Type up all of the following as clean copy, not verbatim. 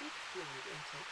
fluid intake.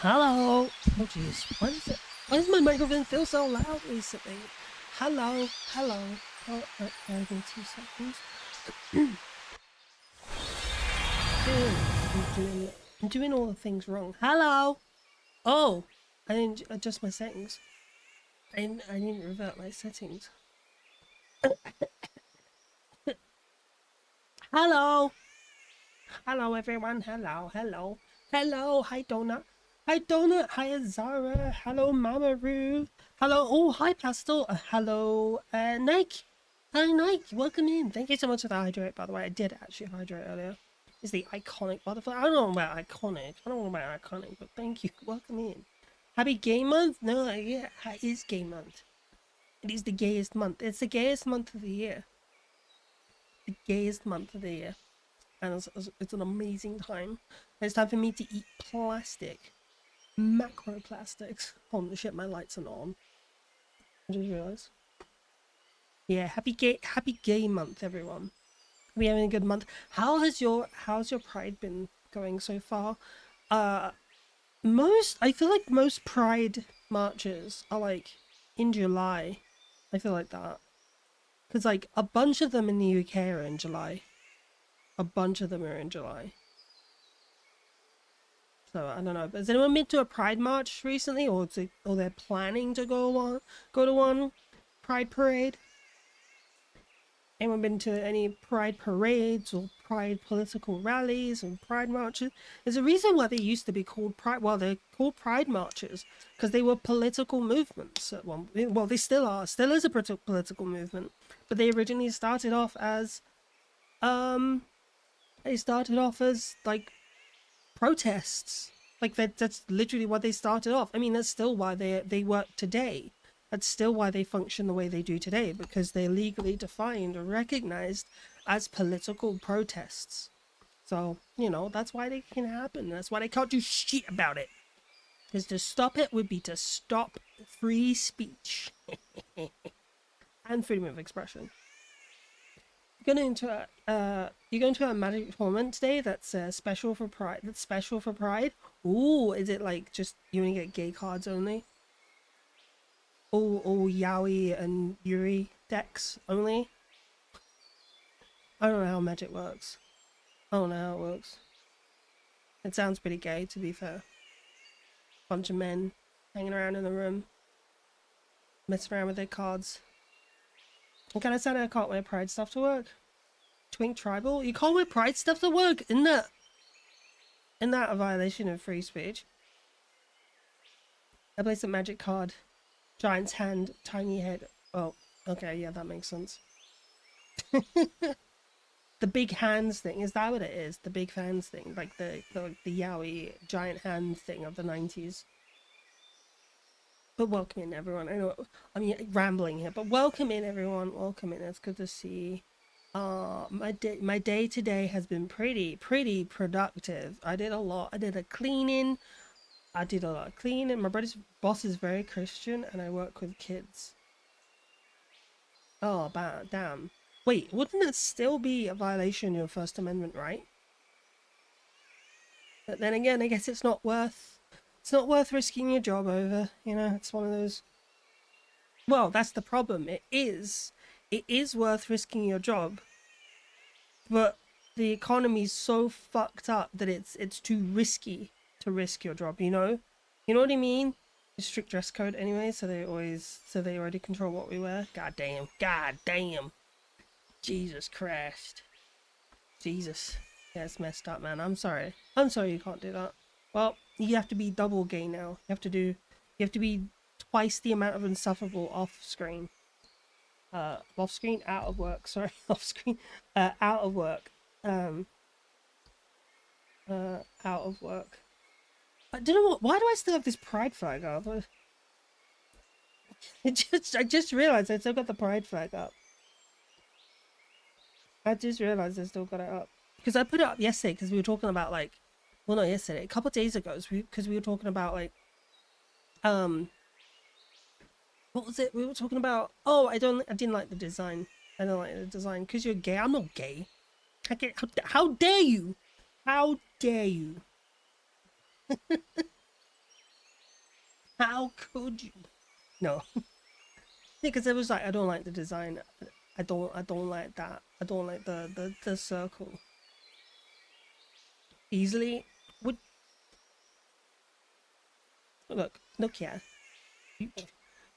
Hello. Oh jeez. Why does my microphone feel so loud recently? Hello. Hello. Oh, give me 2 seconds. I'm doing all the things wrong. Hello. Oh, I didn't adjust my settings. I didn't revert my settings. Hello. Hello everyone. Hello. Hello. Hi Donut. Hi Donut. Hi Zara. Hello Mama Ruth. Hello. Oh, hi Pastel. Hello Nike. Hi Nike. Welcome in. Thank you so much for the hydrate, by the way. I did actually hydrate earlier. It's the iconic butterfly. I don't know about iconic. I don't know about iconic, but thank you. Welcome in. Happy Gay Month? No, yeah, it is Gay Month. It is the gayest month. It's the gayest month of the year. The gayest month of the year. And it's an amazing time. It's time for me to eat plastic. Macroplastics. Hold on, the shit, my lights are not on. I just realised. Yeah, happy gay month, everyone. Are we having a good month? How's your pride been going so far? I feel like most pride marches are like in July. I feel like that. Because like a bunch of them in the UK are in July. A bunch of them are in July. So I don't know. Has anyone been to a Pride march recently, or they're planning to go to one Pride parade? Anyone been to any Pride parades or Pride political rallies or Pride marches? There's a reason why they used to be called Pride. Well, they're called Pride marches because they were political movements at one. Well, they still are. Still is a political movement, but they originally started off as um. They started off as like protests. Like that's literally what they started off. I mean, that's still why they work today. That's still why they function the way they do today, because they're legally defined and recognized as political protests. So, that's why they can happen. That's why they can't do shit about it. Because to stop it would be to stop free speech and freedom of expression. You're going to a magic tournament today that's special for Pride. That's special for Pride. Ooh, is it like just you only get gay cards only? All Yaoi and Yuri decks only? I don't know how magic works. I don't know how it works. It sounds pretty gay, to be fair. Bunch of men hanging around in the room, messing around with their cards. And can I say I can't wear Pride stuff to work? Twink Tribal? You can't wear Pride stuff to work? Isn't that a violation of free speech? I placed a magic card. Giant's hand, tiny head. Oh, okay, yeah, that makes sense. The big hands thing, is that what it is? The big hands thing, like the yaoi giant hand thing of the 90s. But welcome in, everyone. I know I'm rambling here, but welcome in, everyone. Welcome in. It's good to see. My day today has been pretty productive. I did a lot. I did a cleaning. I did a lot of cleaning. My brother's boss is very Christian, and I work with kids. Oh, damn. Wait, wouldn't it still be a violation of your First Amendment right? But then again, I guess it's not worth risking your job over. You know, it's one of those. Well, that's the problem. It is worth risking your job, but the economy's so fucked up that it's too risky to risk your job. You know what I mean? Strict dress code anyway, so they already control what we wear. God damn, Jesus Christ, Jesus. Yeah, it's messed up, man. I'm sorry you can't do that. Well, you have to be double gay now. You have to be twice the amount of insufferable off screen. Off screen, out of work. Sorry, off screen, out of work. Out of work. I don't know why do I still have this pride flag up? I just realized I still got the pride flag up. I just realized I still got it up because I put it up yesterday because we were talking about like, well, not yesterday, a couple of days ago, because we were talking about like, what was it? We were talking about. Oh, I didn't like the design. I don't like the design because you're gay. I'm not gay. How dare you? How dare you? How could you? No, because it was like I don't like the design. I don't like that. I don't like the circle. Easily would look here.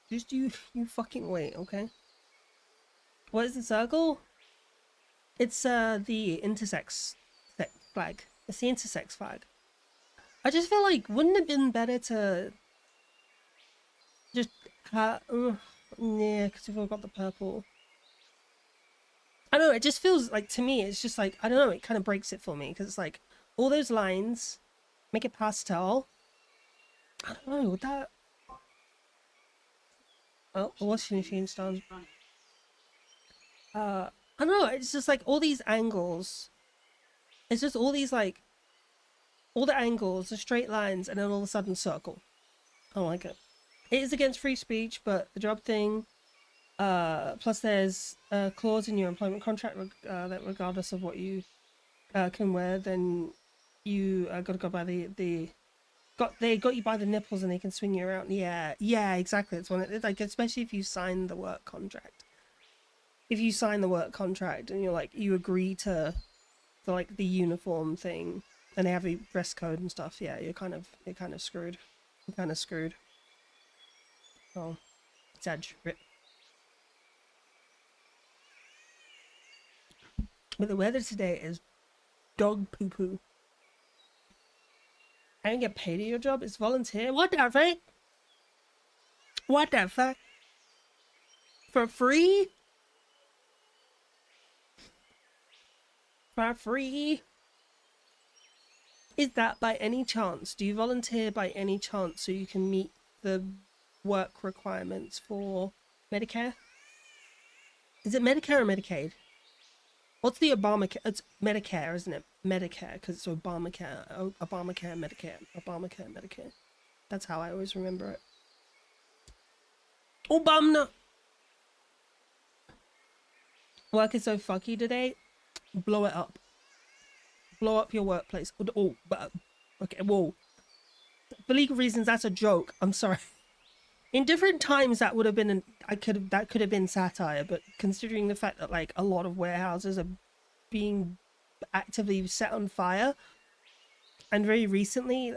You fucking wait, okay? What is the circle? It's the intersex flag. It's the intersex flag. I just feel like wouldn't it have been better to just yeah, because we've all got the purple. I don't know, it just feels like to me it's just like I don't know, it kind of breaks it for me because it's like all those lines make it pastel. I don't know that. Oh, the washing machine's done. I don't know. It's just like all these angles. It's just all these like all the angles, the straight lines, and then all of a sudden circle. I don't like it. It is against free speech, but the job thing. Plus there's a clause in your employment contract that regardless of what you can wear, then you got to go by they got you by the nipples and they can swing you around. Yeah, exactly. It's one of, like especially if you sign the work contract. If you sign the work contract and you're like you agree to like the uniform thing and they have a dress code and stuff, yeah, you're kind of screwed. You're kind of screwed. Oh, exaggerate. But the weather today is dog poo poo. I don't get paid at your job. It's volunteer. What the fuck? What the fuck? For free? For free? Is that by any chance? Do you volunteer by any chance so you can meet the work requirements for Medicare? Is it Medicare or Medicaid? What's the Obamacare? It's Medicare, isn't it? Medicare, because it's Obamacare. Obamacare, Medicare. Obamacare, Medicare. That's how I always remember it. Obama! Work is so fucky today. Blow it up. Blow up your workplace. Oh, but okay. Whoa. For legal reasons, that's a joke. I'm sorry. In different times, that would have been that could have been satire. But considering the fact that like a lot of warehouses are being actively set on fire, and very recently,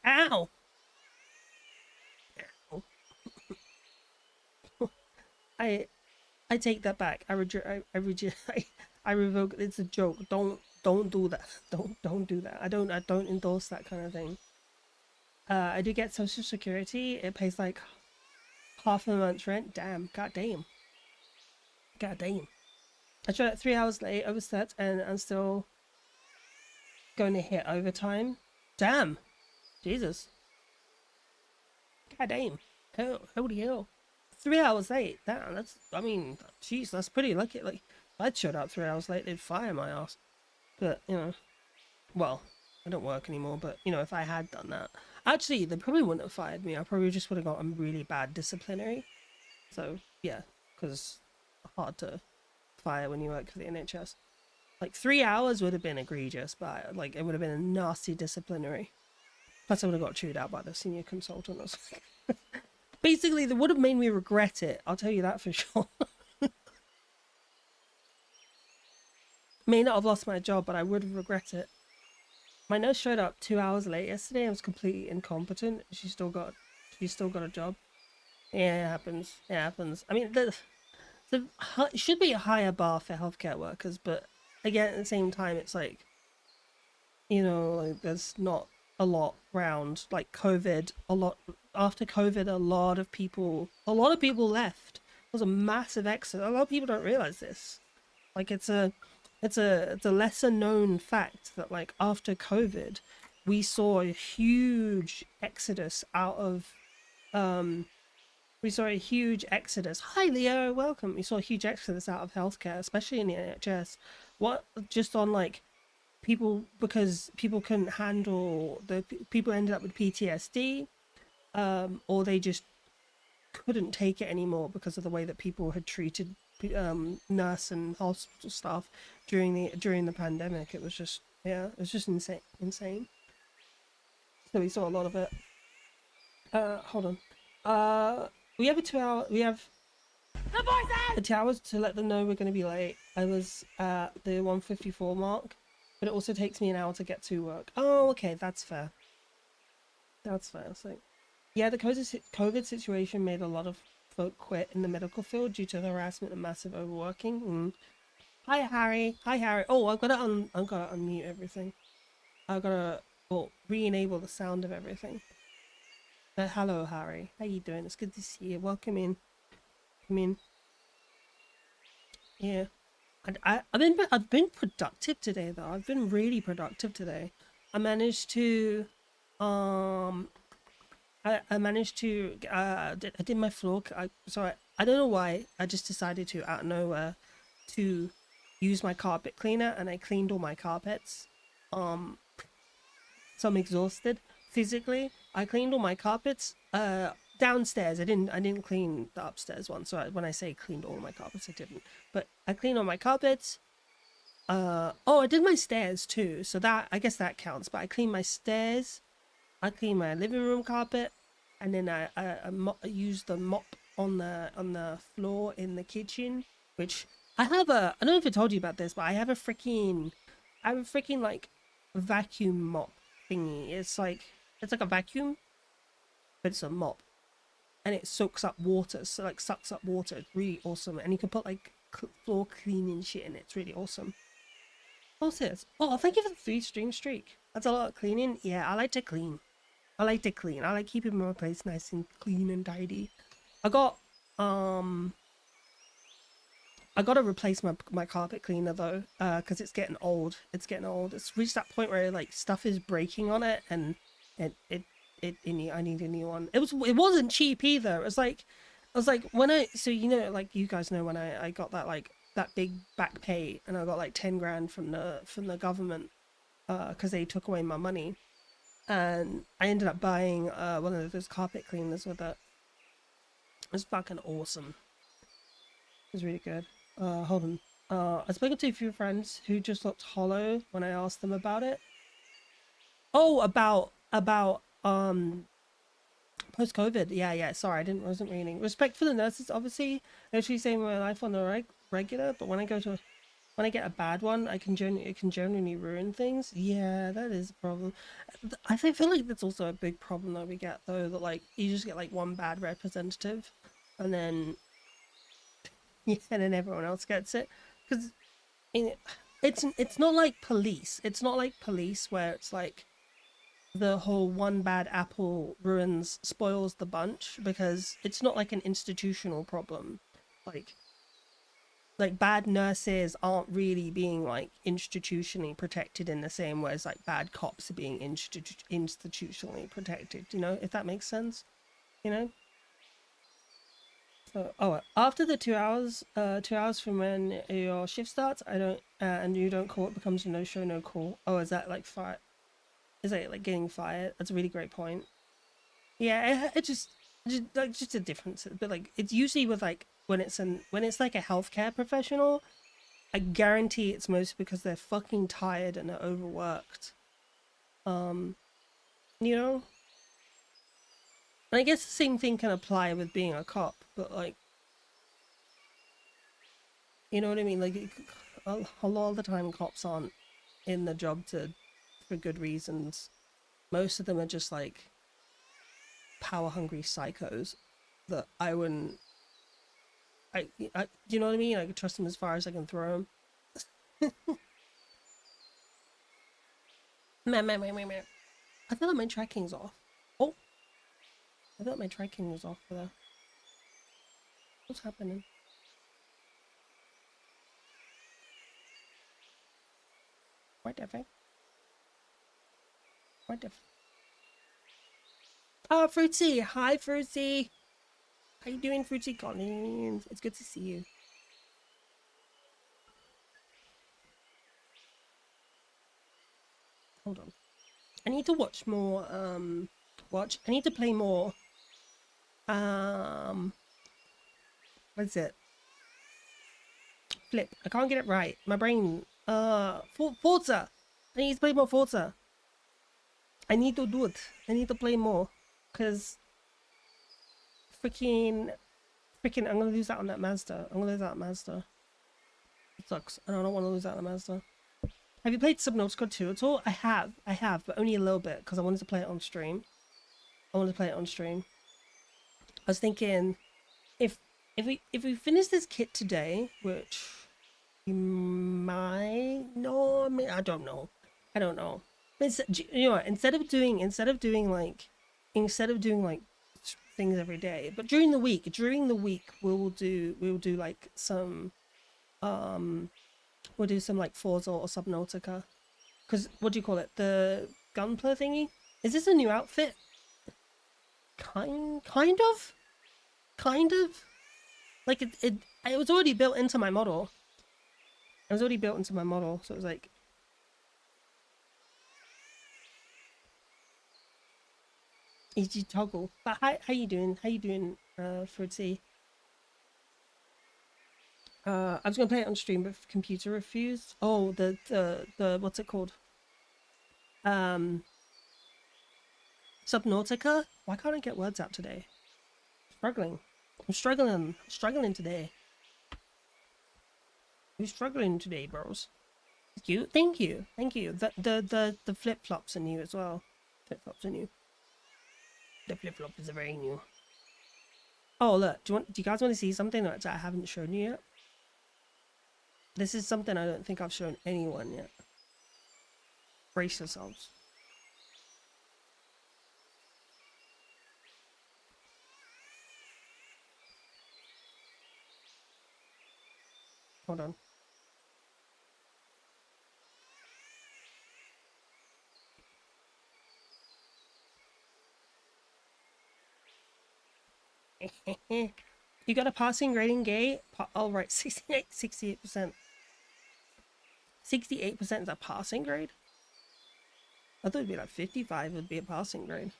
ow. I I take that back. I revoke. It's a joke. Don't do that. Don't do that. I don't endorse that kind of thing. I do get Social Security. It pays like half a month's rent. Damn. God damn. God damn. I showed up 3 hours late, overslept, and I'm still going to hit overtime. Damn. Jesus. God damn. Hell, holy hell. 3 hours late. Damn. That's. I mean, jeez, that's pretty lucky. Like, if I'd showed up 3 hours late, they'd fire my ass. But you know, well, I don't work anymore. But you know, if I had done that, actually, they probably wouldn't have fired me. I probably just would have got a really bad disciplinary. So yeah, because hard to fire when you work for the NHS. Like 3 hours would have been egregious, but like it would have been a nasty disciplinary. Plus, I would have got chewed out by the senior consultant or something. Basically, they would have made me regret it. I'll tell you that for sure. May not have lost my job, but I would have regret it. My nurse showed up 2 hours late yesterday. I was completely incompetent. She's still got a job. Yeah, it happens. It happens. I mean, it should be a higher bar for healthcare workers, but again, at the same time, it's like, you know, like there's not a lot around. Like COVID, a lot after COVID, a lot of people left. It was a massive exit. A lot of people don't realize this. Like it's a lesser known fact that like after COVID, we saw a huge exodus out of we saw a huge exodus. Hi Leo, welcome. We saw a huge exodus out of healthcare, especially in the NHS. What just on like people because people couldn't handle the people ended up with PTSD, or they just couldn't take it anymore because of the way that people had treated nurse and hospital staff during the pandemic. It was just it was just insane. So we saw a lot of it. Hold on. We have a 2 hour. We have the voices. The 2 hours to let them know we're going to be late. I was at the 1:54 mark, but it also takes me an hour to get to work. Oh, okay, that's fair. That's fair. So, yeah, the COVID situation made a lot of folk quit in the medical field due to the harassment and massive overworking. Hi Harry. Hi Harry. Oh, I've got to unmute everything. I've got to re-enable the sound of everything. Hello Harry. How you doing? It's good to see you. Welcome in. Come in. Yeah. I've been productive today though. I've been really productive today. I managed to um I managed to I did my floor. I don't know why I just decided to out of nowhere to use my carpet cleaner, and I cleaned all my carpets. Um, so I'm exhausted physically. I cleaned all my carpets downstairs. I didn't clean the upstairs one. So when I say cleaned all my carpets, I didn't. But I cleaned all my carpets. Oh, I did my stairs too. So that I guess that counts. But I cleaned my stairs. I cleaned my living room carpet, and then I used the mop on the floor in the kitchen, which I don't know if I told you about this, but I have a freaking like vacuum mop thingy. It's like a vacuum, but it's a mop, and it soaks up water. So like sucks up water. It's really awesome, and you can put like floor cleaning shit in it. It's really awesome. What's this? Oh, thank you for the 3 stream streak. That's a lot of cleaning. Yeah, I like to clean. I like to clean. I like keeping my place nice and clean and tidy. I got um I gotta replace my carpet cleaner though, because it's getting old. It's getting old. It's reached that point where like stuff is breaking on it, and it it I need a new one. It wasn't cheap either. It was like when I so you know like you guys know when I got that like that big back pay, and I got like 10 grand from the government because they took away my money, and I ended up buying one of those carpet cleaners with it. It was fucking awesome. It was really good. hold on. I've spoken to a few friends who just looked hollow when I asked them about it. Oh, about post COVID. Yeah, yeah. Sorry, wasn't reading. Respect for the nurses, obviously. Literally saving my life on the regular, but when I get a bad one, it can genuinely ruin things. Yeah, that is a problem. Feel like that's also a big problem that we get though. That like you just get like one bad representative, and then yeah, and then everyone else gets it because it's not like police. It's not like police where it's like the whole one bad apple spoils the bunch, because it's not like an institutional problem. Like bad nurses aren't really being like institutionally protected in the same way as like bad cops are being institutionally protected, you know, if that makes sense, you know. So after the 2 hours 2 hours from when your shift starts, I don't and you don't call, it becomes a no show no call. Oh, is that like fire, is it like getting fired? That's a really great point. Yeah, it just a difference, but like it's usually with like when it's like a healthcare professional, I guarantee it's mostly because they're fucking tired and they're overworked. Um, you know? And I guess the same thing can apply with being a cop, but like, you know what I mean? Like, a lot of the time, cops aren't in the job for good reasons. Most of them are just like power hungry psychos that I wouldn't. You know what I mean? I could trust them as far as I can throw them. Man. I thought my tracking's off. Oh, I thought my tracking was off for that. What's happening? What the fuck? What the f- Oh, Fruitsy! Hi, Fruitsy! How you doing, Fruitsy Collins? It's good to see you. Hold on. I need to watch more, I need to play more, um, what is it? Flip. I can't get it right. My brain, Forza! I need to play more Forza. I need to do it. I need to play more. Because freaking, I'm gonna lose out on that Mazda. I'm gonna lose out on Mazda. It sucks. I don't want to lose out on Mazda. Have you played Subnautica 2 at all? I have, but only a little bit because I wanted to play it on stream. I wanted to play it on stream. I was thinking if if we finish this kit today, which we might, no, I mean, I don't know. But you know what? Instead of doing like things every day, but during the week we will do like some um we'll do some like Forza or Subnautica. Because what do you call it? The gunpla thingy? Is this a new outfit? Kind of. Like it was already built into my model. It was already built into my model, so it was like easy toggle. But how you doing? How you doing, Fruitsy? I was gonna play it on stream, but computer refused. Oh, the what's it called? Um, Subnautica. Why can't I get words out today? Struggling. I'm struggling today. I'm struggling today, bros. Thank you. The flip flops are new as well. Flip flops are new. The flip flops are very new. Oh look, do you guys want to see something that I haven't shown you yet? This is something I don't think I've shown anyone yet. Brace yourselves. Hold on. You got a passing grading gate? Oh right, 68%. 68% is a passing grade? I thought it'd be like 55 would be a passing grade.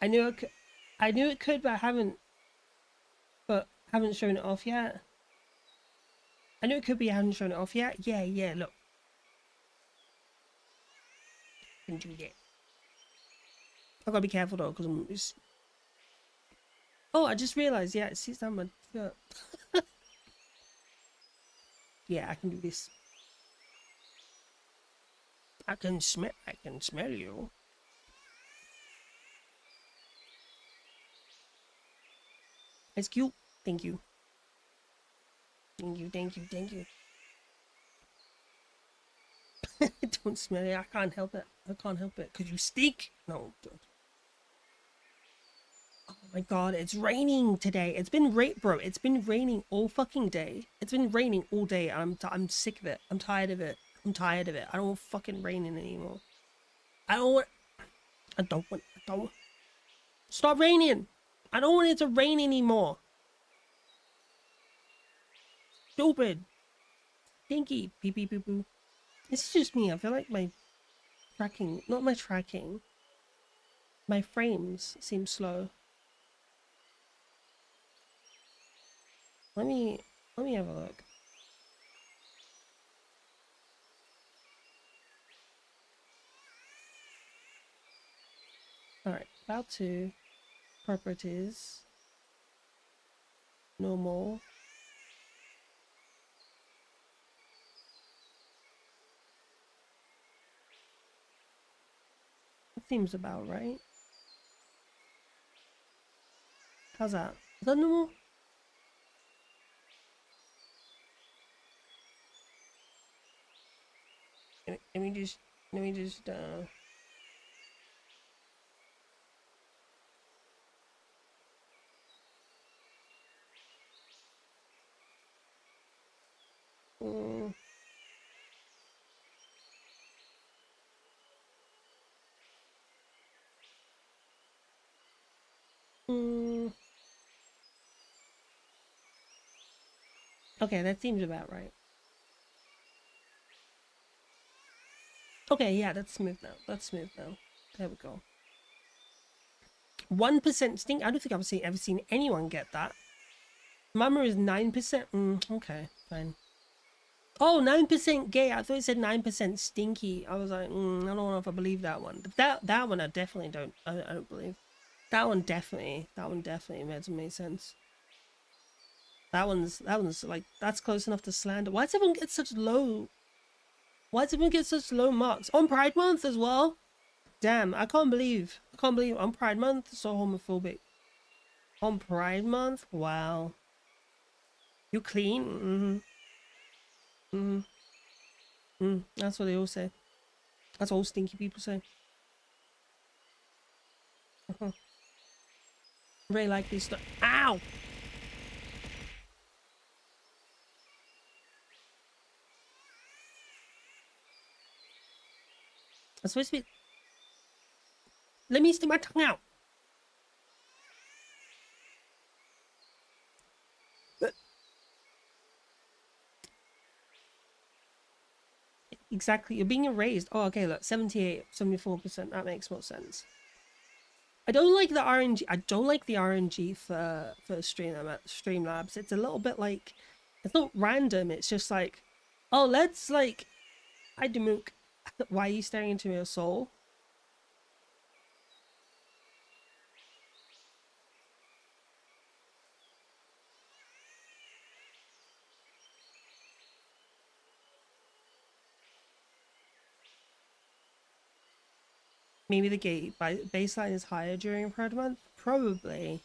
I knew it could, but I haven't. But Haven't shown it off yet. I know it could be I haven't shown it off yet. Yeah, look. Can do that. I gotta be careful though, because I'm just... Oh, I just realized, yeah, it sits down my foot. Yeah, I can do this. I can smell you. It's cute. Thank you. Thank you. Don't smell it. I can't help it. I can't help it. Because you stink. No, don't. Oh my god, it's raining today. It's been bro. It's been raining all fucking day. It's been raining all day. I'm sick of it. I'm tired of it. I'm tired of it. I don't want fucking raining anymore. I don't want. I don't want. I don't. Stop raining. I don't want it to rain anymore. Stupid. Stinky. Beep beep boop boo. It's just me. I feel like my tracking, not my tracking. My frames seem slow. Let me have a look. Alright, about to properties. Normal. That seems about right. How's that? Is that normal? Let me just mm, mm. Okay, that seems about right. Okay, yeah, that's smooth now. That's smooth now. There we go. 1% stink. I don't think I've ever seen anyone get that. Mama is 9%. Okay, fine. Oh, 9% gay. I thought it said 9% stinky. I was like, I don't know if I believe that one. But that one I definitely don't. I don't believe. That one definitely made sense. That one's like, that's close enough to slander. Why does everyone get such low? Why does everyone get such low marks on Pride Month as well? Damn, I can't believe on Pride Month so homophobic. On Pride Month, wow. You clean? That's what they all say. That's all stinky people say. Very likely stuff. Ow! I'm supposed to be. Let me stick my tongue out. Exactly. You're being erased. Oh, okay. Look, 78, 74%. That makes more sense. I don't like the RNG. I don't like the RNG for Streamlabs. It's a little bit like, it's not random. It's just like, oh, let's like, hi Demook. Why are you staring into your soul? Maybe the gate baseline is higher during Pride Month? Probably.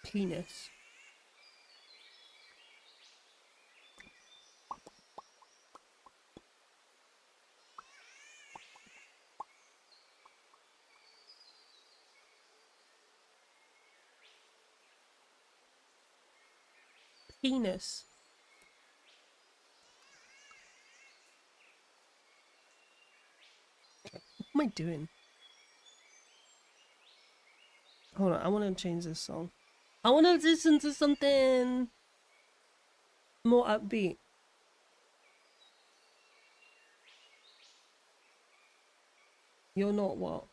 Penis. Penis. What am I doing? Hold on, I want to change this song. I want to listen to something more upbeat. You're not what?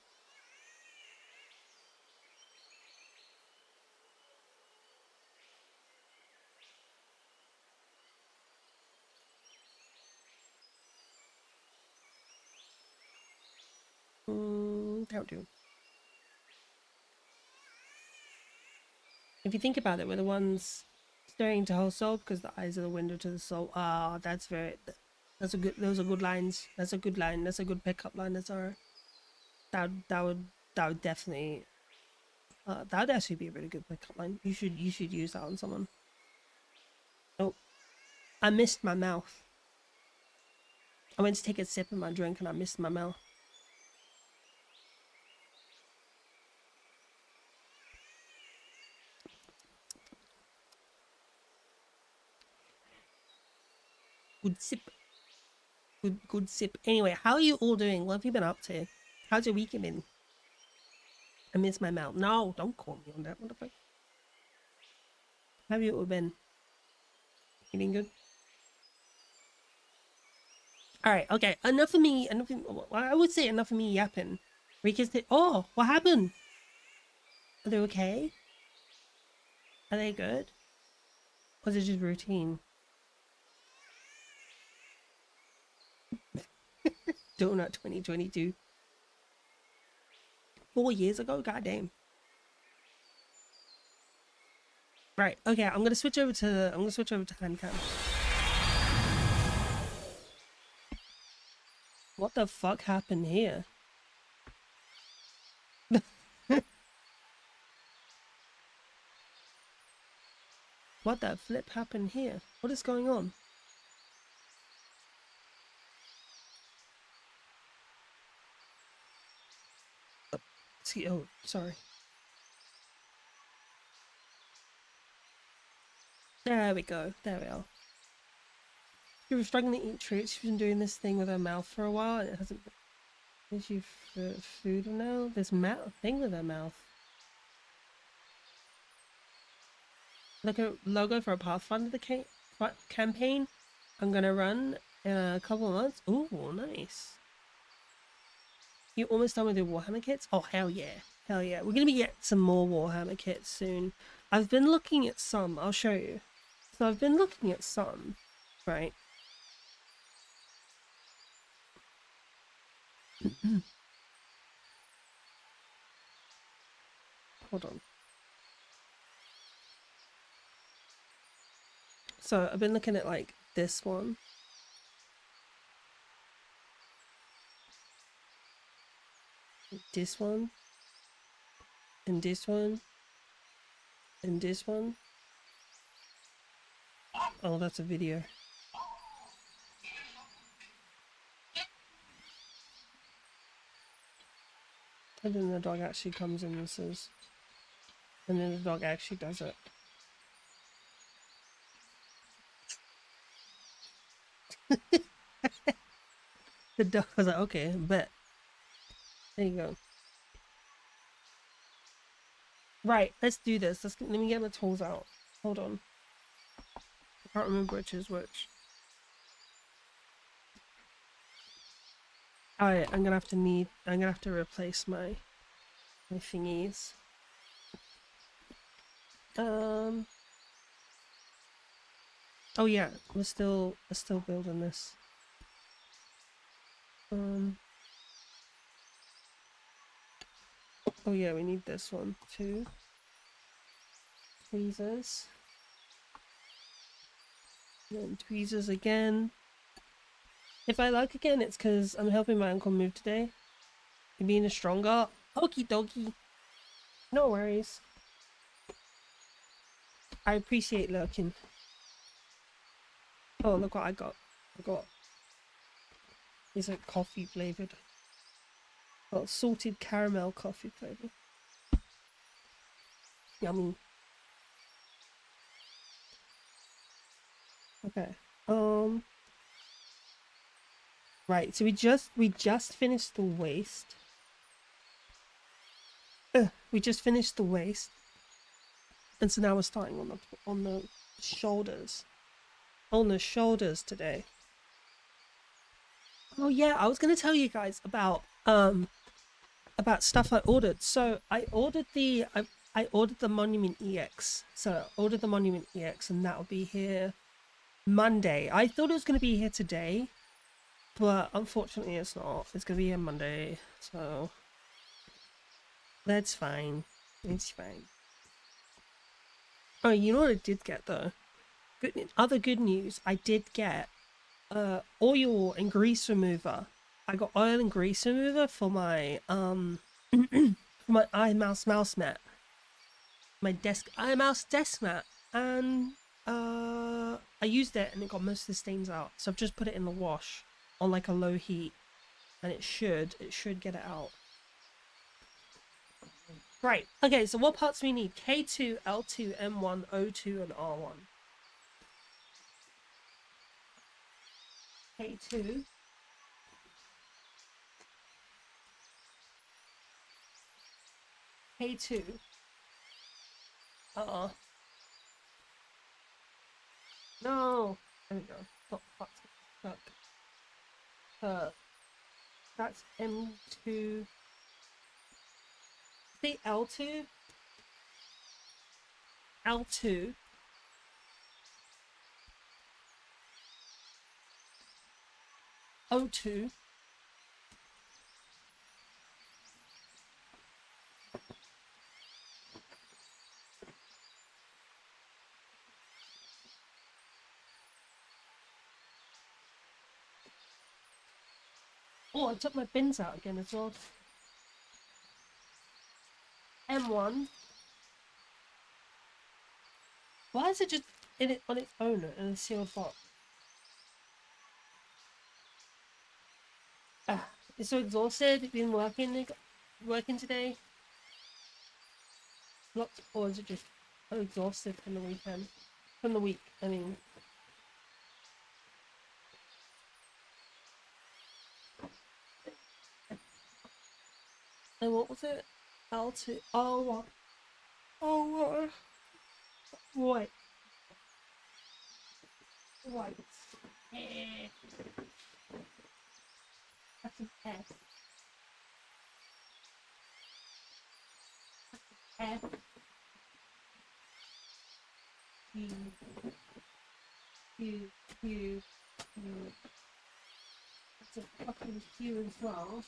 That'll do. If you think about it, we're the ones staring to whole soul because the eyes are the window to the soul. Ah, that's very. That's a good. Those are good lines. That's a good line. That's a good pickup line. That's alright. That would definitely. That would actually be a really good pickup line. You should use that on someone. Oh, I missed my mouth. I went to take a sip of my drink and I missed my mouth. Good sip. Good sip. Anyway, how are you all doing? What have you been up to? How's your week been? I missed my mouth. No, don't call me on that motherfucker. How have you all been? Eating good? Alright, okay. Enough of me. I would say enough of me yapping. Rika's oh, what happened? Are they okay? Are they good? Or is it just routine? Donut 2022. 4 years ago? Goddamn. Right, okay, I'm gonna switch over to hand cam. What the fuck happened here? What the flip happened here? What is going on? See, oh, sorry. There we go. There we are. She was struggling to eat treats. She's been doing this thing with her mouth for a while. It hasn't been. Is she food now? This thing with her mouth. Look at logo for a Pathfinder campaign. I'm gonna run in a couple of months. Ooh, nice. You almost done with your Warhammer kits? Oh, hell yeah. Hell yeah. We're gonna be getting some more Warhammer kits soon. I've been looking at some. I'll show you. So I've been looking at some, right? Hold on. So I've been looking at like this one. This one. And this one. And this one. Oh, that's a video. And then the dog actually comes in and says, and then the dog actually does it. The dog was like, okay, bet. There you go. Right, let's do this. Let me get my tools out. Hold on. I can't remember which is which. Alright, I'm gonna have to replace my thingies. Oh yeah, we're still building this. Oh yeah, we need this one too. Tweezers. And then tweezers again. If I like again, it's because I'm helping my uncle move today. You're being a stronger. Okie dokie. No worries. I appreciate lurking. Oh, look what I got. Is it coffee flavored? Well, salted caramel coffee flavor. Yummy. Okay. Right. So we just finished the waist. We just finished the waist, and so now we're starting on the shoulders. On the shoulders today. Oh yeah, I was gonna tell you guys about stuff I ordered. So I ordered the Monument EX. So I ordered the Monument EX, and that'll be here Monday. I thought it was gonna be here today, But unfortunately it's not. It's gonna be a Monday, so that's fine. It's fine. Oh, you know what I did get though? Other good news, I did get oil and grease remover. I got oil and grease remover for my for my iMouse mat. My iMouse desk mat. And I used it and it got most of the stains out. So I've just put it in the wash on like a low heat and it should get it out. Right. Okay, so what parts do we need? K2, L2, M1, O2, and R1. K2. K2. No. There we go. Stop. Fuck. That's M2. See L2. L2. O2. Oh, I took my bins out again as well. M1. Why is it just in it on its own in a sealed box? It's so exhausted. Been working today. Lots, or is it just exhausted from the weekend? From the week, I mean. And what was it? L2. Oh, what? Oh, what? White. White. That's an F. F. U. Q. Q. Q. That's a fucking Q as well.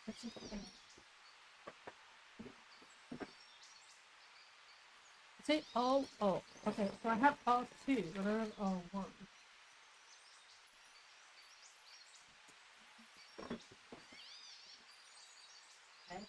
That's an F. Is it O? Oh, okay. So I have R2, but I don't have R1. Okay.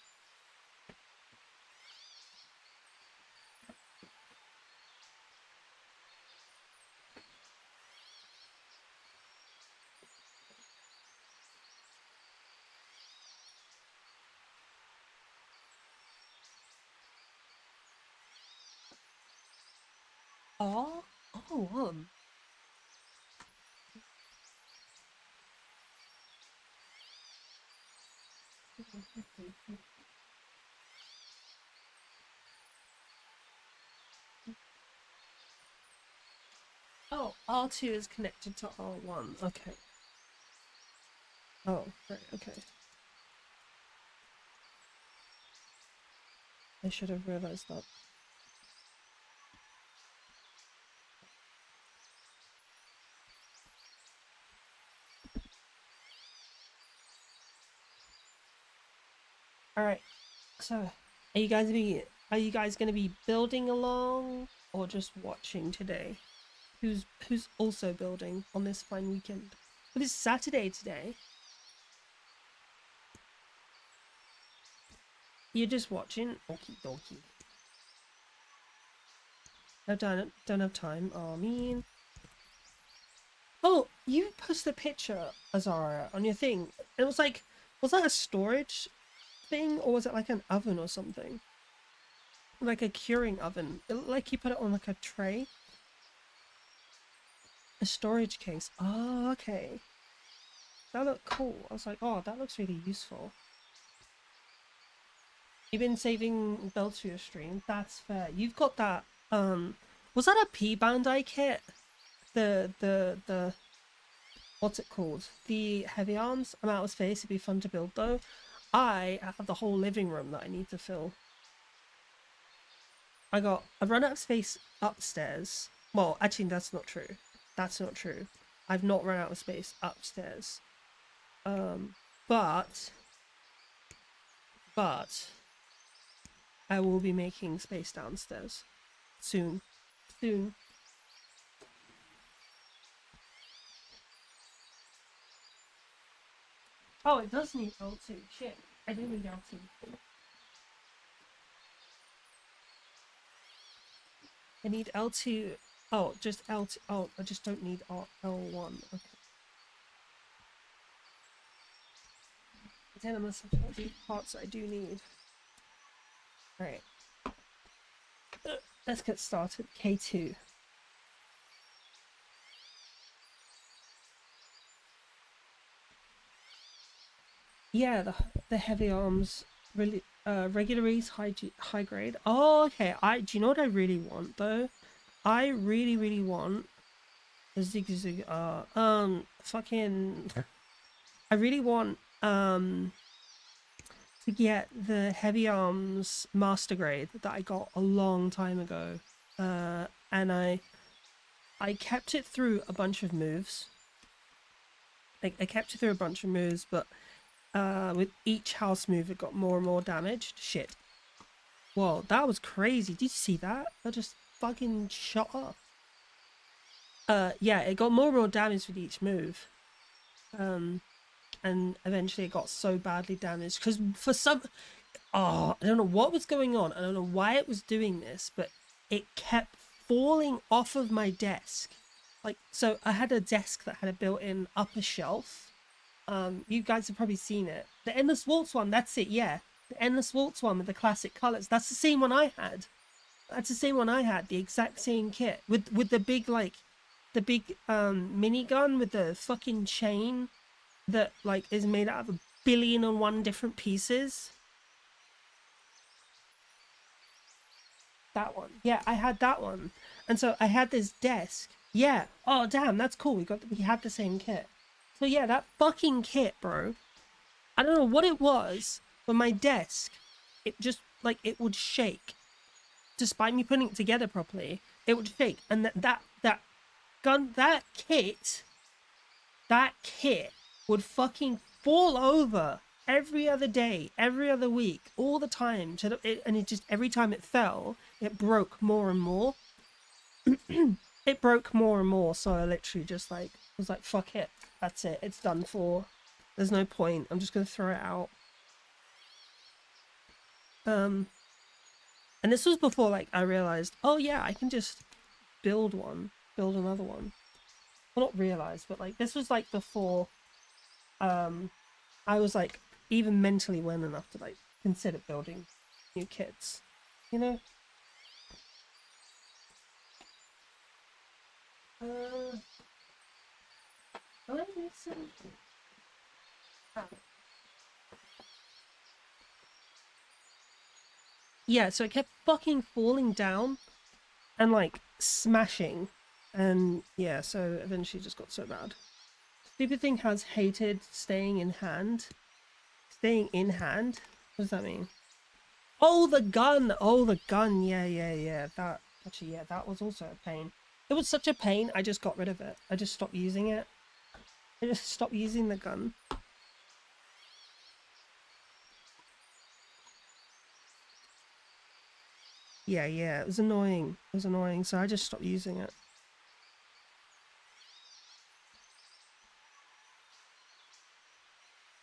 R? R1. Oh, R2 is connected to R1. Okay. Oh, right, okay. I should have realized that. Alright, so are you guys gonna be building along or just watching today? Who's also building on this fine weekend? But it's Saturday today. You're just watching? Okie dokie. I don't have time. Oh, mean. Oh, you posted a picture, Azara, on your thing. It was like, was that a storage thing or was it like an oven or something? Like a curing oven. It looked like you put it on like a tray. A storage case. Oh, okay. That looked cool. I was like, oh, that looks really useful. You've been saving builds for your stream. That's fair. You've got that. Was that a P Bandai kit? The what's it called? The heavy arms. I'm out of space. It'd be fun to build though. I have the whole living room that I need to fill. I've run out of space upstairs. Well, actually, that's not true. That's not true. I've not run out of space upstairs. But I will be making space downstairs soon. Soon. Oh, it does need L2. Shit. I do need L2. I need L2. Oh, just L2. Oh, I just don't need L1. Okay. But then unless I've got these parts I do need. Alright. Let's get started. K2. Yeah, the heavy arms really regular ease high grade. Oh, okay. Do you know what I really want though? I really want the zig fucking I really want to get the heavy arms master grade that I got a long time ago. And I kept it through a bunch of moves. Like I kept it through a bunch of moves, but with each house move it got more and more damaged. Shit. Whoa, that was crazy. Did you see that? That just fucking shot up. Yeah, it got more and more damage with each move. And eventually it got so badly damaged because for some I don't know what was going on. I don't know why it was doing this, but it kept falling off of my desk. Like, so I had a desk that had a built-in upper shelf. You guys have probably seen it. The Endless Waltz one, that's it, yeah. The Endless Waltz one with the classic colors. That's the same one I had. That's the same one I had, the exact same kit. With the big, like, the big minigun with the fucking chain that, like, is made out of 1,000,000,001 different pieces. That one. Yeah, I had that one. And so I had this desk. Yeah. Oh, damn, that's cool. We had the same kit. So yeah, that fucking kit, bro. I don't know what it was, but my desk, it just, like, it would shake. Despite me putting it together properly, it would shake. And that kit would fucking fall over every other day, every other week, all the time. And it just, every time it fell, it broke more and more. It broke more and more, so I literally just like was like, fuck it, that's it, it's done for. There's no point. I'm just gonna throw it out. And this was before like I realized, oh yeah, I can just build another one. Well, not realize, but like this was like before I was like even mentally well enough to like consider building new kits, you know. Oh, yeah, so it kept fucking falling down and like smashing, and yeah, so eventually it just got so bad. Stupid thing has hated staying in hand. Staying in hand? What does that mean? Oh, the gun! Oh, the gun! Yeah. That, actually, yeah, that was also a pain. It was such a pain, I just got rid of it. I just stopped using it. I just stopped using the gun. Yeah, it was annoying. It was annoying, so I just stopped using it.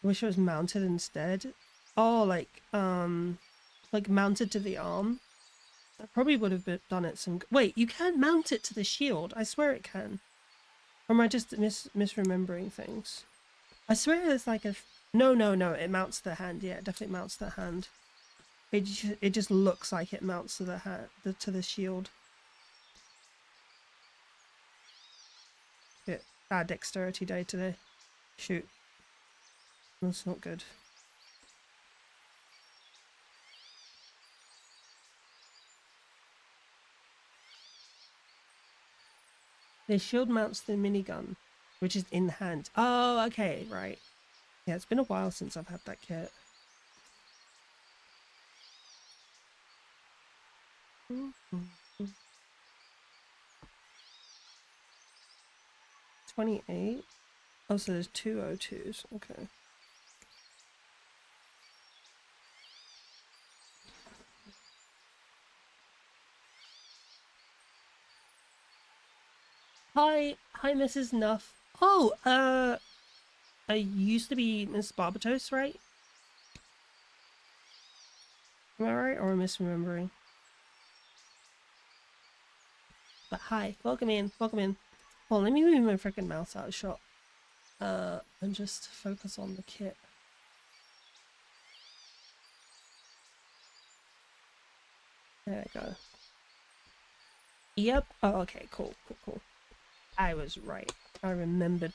I wish it was mounted instead. Oh, like mounted to the arm. That probably would have done it some. Wait, you can mount it to the shield. I swear it can. Or am I just misremembering things? I swear it's like a. No. It mounts to the hand. Yeah, it definitely mounts to the hand. It just looks like it mounts to the hand, to the shield. Bit bad dexterity day today. Shoot. That's not good. The shield mounts the minigun, which is in the hand. Oh, okay, right. Yeah, it's been a while since I've had that kit. 28. Oh, so there's 202s. Okay. Hi, Mrs. Nuff. Oh, I used to be Miss Barbatos, right? Am I right, or am I misremembering? But hi, welcome in, welcome in. Well, let me move my freaking mouse out of shot. And just focus on the kit. There we go. Yep. Oh, okay, cool, cool, cool. I was right. I remembered.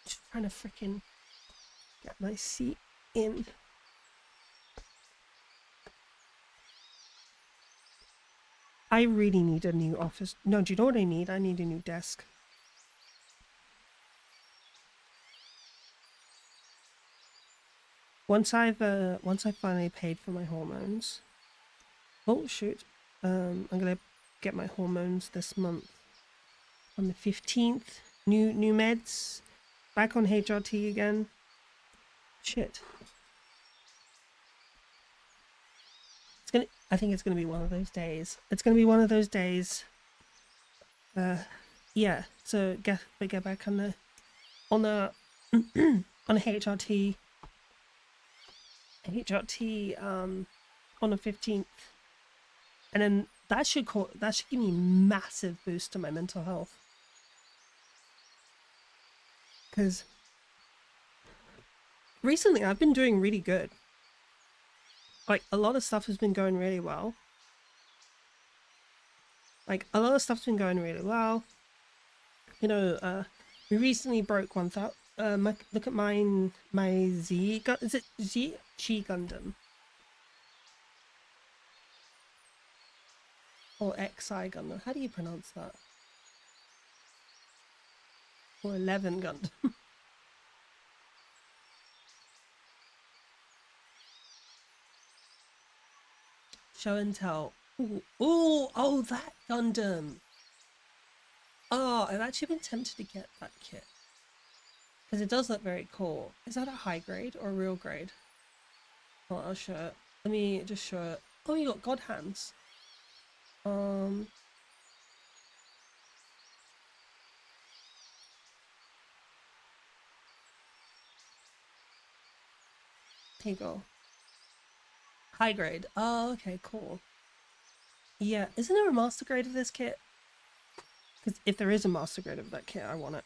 Just trying to freaking get my seat in. I really need a new office. No, do you know what I need? I need a new desk. Once I finally paid for my hormones. Oh shoot. I'm gonna get my hormones this month. On the 15th. New meds. Back on HRT again. Shit. I think it's gonna be one of those days. It's gonna be one of those days. Yeah. So get back on the on the HRT on the 15th, and then that should give me a massive boost to my mental health, because recently I've been doing really good. Like, a lot of stuff has been going really well. You know, we recently broke 1,000. Look at my Z. Is it Z? G Gundam or XI Gundam? How do you pronounce that? Or 11 Gundam? Show and tell. Ooh, ooh, oh, that Gundam. Oh, I've actually been tempted to get that kit, because it does look very cool. Is that a high grade or a real grade? Well, I'll show it. Let me just show it. Oh, you got God hands. Here you go. High grade. Oh, okay, cool. Yeah, isn't there a master grade of this kit? Because if there is a master grade of that kit, I want it.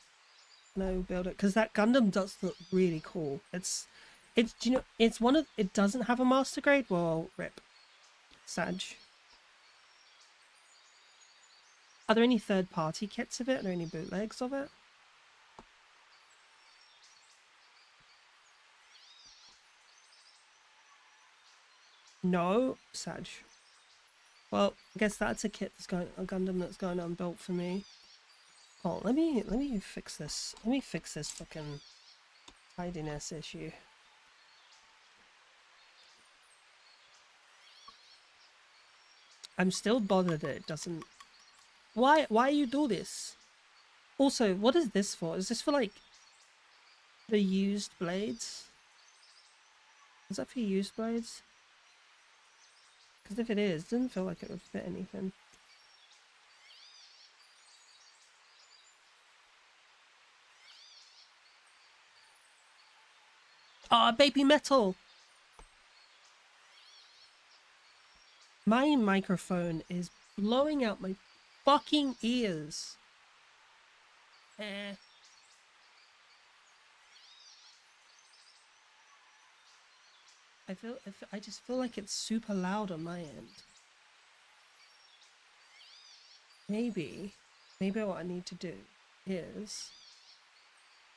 And I will build it. Because that Gundam does look really cool. Do you know, it doesn't have a master grade? Well, rip. Sag. Are there any third-party kits of it? Are there any bootlegs of it? No? Sag. Well, I guess that's a Gundam that's going unbuilt for me. Oh, let me fix this. Let me fix this fucking tidiness issue. I'm still bothered that it doesn't. Why you do this? Also, what is this for? Is this for, like, the used blades? Is that for used blades? Because if it is, it doesn't feel like it would fit anything. Ah, oh, baby metal! My microphone is blowing out my fucking ears. I just feel like it's super loud on my end. Maybe what I need to do is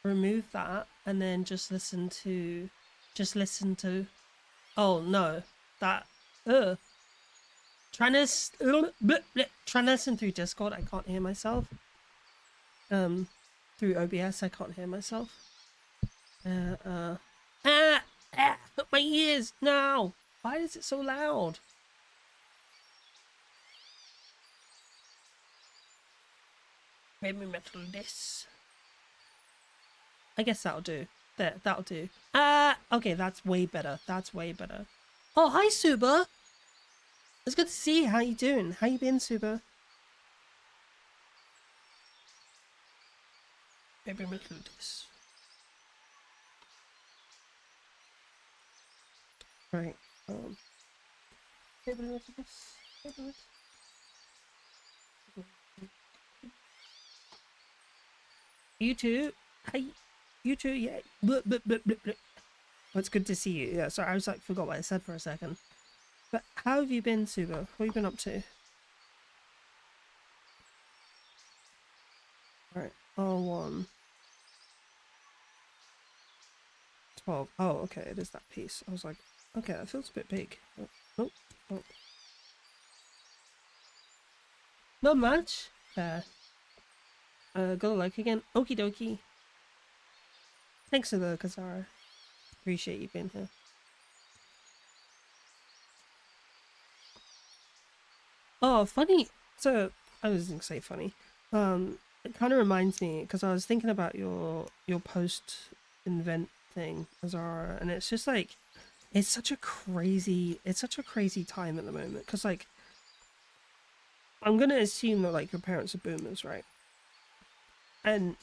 remove that and then just listen to oh no, that trying to listen through Discord. I can't hear myself. Through OBS I can't hear myself. My ears now. Why is it so loud? Maybe metal this. I guess that'll do. There, that'll do. Okay, that's way better. That's way better. Oh, hi, Suba. It's good to see you. How you doing? How you been, Suba? Maybe metal this. Right. Maybe metal this. Maybe metal. You too. Hi. You too. Yeah. Bleh, bleh, bleh, bleh, bleh. Well, it's good to see you. Yeah. Sorry, I was like forgot what I said for a second. But how have you been, Suba? What have you been up to? Right. R1. 12. Oh, okay. It is that piece. I was like, okay, that feels a bit big. Oh, oh, oh. Not much. Fair. Go like again. Okie dokie. Thanks for the Kazara. Appreciate you being here. Oh, funny. So I was gonna say funny. It kind of reminds me because I was thinking about your post invent thing, Azara, and it's just like it's such a crazy time at the moment because like I'm gonna assume that like your parents are boomers, right? And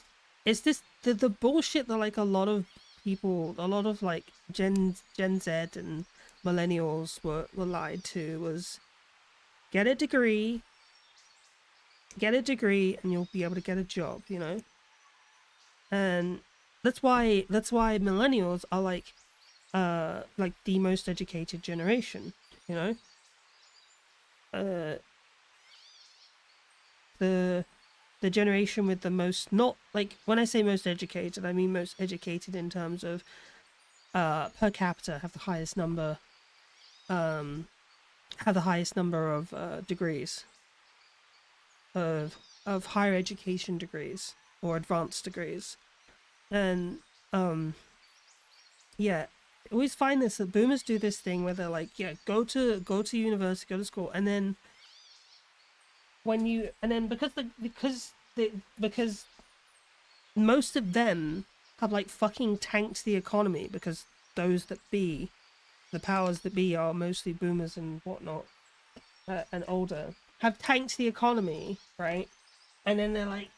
it's this the bullshit that like a lot of people, a lot of like Gen Z and millennials were lied to was get a degree, and you'll be able to get a job, you know? And that's why millennials are like the most educated generation, you know? Uh the generation with the most, not like when I say most educated, I mean most educated in terms of per capita, have the highest number of degrees of higher education degrees or advanced degrees. And yeah, I always find this that boomers do this thing where they're like, yeah, go to university, go to school, and then because most of them have like fucking tanked the economy because those that be, the powers that be, are mostly boomers and whatnot, and older, have tanked the economy, right? And then they're like,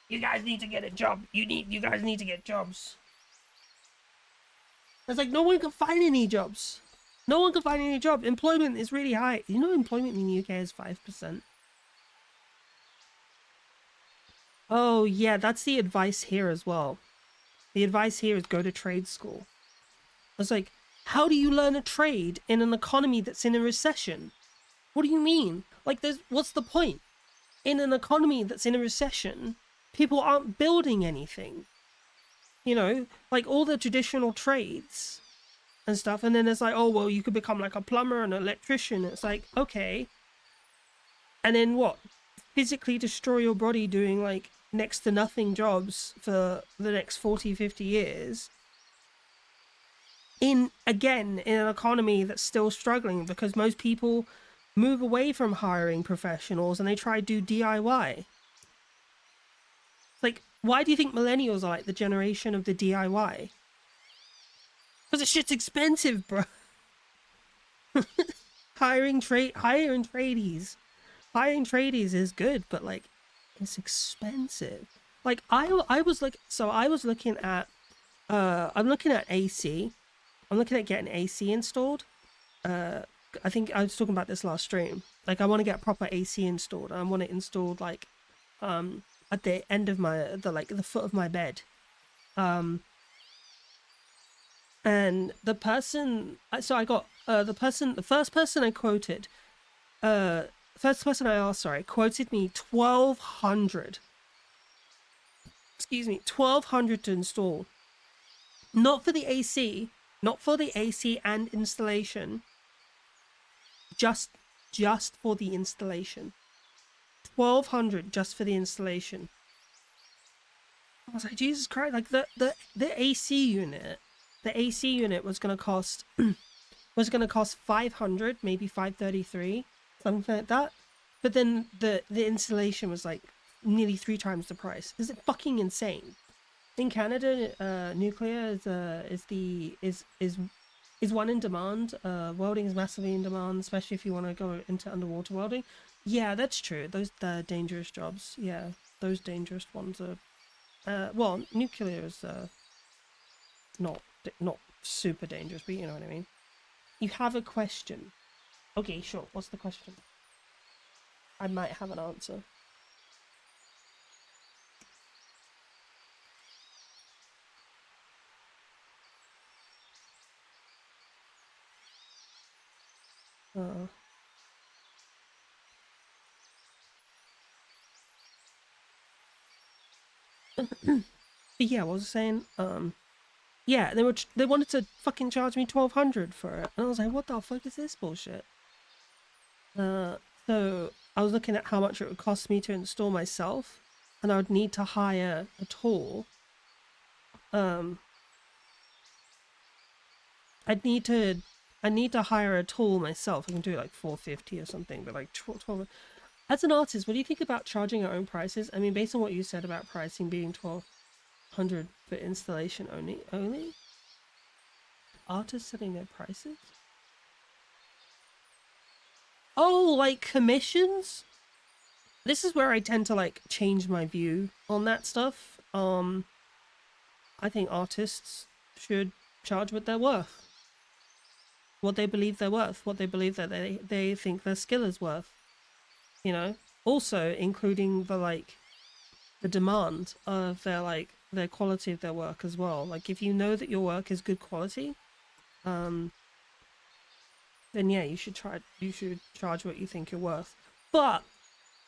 you guys need to get a job. You guys need to get jobs. It's like no one can find any jobs. No one can find any job. Employment is really high. You know, employment in the UK is 5%. Oh yeah, that's the advice here as well. The advice here is go to trade school. I was like, how do you learn a trade in an economy that's in a recession? What do you mean? Like, what's the point? In an economy that's in a recession, people aren't building anything. You know, like all the traditional trades and stuff. And then it's like, oh, well, you could become like a plumber and an electrician. It's like, okay. And then what? Physically destroy your body doing like next to nothing jobs for the next 40, 50 years. In an economy that's still struggling because most people move away from hiring professionals and they try to do DIY. Like, why do you think millennials are like the generation of the DIY? Because the shit's expensive, bro. hiring tradies is good, but like it's expensive. Like I was looking at I'm looking at AC. I'm looking at getting AC installed. I think I was talking about this last stream. Like I want to get proper AC installed. I want it installed like at the end of the foot of my bed. And the person, so I got the first person I quoted, first person I asked, sorry, quoted me 1,200. Excuse me, 1,200 to install. Not for the AC, and installation. Just for the installation. 1,200 just for the installation. I was like, Jesus Christ! Like the AC unit, was gonna cost 500, maybe 533, something like that. But then the installation was like nearly 3 times the price. Is it fucking insane? In Canada, nuclear is one in demand. Welding is massively in demand, especially if you want to go into underwater welding. Yeah, that's true. Those dangerous jobs. Yeah, those dangerous ones are. Well, nuclear is not super dangerous, but you know what I mean. You have a question. Okay, sure. What's the question? I might have an answer. Uh, but yeah, what was I saying? Yeah, they wanted to fucking charge me 1,200 for it, and I was like, what the fuck is this bullshit? Uh, so I was looking at how much it would cost me to install myself, and I would need to hire a tool. Um, I'd need to I need to hire a tool myself. I can do it like 450 or something, but like 12. As an artist, what do you think about charging our own prices? I mean, based on what you said about pricing being 1,200 for installation only? Artists setting their prices? Oh, like commissions? This is where I tend to like change my view on that stuff. I think artists should charge what they're worth. What they believe they're worth, what they believe that they think their skill is worth. You know? Also including the demand of their quality of their work as well. Like if you know that your work is good quality, then yeah, you should charge what you think you're worth. But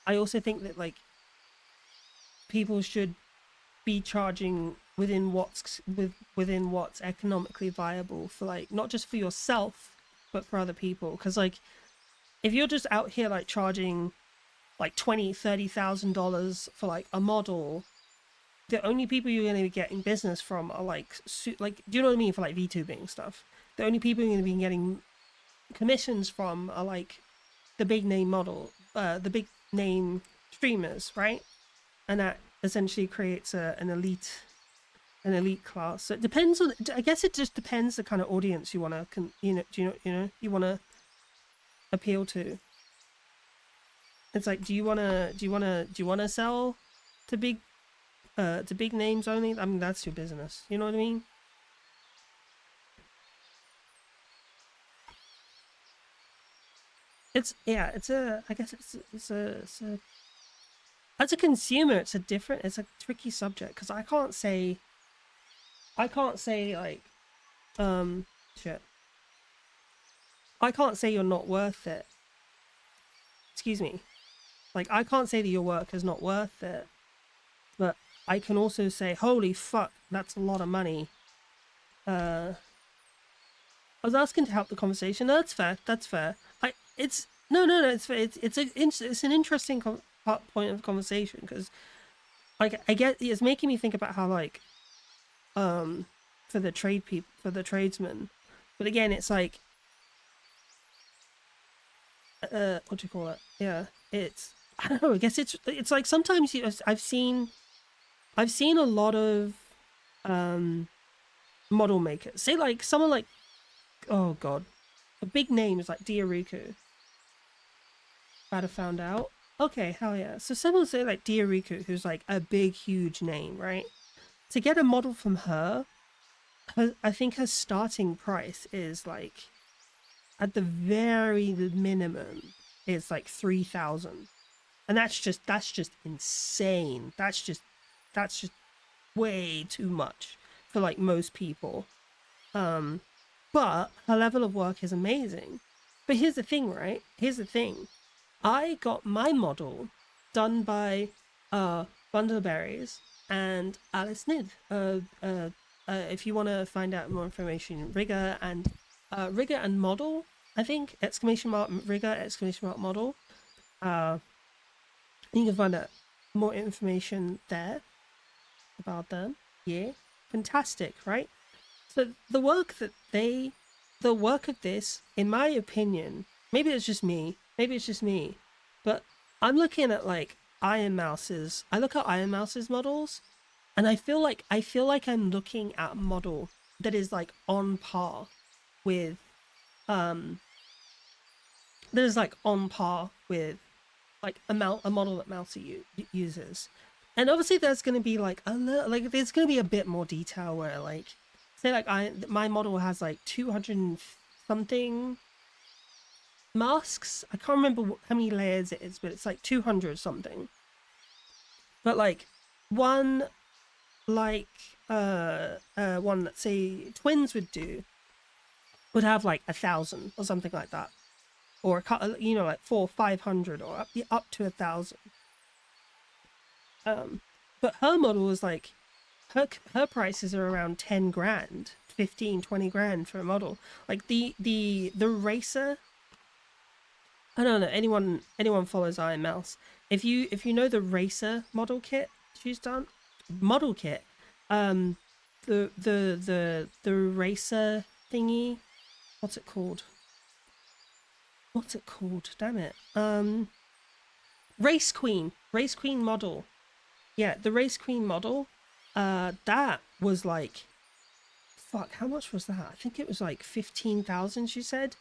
I also think that like people should be charging within what's economically viable for like not just for yourself but for other people, because like if you're just out here like charging like $20,000-$30,000 for like a model, the only people you're going to be getting business from are like do you know what I mean, for like VTubing stuff. The only people you're going to be getting commissions from are like the big name the big name streamers, right? And that essentially creates an elite class. So it depends on. I guess it just depends the kind of audience you want to you want to appeal to. It's like, do you want to sell to big names only? I mean, that's your business. You know what I mean? I guess it's a as a consumer, it's a tricky subject because I can't say like shit. I can't say you're not worth it. Excuse me. Like I can't say that your work is not worth it, but I can also say, holy fuck, that's a lot of money. I was asking to help the conversation. No, that's fair. That's fair. It's no. It's fair. It's an interesting point of conversation because, like, I get it's making me think about how like, for the tradesmen, but again, it's like, what do you call it? Yeah, it's I don't know. I guess it's like sometimes I've seen a lot of model makers. Say like someone like, oh god, a big name is like Diaruku. About to found out. Okay, hell yeah. So someone say like Diaruku, who's like a big, huge name, right? To get a model from her, I think her starting price is like, at the very minimum, is like 3,000, and that's just insane. That's just way too much for like most people. But her level of work is amazing. But here's the thing, right? Here's the thing. I got my model done by Bundleberries and Alice Nid. If you want to find out more information, Rigger and model, I think, exclamation mark Rigger, exclamation mark model. You can find out more information there about them. Yeah, fantastic, right? So the work of this, in my opinion, maybe it's just me, but I'm looking at like Iron Mouse's models, and I feel like I'm looking at a model that is like on par with that is like on par with like a model that Mousy uses. And obviously there's going to be like there's going to be a bit more detail where like say like my model has like 200 and something masks. I can't remember how many layers it is, but it's like 200 something. But like one like one that say twins would do would have like 1,000 or something like that, or you know, like 400-500 or up to 1,000. But her model is like her prices are around 10 grand, 15-20 grand for a model. Like the racer, I don't know, anyone follows Iron Mouse, if you know the racer model kit she's done, the racer thingy, what's it called, damn it, Race Queen model. Yeah, the Race Queen model, that was like, fuck, how much was that? I think it was like 15,000, she said.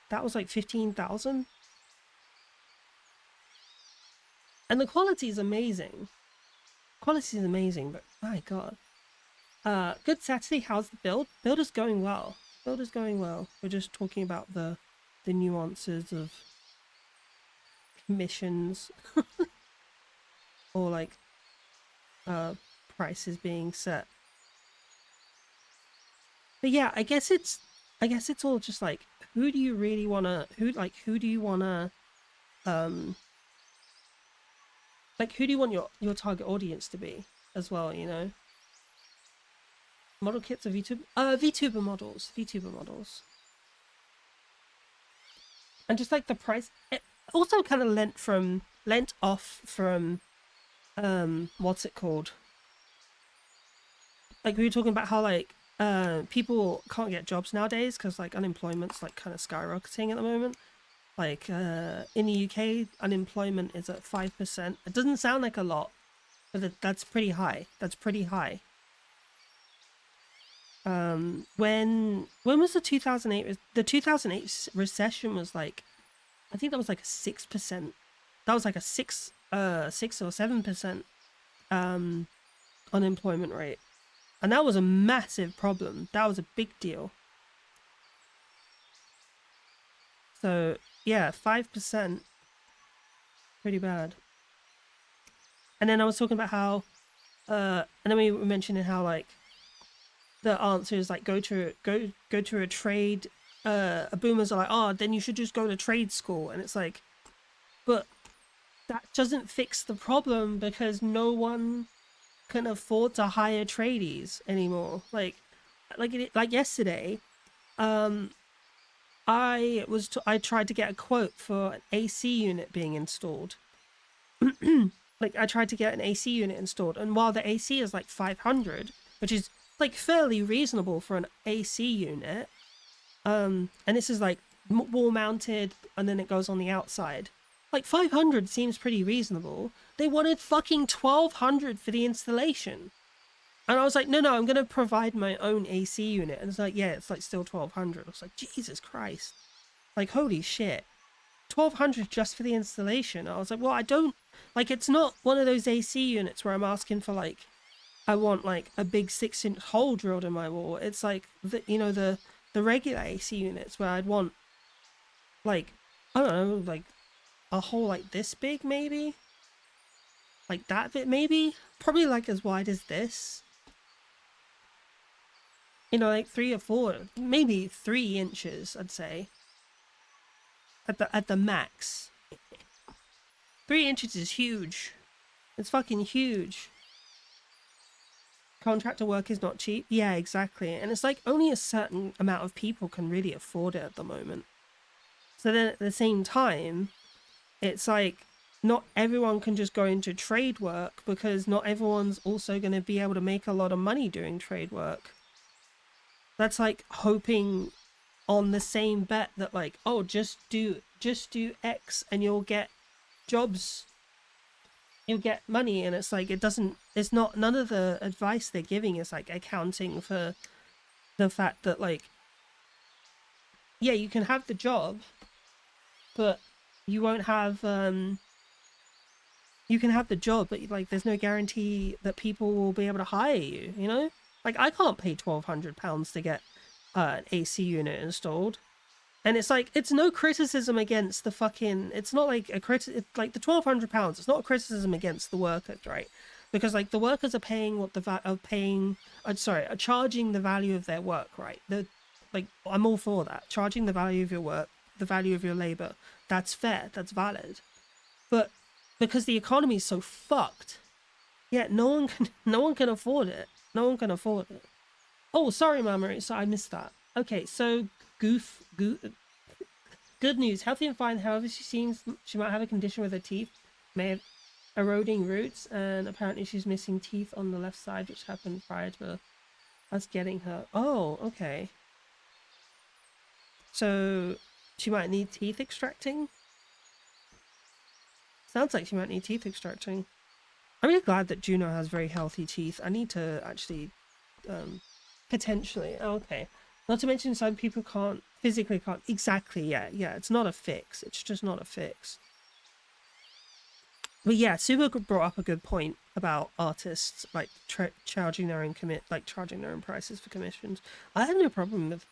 That was like 15,000. And the quality is amazing. But my god. Good Saturday, how's the build? Build is going well. We're just talking about the nuances of commissions or like prices being set. But yeah, I guess it's all just like, who do you want your target audience to be as well, you know? Model kits of VTuber models. And just like the price, it also kind of lent off from what's it called? Like we were talking about how like people can't get jobs nowadays because like unemployment's like kind of skyrocketing at the moment. Like in the UK, unemployment is at 5%. It doesn't sound like a lot, but that's pretty high. When was the 2008? The 2008 recession was like, I think that was like a 6%. That was like a 6 or 7% unemployment rate, and that was a massive problem. That was a big deal. So yeah, 5%, pretty bad. And then I was talking about how, and then we were mentioning how like the answer is like go to a trade. Boomers are like, oh, then you should just go to trade school, and it's like, but that doesn't fix the problem because no one can afford to hire tradies anymore. Like yesterday, I tried to get a quote for an AC unit being installed. Like I tried to get an AC unit installed, and while the AC is like 500, which is like fairly reasonable for an AC unit, and this is like wall mounted, and then it goes on the outside. Like 500 seems pretty reasonable. They wanted fucking 1,200 for the installation. And I was like, no, I'm going to provide my own AC unit. And it's like, yeah, it's like still 1,200. I was like, Jesus Christ. Like, holy shit. 1,200 just for the installation. I was like, well, I don't, like, it's not one of those AC units where I'm asking for like, I want like a big 6-inch hole drilled in my wall. It's like, the regular AC units where I'd want like, I don't know, like a hole like this big, maybe like that bit, maybe probably like as wide as this, like 3 or 4, maybe 3 inches, I'd say at the max. 3 inches is huge. It's fucking huge. Contractor work is not cheap. Yeah, exactly. And it's like only a certain amount of people can really afford it at the moment. So then at the same time, it's like not everyone can just go into trade work because not everyone's also going to be able to make a lot of money doing trade work. That's like hoping on the same bet that like, oh, just do X and you'll get jobs you'll get money, and it's like it's not, none of the advice they're giving is like accounting for the fact that, like, yeah, you can have the job, but you won't have you can have the job, but like there's no guarantee that people will be able to hire you, you know? Like I can't pay £1,200 to get an AC unit installed. And it's like, it's no criticism against the fucking, it's not like a it's like the £1,200, it's not a criticism against the workers, right? Because like the workers are paying what the are paying, are charging the value of their work, right? Like, I'm all for that. Charging the value of your work, the value of your labor, that's fair, that's valid. But because the economy is so fucked, yeah, no one can afford it. No one can afford it. Oh, sorry, Mama, so I missed that. Okay, so good news, healthy and fine. However, she seems she might have a condition with her teeth, may have eroding roots, and apparently she's missing teeth on the left side, which happened prior to us getting her. Oh, okay. So she might need teeth extracting. Sounds like she might need teeth extracting. I'm really glad that Juno has very healthy teeth. I need to actually, potentially. Okay. Not to mention some people physically can't. Exactly, yeah. It's not a fix. It's just not a fix. But yeah, Suba brought up a good point about artists, like, charging their own charging their own prices for commissions. I have no problem with,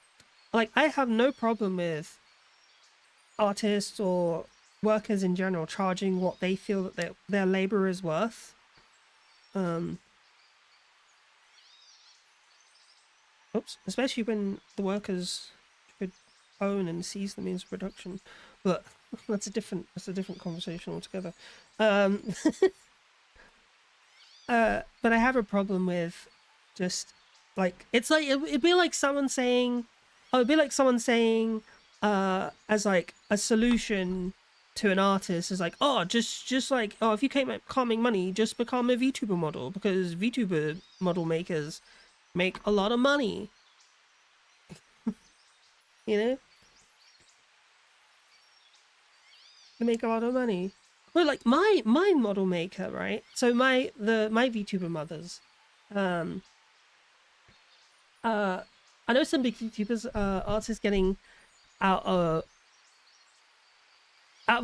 I have no problem with artists or workers in general charging what they feel that their labor is worth. Especially when the workers should own and seize the means of production. But that's a different conversation altogether. But I have a problem with just like, it's like it'd be like someone saying, as like a solution to an artist is like, oh, just like, oh, if you can't make money, just become a VTuber model, because VTuber model makers make a lot of money. You know, they make a lot of money. Well, like my model maker, right? So my VTuber mothers, um, I know some big VTubers, artists getting out of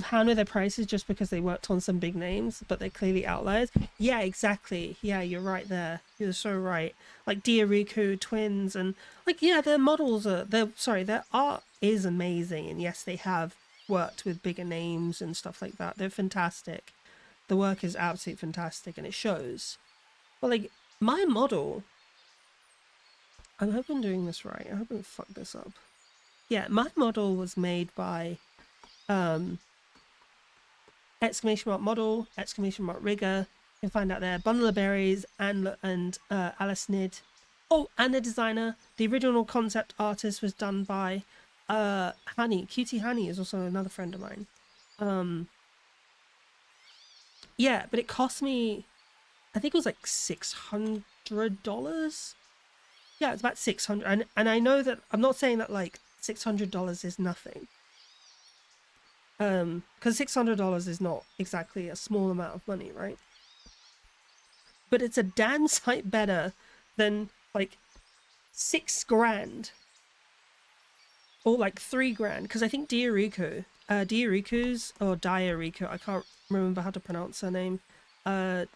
hand with their prices just because they worked on some big names, but they're clearly outliers. Yeah, exactly. Yeah, you're right there. You're so right. Like Diariku twins, and like, yeah, their models are their art is amazing, and yes, they have worked with bigger names and stuff like that. They're fantastic. The work is absolutely fantastic, and it shows. But like my model, I hope I'm doing this right. I hope I don't fuck this up. Yeah, my model was made by exclamation mark model, exclamation mark rigger. You can find out there. Bundle of Berries and Alice Nid. Oh, and the designer. The original concept artist was done by Honey. Cutie Honey is also another friend of mine. Yeah, but it cost me, I think it was like $600. Yeah, it's about 600, and I know that I'm not saying that like $600 is nothing. Because $600 is not exactly a small amount of money, right? But it's a damn sight better than like $6,000 or like $3,000. Because I think Diariku's or Diariku, I can't remember how to pronounce her name. I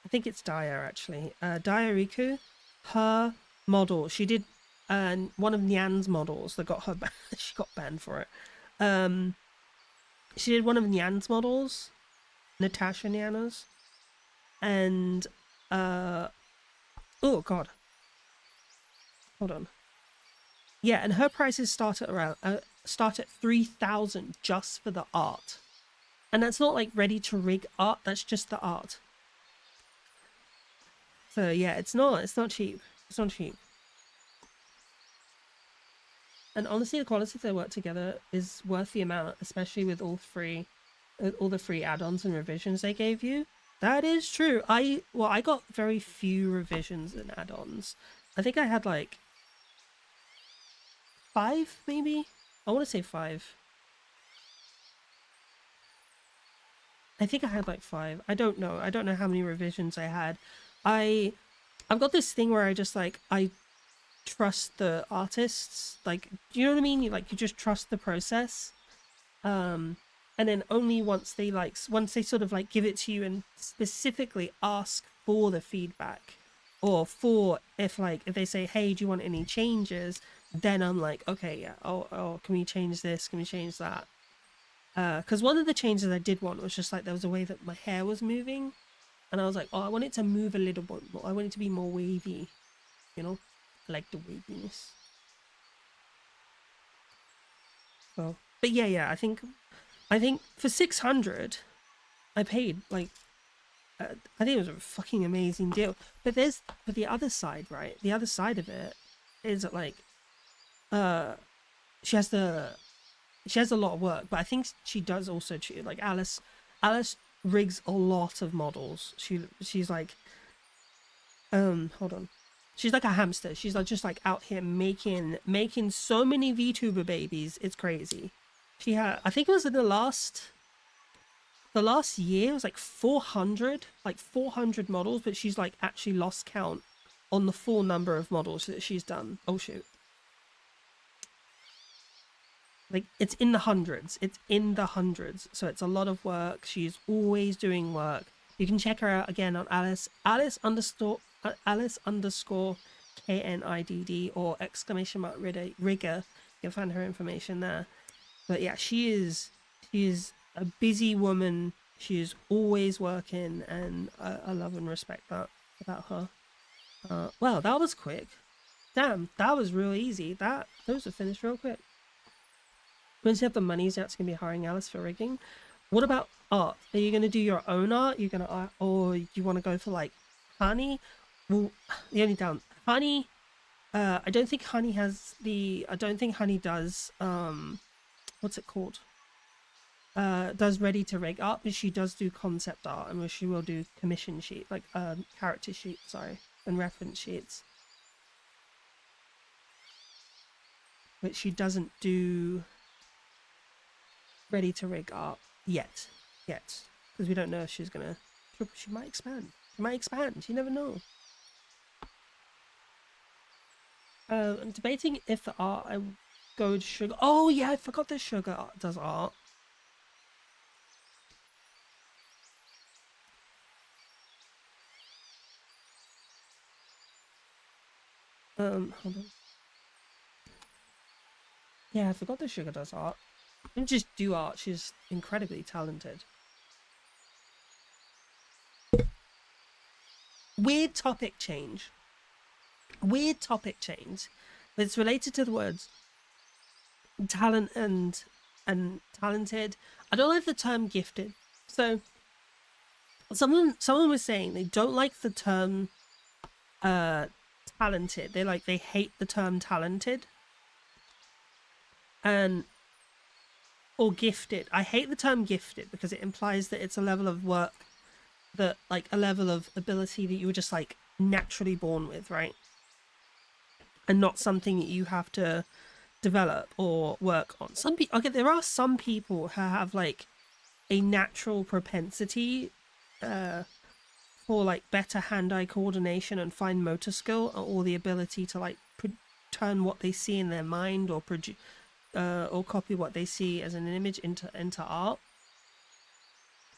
think it's Dia actually. Diariku, her model, she did one of Nyan's models that got her she got banned for it. She did one of Nyan's models, Natasha Nyana's, and oh god, hold on. Yeah, and her prices start at around start at 3,000 just for the art, and that's not like ready to rig art. That's just the art. So yeah, it's not cheap. It's not cheap. And honestly, the quality of their work together is worth the amount, especially with all the free add-ons and revisions they gave you. That is true. I got very few revisions and add-ons. I think I had like 5, maybe. I want to say 5. I think I had like 5. I don't know. I don't know how many revisions I had. I've got this thing where I just like I trust the artists. Like, do you know what I mean? You just trust the process. And then only once they sort of like give it to you and specifically ask for the feedback, or for if they say, hey, do you want any changes, then I'm like, okay, yeah, oh, can we change this, can we change that? Because one of the changes I did want was just like there was a way that my hair was moving, and I was like, oh, I want it to move a little bit more, I want it to be more wavy, you know, I like the waviness. So but yeah, I think for 600 I paid like I think it was a fucking amazing deal. But the other side, right? The other side of it is that like uh she has a lot of work, but I think she does also like Alice rigs a lot of models. She's like hold on. She's like a hamster. She's like just like out here making so many VTuber babies. It's crazy. She had, I think it was in the last year, it was like 400 models, but she's like actually lost count on the full number of models that she's done. Oh shoot. Like it's in the hundreds. It's in the hundreds. So it's a lot of work. She's always doing work. You can check her out again on Alice underscore KNIDD or exclamation mark rigger. You can find her information there. But yeah, she is a busy woman. She is always working, and I love and respect that about her. Wow, that was quick. Damn, that was real easy. Those are finished real quick. Once you have the monies out, it's gonna be hiring Alice for rigging. What about art? Are you gonna do your own art? You're gonna or you want to go for like Honey? Well, the only down Honey. I don't think Honey has the. I don't think Honey does. What's it called? Does ready to rig art, but she does do concept art, and she will do commission sheet, like character sheet, sorry, and reference sheets. But she doesn't do ready to rig art yet, because we don't know if she's gonna. She might expand. She might expand. You never know. I'm debating if the art I go with Sugar. Oh yeah, I forgot that Sugar does art. Hold on. Yeah, I forgot that Sugar does art. Don't just do art. She's incredibly talented. Weird topic change. Weird topic change. But it's related to the words talent and talented. I don't like the term gifted. So someone was saying they don't like the term talented. They hate the term talented. And or gifted. I hate the term gifted because it implies that it's a level of work, that like a level of ability that you were just like naturally born with, right? And not something that you have to develop or work on. Some people, okay, there are some people who have like a natural propensity for like better hand-eye coordination and fine motor skill, or the ability to like turn what they see in their mind or produce or copy what they see as an image into art.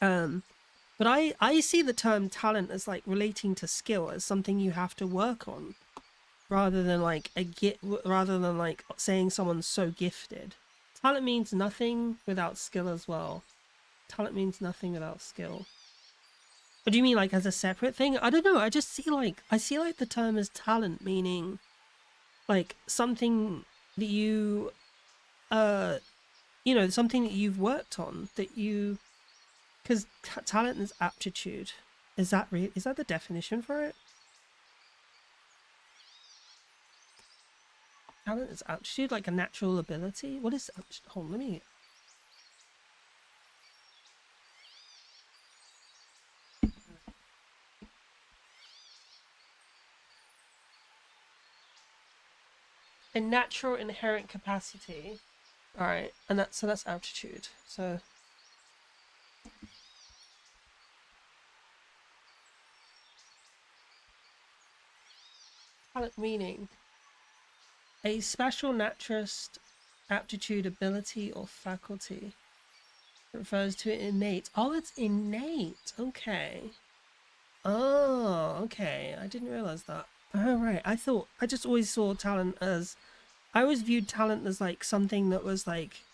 But I see the term talent as like relating to skill, as something you have to work on, rather than like saying someone's so gifted. Talent means nothing without skill as well. Talent means nothing without skill. What do you mean, like as a separate thing? I don't know. I see like the term as talent meaning like something that you something that you've worked on, that you, because talent is aptitude. Is that the definition for it? Talent is aptitude, like a natural ability. What is hold on, let me. A natural inherent capacity. All right, and that's aptitude. So talent meaning? A special naturist aptitude, ability, or faculty. It refers to innate. Oh, it's innate. Okay. Oh, okay. I didn't realize that. Oh, right. I just always saw talent as, I always viewed talent as like something that was like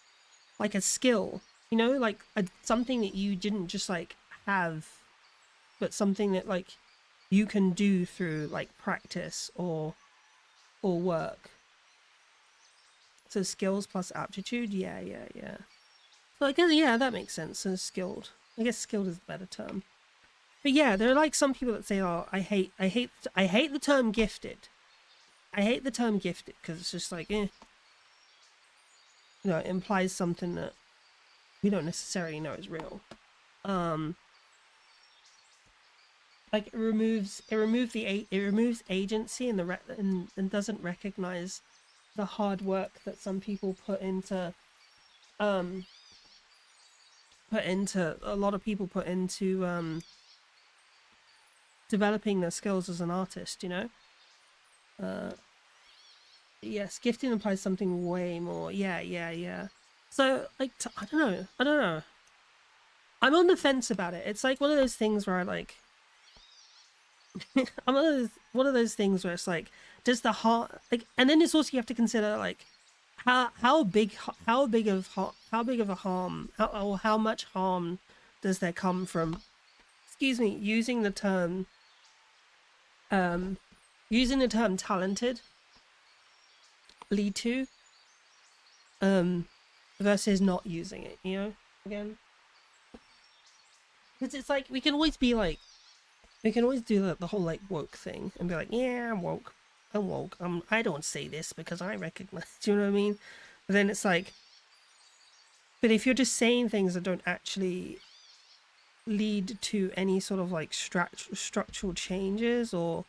a skill, you know, like something that you didn't just like have, but something that like you can do through like practice or work. So skills plus aptitude, yeah. So I guess yeah, that makes sense. So skilled. I guess skilled is a better term. But yeah, there are like some people that say, "Oh, I hate the term gifted. I hate the term gifted because it's just like, it implies something that we don't necessarily know is real. Like it removes agency and and doesn't recognize the hard work that some people um a lot of people put into developing their skills as an artist, you know. Yes, gifting implies something way more. Yeah. So like I don't know, I'm on the fence about it. It's like one of those things where I like I'm one of those things where it's like, does the heart like, and then it's also you have to consider like how big of a harm, how much harm does there come from, excuse me, um using the term talented lead to versus not using it, you know, again, because it's like we can always be like, we can always do the whole like woke thing and be like, yeah, I'm woke. I don't say this because I recognize. Do you know what I mean? But then it's like, but if you're just saying things that don't actually lead to any sort of like structural changes or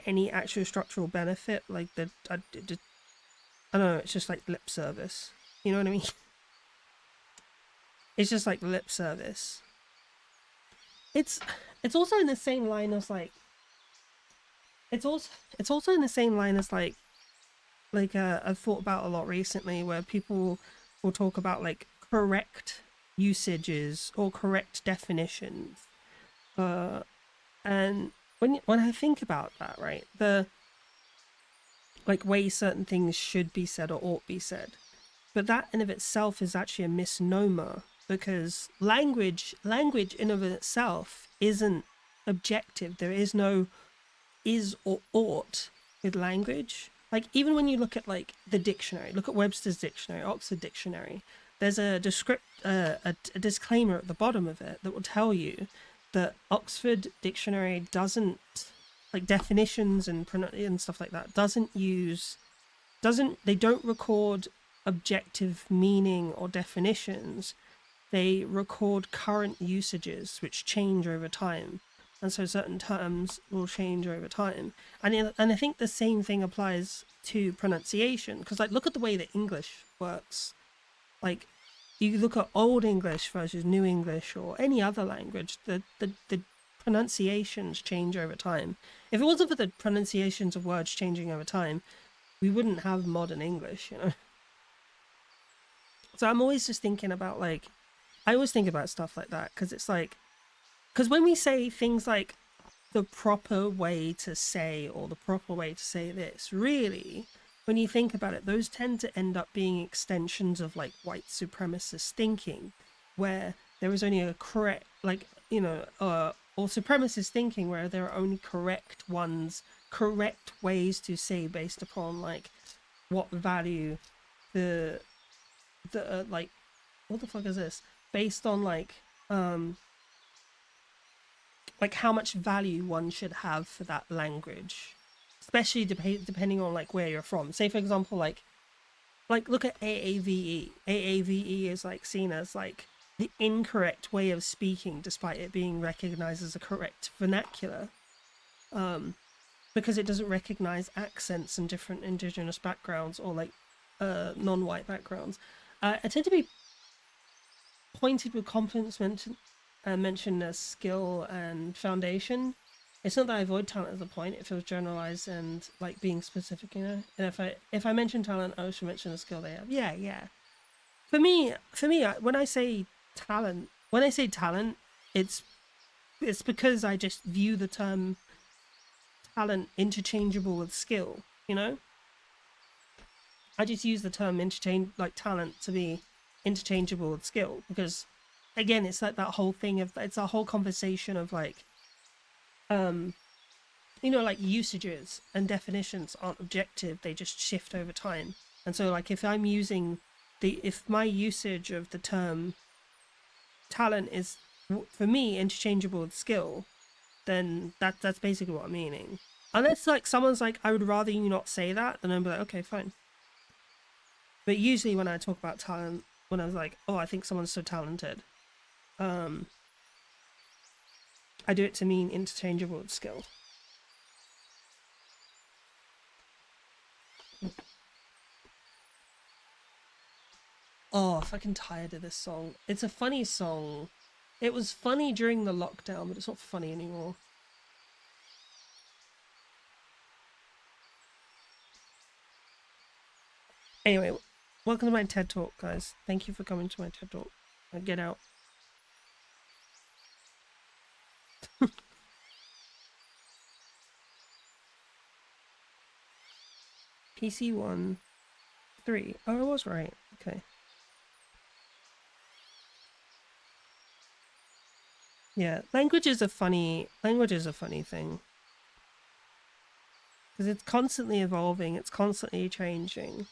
any actual structural benefit, like I don't know, it's just like lip service. You know what I mean? It's just like lip service. It's it's also in the same line as like it's also in the same line as I've thought about a lot recently where people will talk about like correct usages or correct definitions. And when I think about that, right, the like way certain things should be said or ought be said, but that in of itself is actually a misnomer because language in of itself isn't objective. There is no is or ought with language. Like even when you look at like the dictionary, look at Webster's dictionary, Oxford dictionary, there's a a disclaimer at the bottom of it that will tell you that Oxford dictionary doesn't, like definitions and stuff like that, they don't record objective meaning or definitions. They record current usages which change over time, and so certain terms will change over time. And I think the same thing applies to pronunciation, because like look at the way that English works. Like you look at Old English versus New English or any other language, the pronunciations change over time. If it wasn't for the pronunciations of words changing over time, we wouldn't have modern English, you know. So I'm always just thinking about like, I always think about stuff like that because it's like, because when we say things like the proper way to say or the proper way to say this, really, when you think about it, those tend to end up being extensions of like white supremacist thinking, where there is only a correct, like, you know, or supremacist thinking where there are only correct ways to say based upon like what value the like, what the fuck is this? Based on like how much value one should have for that language, especially depending on like where you're from. Say for example, like look at AAVE. AAVE is like seen as like the incorrect way of speaking despite it being recognized as a correct vernacular, because it doesn't recognize accents and different indigenous backgrounds or like non-white backgrounds. I tend to be pointed with compliments mentioned as skill and foundation. It's not that I avoid talent at the point. It feels generalized and like being specific, you know. And if I mention talent, I should mention the skill they have. Yeah, yeah. For me, when I say talent, it's because I just view the term talent interchangeable with skill. You know, I just use the term talent to be interchangeable with skill because, again, it's like that whole thing of it's a whole conversation of like, um, like usages and definitions aren't objective; they just shift over time. And so, like, if my usage of the term talent is for me interchangeable with skill, then that's basically what I'm meaning. Unless like someone's like, I would rather you not say that, then I'm like, okay, fine. But usually when I talk about talent, when I was like, oh, I think someone's so talented, um, I do it to mean interchangeable with skill. Oh, fucking tired of this song. It's a funny song. It was funny during the lockdown, but it's not funny anymore. Anyway, welcome to my TED Talk, guys. Thank you for coming to my TED Talk. Get out. PC1 3. Oh, I was right. Okay. Yeah, language is a funny thing because it's constantly evolving, it's constantly changing.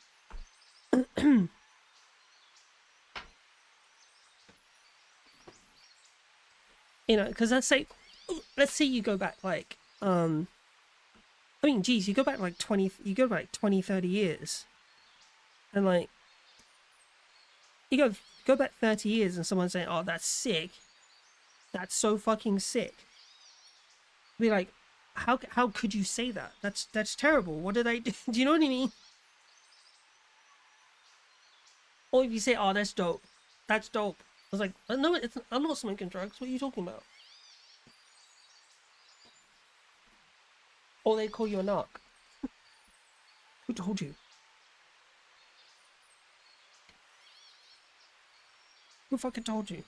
Because let's say you go back like I mean, geez, you go back like 20, 30 years, and like you go back 30 years, and someone's saying, "Oh, that's sick. That's so fucking sick." Be like, how could you say that? That's terrible. What did I do? Do you know what I mean? Or if you say, "Oh, that's dope. That's dope." I was like, "No, I'm not smoking drugs. What are you talking about?" Or they call you a narc. Who told you? Who fucking told you?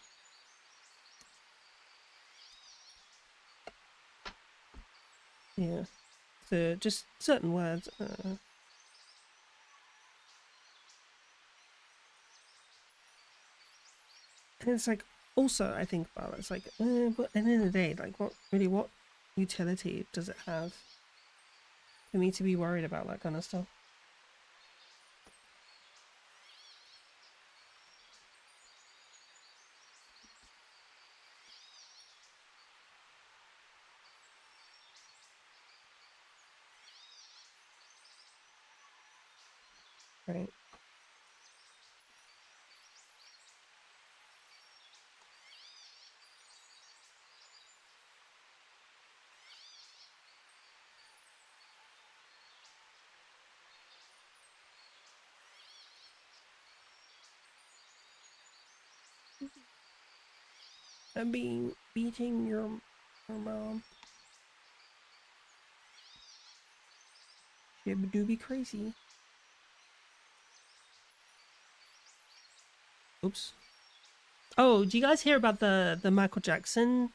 Yeah. So just certain words. And it's like, also, I think about it, it's like, but at the end of the day, like, what utility does it have for me to be worried about that kind of stuff? Right? I'm beating your mom. She do be crazy. Oops. Oh, do you guys hear about the Michael Jackson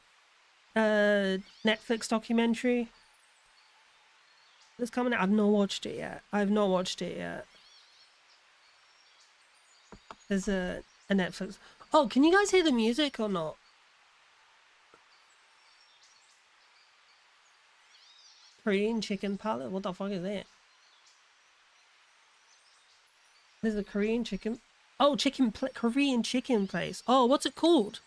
Netflix documentary that's coming out? I've not watched it yet. There's a Netflix. Oh, can you guys hear the music or not? Korean chicken palette? What the fuck is that? There's a Korean chicken. Oh, Korean chicken place. Oh, what's it called?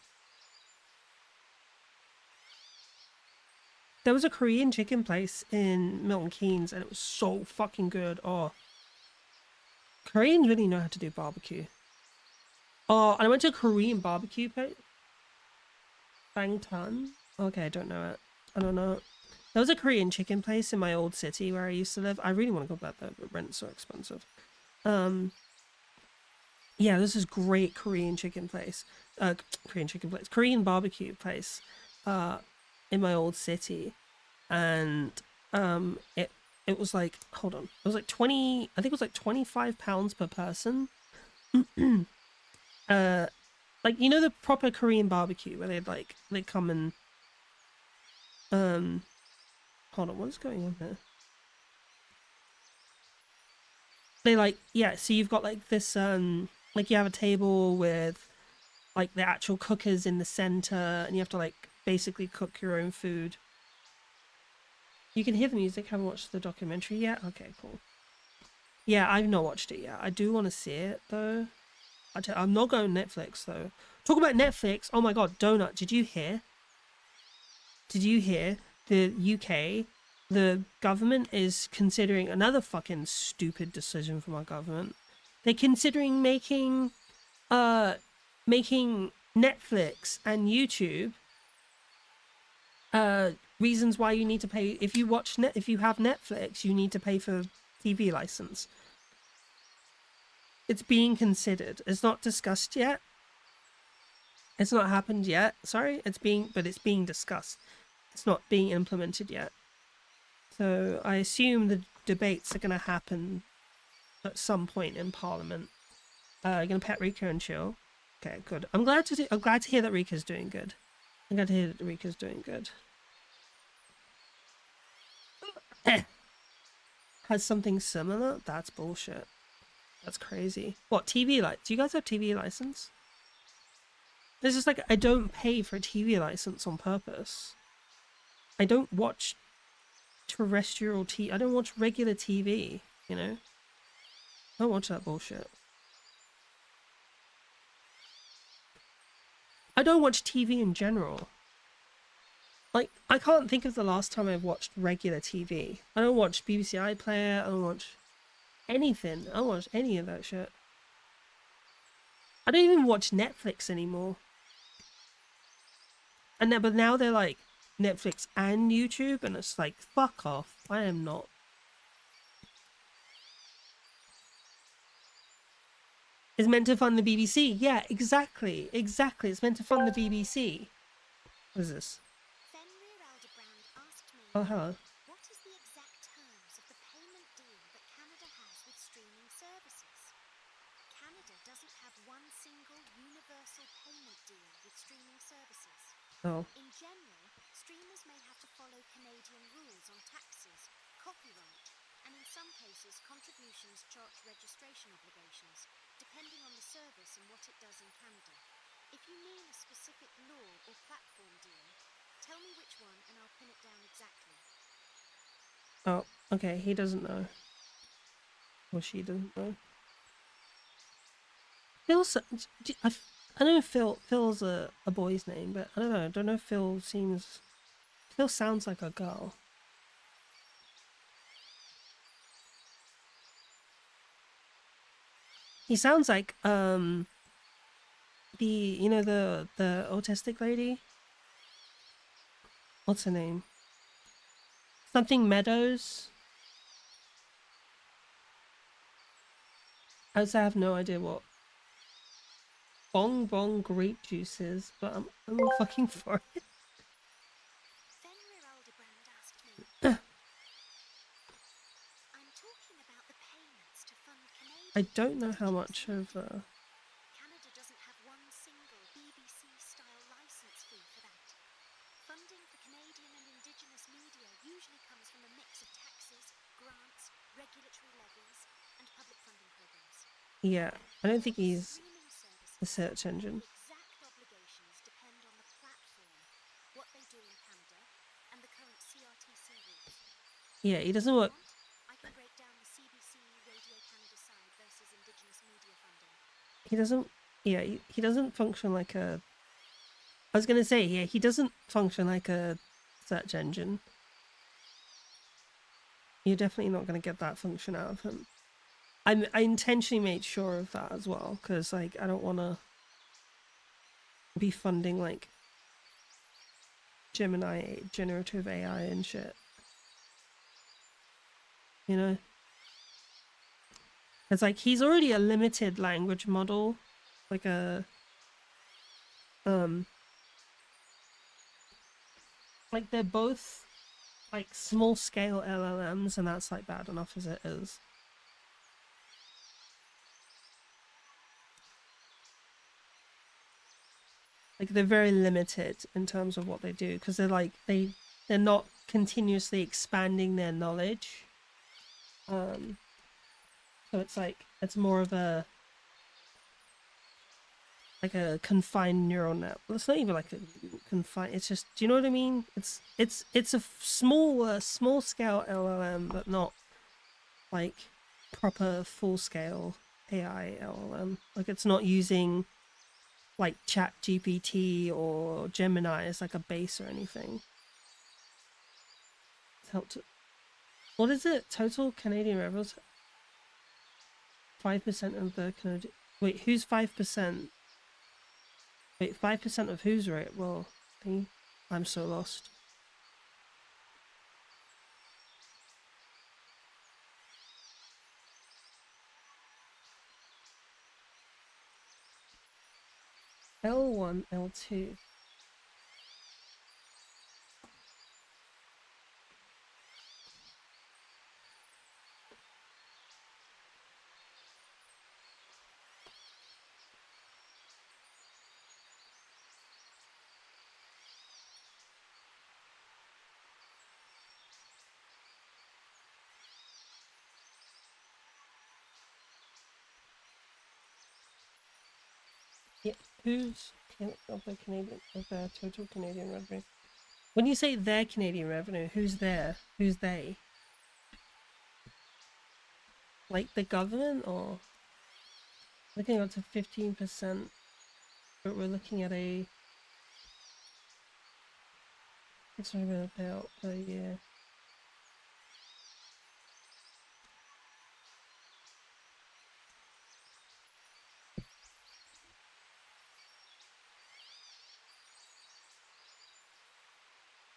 There was a Korean chicken place in Milton Keynes, and it was so fucking good. Oh, Koreans really know how to do barbecue. Oh, and I went to a Korean barbecue place. Bang Tan. Okay, I don't know it. I don't know. There was a Korean chicken place in my old city where I used to live. I really want to go back there, but rent's so expensive. Yeah, this is great Korean chicken place. Korean barbecue place. In my old city. and it was like, hold on, it was like 20, I think it was like £25 per person. Like, you know, the proper Korean barbecue where they come and hold on, what's going on here? They like, yeah, so you've got like this like you have a table with like the actual cookers in the center, and you have to like basically cook your own food. You can hear the music. Haven't watched the documentary yet? Okay, cool. Yeah, I've not watched it yet. I do want to see it though. I'm not going Netflix though. Talk about Netflix. Oh my god, Donut. Did you hear? Did you hear the UK? The government is considering another fucking stupid decision from our government. They're considering making Netflix and YouTube reasons why you need to pay if you have Netflix, you need to pay for TV license. It's being considered. It's not discussed yet. It's not happened yet. Sorry, it's being discussed. It's not being implemented yet. So I assume the debates are going to happen at some point in Parliament. You're going to pet Rika and chill. Okay, good. I'm glad to hear that Rika's doing good. I'm glad to hear that Rika's doing good. Has something similar? That's bullshit. That's crazy. What, TV license? Do you guys have TV license? It's just like, I don't pay for a TV license on purpose. I don't watch terrestrial TV. I don't watch regular TV, you know? I don't watch that bullshit. I don't watch TV in general. Like, I can't think of the last time I've watched regular TV. I don't watch BBC iPlayer. I don't watch anything. I don't watch any of that shit. I don't even watch Netflix anymore. And then, but now they're like Netflix and YouTube, and it's like, fuck off. I am not. It's meant to fund the BBC. Yeah, exactly. Exactly. It's meant to fund the BBC. What is this? Fenrir Aldebrand asked me, Oh, hello. what is the exact terms of the payment deal that Canada has with streaming services? Canada doesn't have one single universal payment deal with streaming services. Oh. In general, streamers may have to follow Canadian rules on taxes, copyright, and in some cases contributions charge registration obligations, depending on the service and what it does in Canada. If you mean a specific law or platform deal, tell me which one and I'll pin it down exactly. Oh, okay. He doesn't know. Or she doesn't know. Phil's, I don't know if Phil's a boy's name, but I don't know. I don't know if Phil sounds like a girl. He sounds like the autistic lady. What's her name? Something Meadows. I have no idea what Bong grape juice is, but I'm all fucking for it. Fenrir Aldebrand asked me, I'm talking about the payments to fund Canadian. I don't know how much of Canada doesn't have one single BBC-style license fee for that. Funding for Canadian and Indigenous media usually comes from a mix of taxes, grants, regulatory levies, and public funding programs. yeah. I don't think he's a search engine. Exact obligations depend on the platform, what they do in Canada, and the current CRTC rules. Yeah, he doesn't work. I can break down the CBC Radio Canada side versus Indigenous media funding. He doesn't. Yeah, he doesn't function like a. I was gonna say, yeah, he doesn't function like a search engine. You're definitely not gonna get that function out of him. I intentionally made sure of that as well, because like I don't want to be funding like Gemini generative AI and shit. You know? It's like he's already a limited language model, like a like they're both like small scale LLMs, and that's like bad enough as it is. Like they're very limited in terms of what they do because they're not continuously expanding their knowledge. So it's like it's more of a confined neural net. Well, it's not even like a confined. It's just, do you know what I mean? It's a small scale LLM, but not like proper full scale AI LLM. Like it's not using like Chat GPT or Gemini as like a base or anything. What is it? Total Canadian revenue? 5% of the Canadian. Wait, who's 5%? Wait, 5% of whose rate? Well, I'm so lost. L1, L2. Yeah, who's of the total Canadian revenue? When you say their Canadian revenue, who's there? Who's they? Like the government, or looking up to 15%, but we're looking at a $600 payout per year.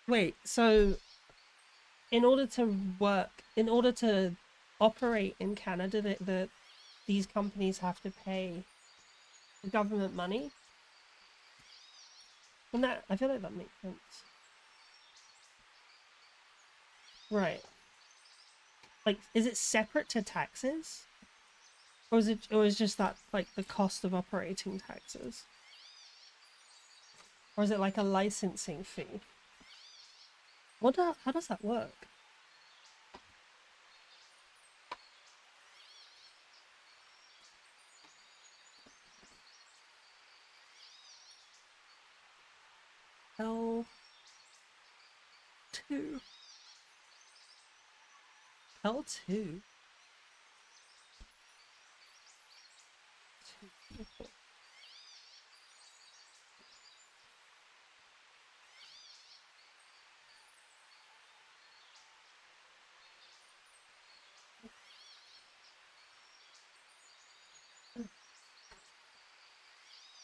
Wait, so in order to operate in Canada, these companies have to pay the government money? And that, I feel like that makes sense. Right. Like, is it separate to taxes? Or is just that like the cost of operating taxes? Or is it like a licensing fee? How does that work? L2. L2.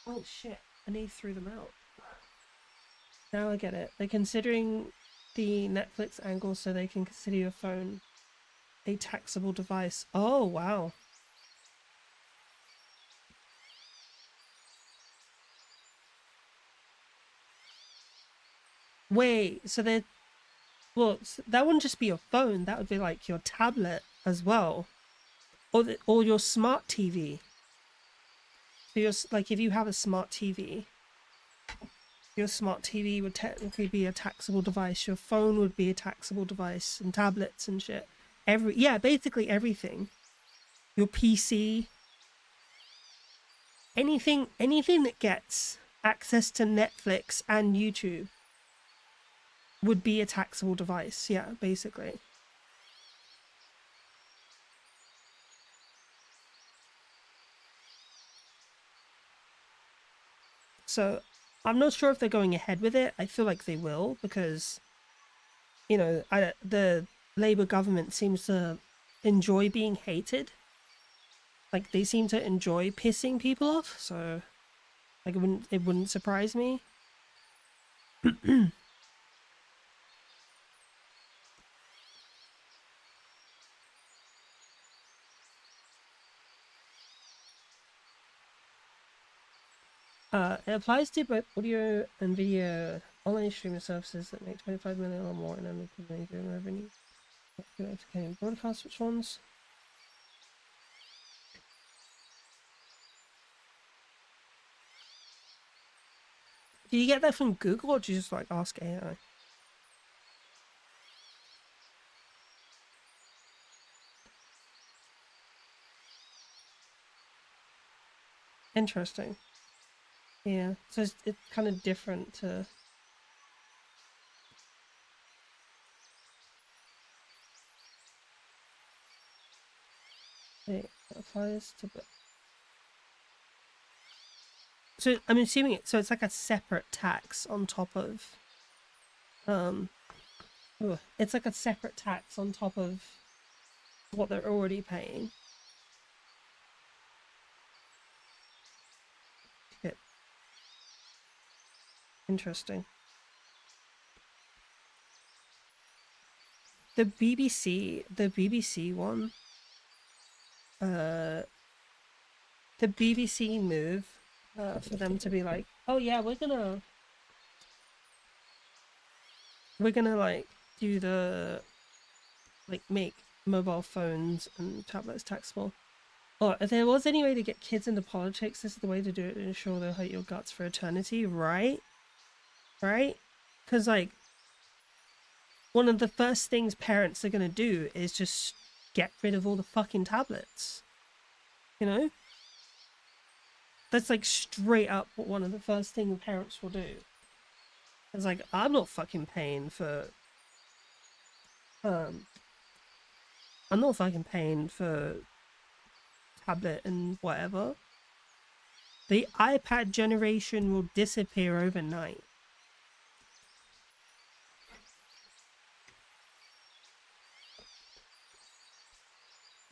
Oh shit, and he threw them out. Now I get it. They're considering the Netflix angle so they can consider your phone a taxable device. Oh, wow. Wait, so they're. Well, that wouldn't just be your phone, that would be like your tablet as well. Or your smart TV. So like if you have a smart TV, your smart TV would technically be a taxable device. Your phone would be a taxable device, and tablets and shit. Basically everything. Your PC, anything that gets access to Netflix and YouTube would be a taxable device. Yeah, basically. So I'm not sure if they're going ahead with it. I feel like they will because, the Labour government seems to enjoy being hated. Like they seem to enjoy pissing people off. So, like it wouldn't surprise me. It applies to both audio and video Online streaming services that make 25 million or more in annual revenue. Okay, broadcast, which ones? Do you get that from Google or do you just like ask AI? Interesting. Yeah, so it's kind of different to. It applies to. So I'm assuming it. So it's like a separate tax on top of. It's like a separate tax on top of what they're already paying. Okay. Interesting. The BBC one, the BBC move, for them to be like, oh yeah, we're gonna like do the like make mobile phones and tablets taxable. Or if there was any way to get kids into politics, this is the way to do it to ensure they'll hate your guts for eternity, right? Right? Because like one of the first things parents are gonna do is just get rid of all the fucking tablets. You know? That's like straight up what one of the first things parents will do. It's like, I'm not fucking paying for um I'm not fucking paying for tablet and whatever. The iPad generation will disappear overnight.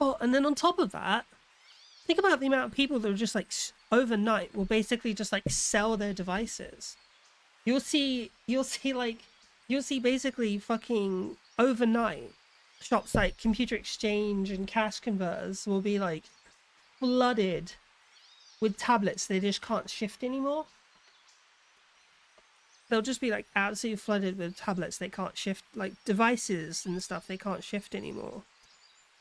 Oh, and then on top of that, think about the amount of people that are just like overnight will basically just like sell their devices. You'll see basically fucking overnight shops like Computer Exchange and Cash Converters will be like flooded with tablets they just can't shift anymore. They'll just be like absolutely flooded with tablets they can't shift, like devices and stuff they can't shift anymore.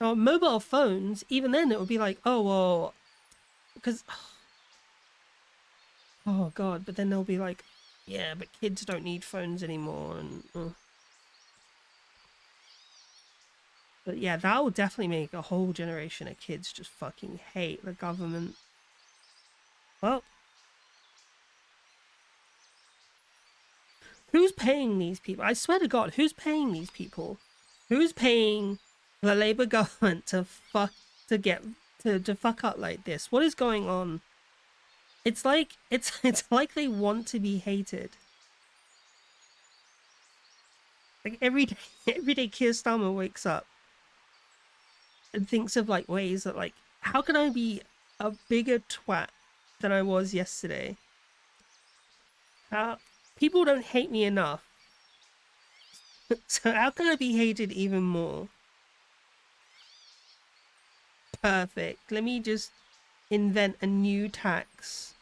Now, mobile phones, even then it would be like, oh well, because oh god, but then they'll be like, yeah, but kids don't need phones anymore, and but yeah, that will definitely make a whole generation of kids just fucking hate the government. Well, who's paying these people? I swear to God, who's paying these people? Who's paying the Labour government to fuck up like this? What is going on? It's like it's like they want to be hated. Like every day Keir Starmer wakes up and thinks of like ways that like, how can I be a bigger twat than I was yesterday? How people don't hate me enough. So how can I be hated even more? Perfect. Let me just invent a new tax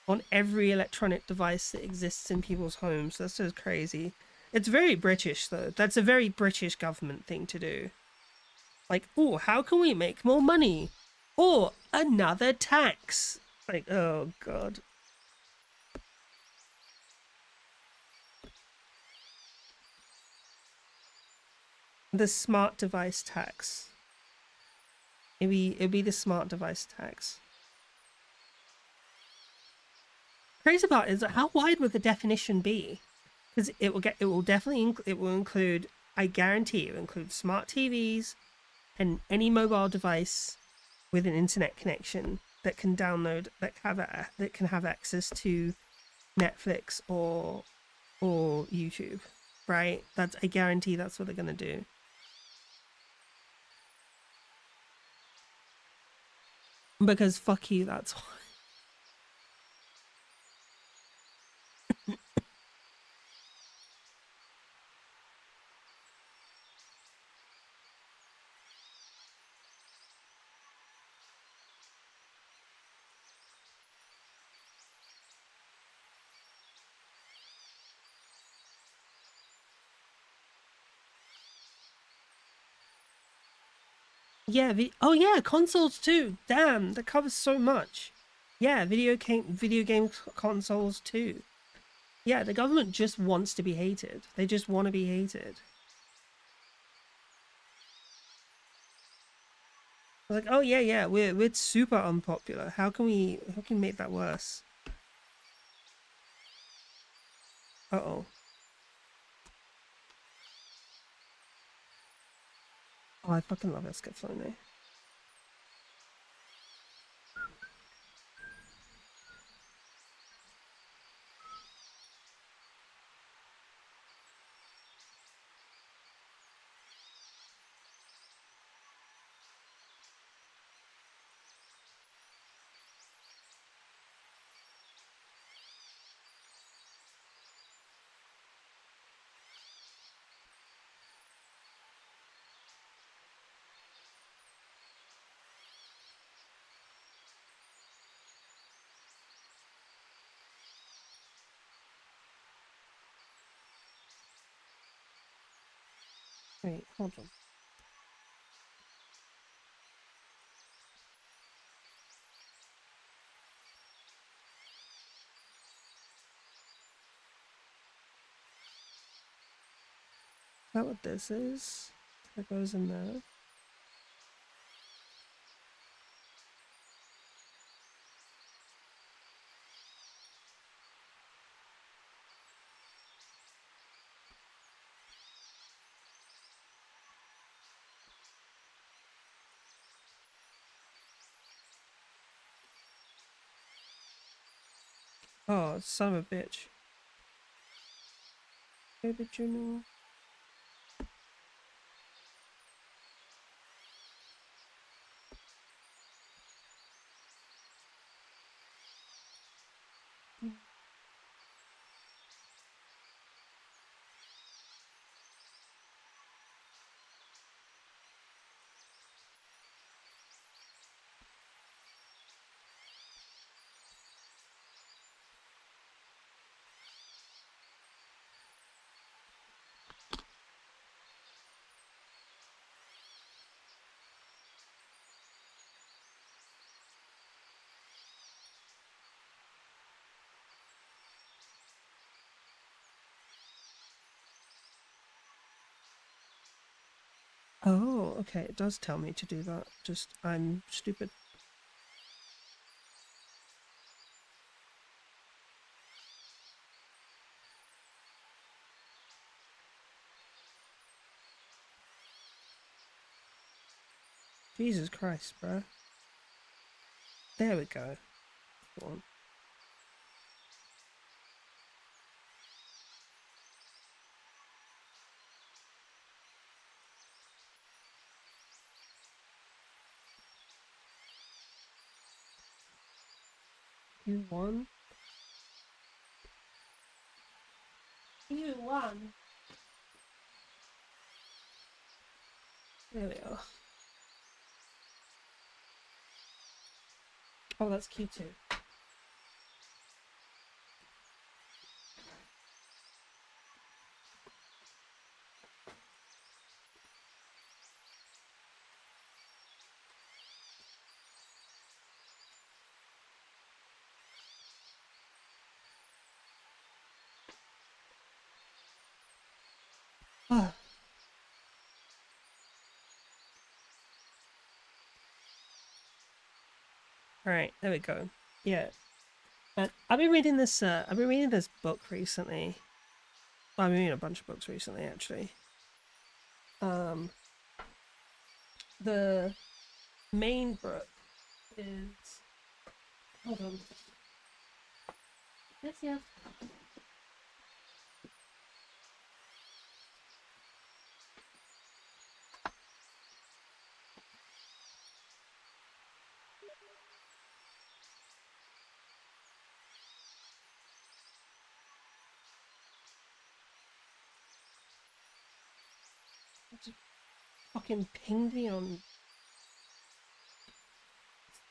on every electronic device that exists in people's homes. That's just crazy. It's very British though. That's a very British government thing to do. Like, oh, how can we make more money? Or another tax. Like, oh god. The smart device tax. It'd be the smart device tax. Crazy part is how wide would the definition be? Because it will definitely it will include, I guarantee it will include smart TVs and any mobile device with an internet connection that can download that can have access to Netflix or YouTube, right? That's, I guarantee that's what they're gonna do. Because fuck you, that's why. Yeah, oh yeah, consoles too. Damn, that covers so much. Yeah, video game consoles too. Yeah, the government just wants to be hated. They just want to be hated. Like, oh yeah, yeah, we're super unpopular. How can we make that worse? Uh-oh. Oh, I fucking love Escaflowne. Wait, hold on. Is that what this is? That goes in there. Oh, son of a bitch. Baby Juno. Oh, okay, it does tell me to do that. Just, I'm stupid. Jesus Christ, bro. There we go. Go on. You won? You won. There we are. Oh, that's cute too. Ah. Alright, there we go. Yeah. And I've been reading this book recently. Well, I've been reading a bunch of books recently actually. Um the main book is, hold on. Yes, yes. Just fucking pinged me on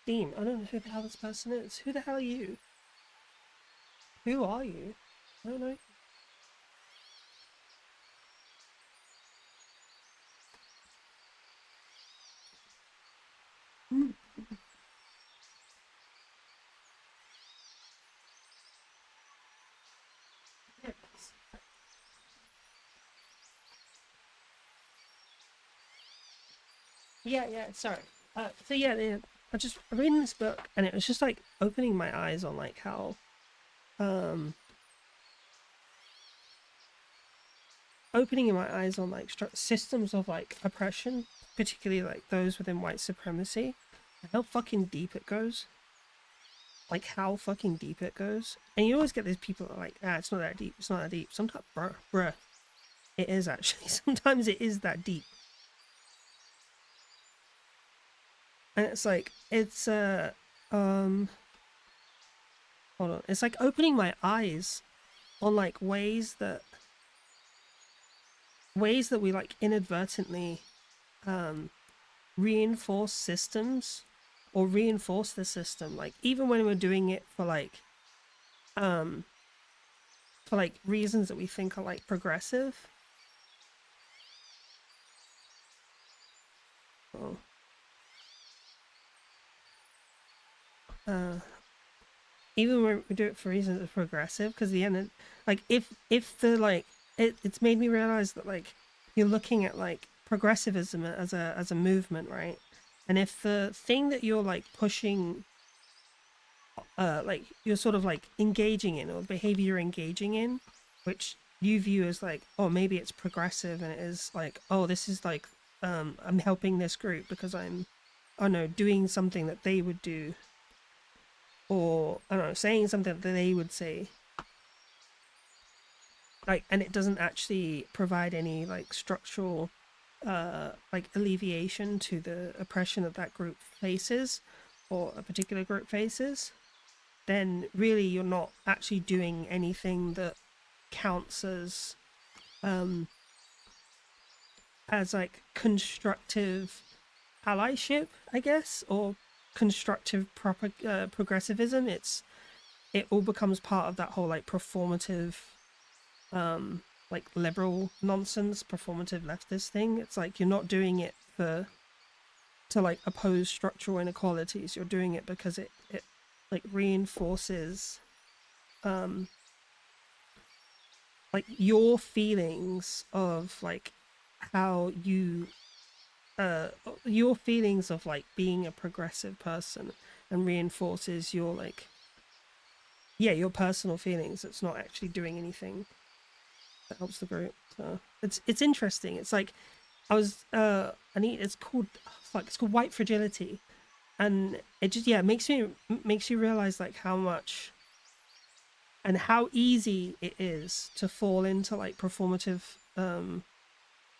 Steam. I don't know who the hell this person is. Who the hell are you? Who are you? I don't know. Yeah, sorry. So yeah, I just reading this book, and it was just like opening my eyes on like how, um, opening my eyes on like systems of like oppression, particularly like those within white supremacy, and how fucking deep it goes. Like how fucking deep it goes, and you always get these people that are like, it's not that deep. It's not that deep. Sometimes, bruh, it is actually. Sometimes it is that deep, and it's like um, hold on. It's like opening my eyes on like ways that we like inadvertently um reinforce systems or reinforce the system, like even when we're doing it um for like reasons that we think are like progressive. Oh, uh even when we do it for reasons of progressive, because the end, like if the like it's made me realize that like you're looking at like progressivism as a movement, right? And if the thing that you're like pushing, like you're sort of like engaging in, or behavior you're engaging in, which you view as like, oh, maybe it's progressive, and it is like, oh, this is like, I'm helping this group because I'm, I don't know, doing something that they would do, or I don't know, saying something that they would say, like, and it doesn't actually provide any like structural like alleviation to the oppression that that group faces, or a particular group faces, then really you're not actually doing anything that counts um as like constructive allyship, I guess, or constructive progressivism. It all becomes part of that whole like performative, like liberal nonsense, performative leftist thing. It's like you're not doing it for to like oppose structural inequalities. You're doing it because it like reinforces um like your feelings of like how you your feelings of like being a progressive person, and reinforces your like, yeah, your personal feelings. It's not actually doing anything that helps the group. So it's interesting. It's like I was I need it's called, fuck, it's called White Fragility, and it just, yeah, makes you realize like how much and how easy it is to fall into like performative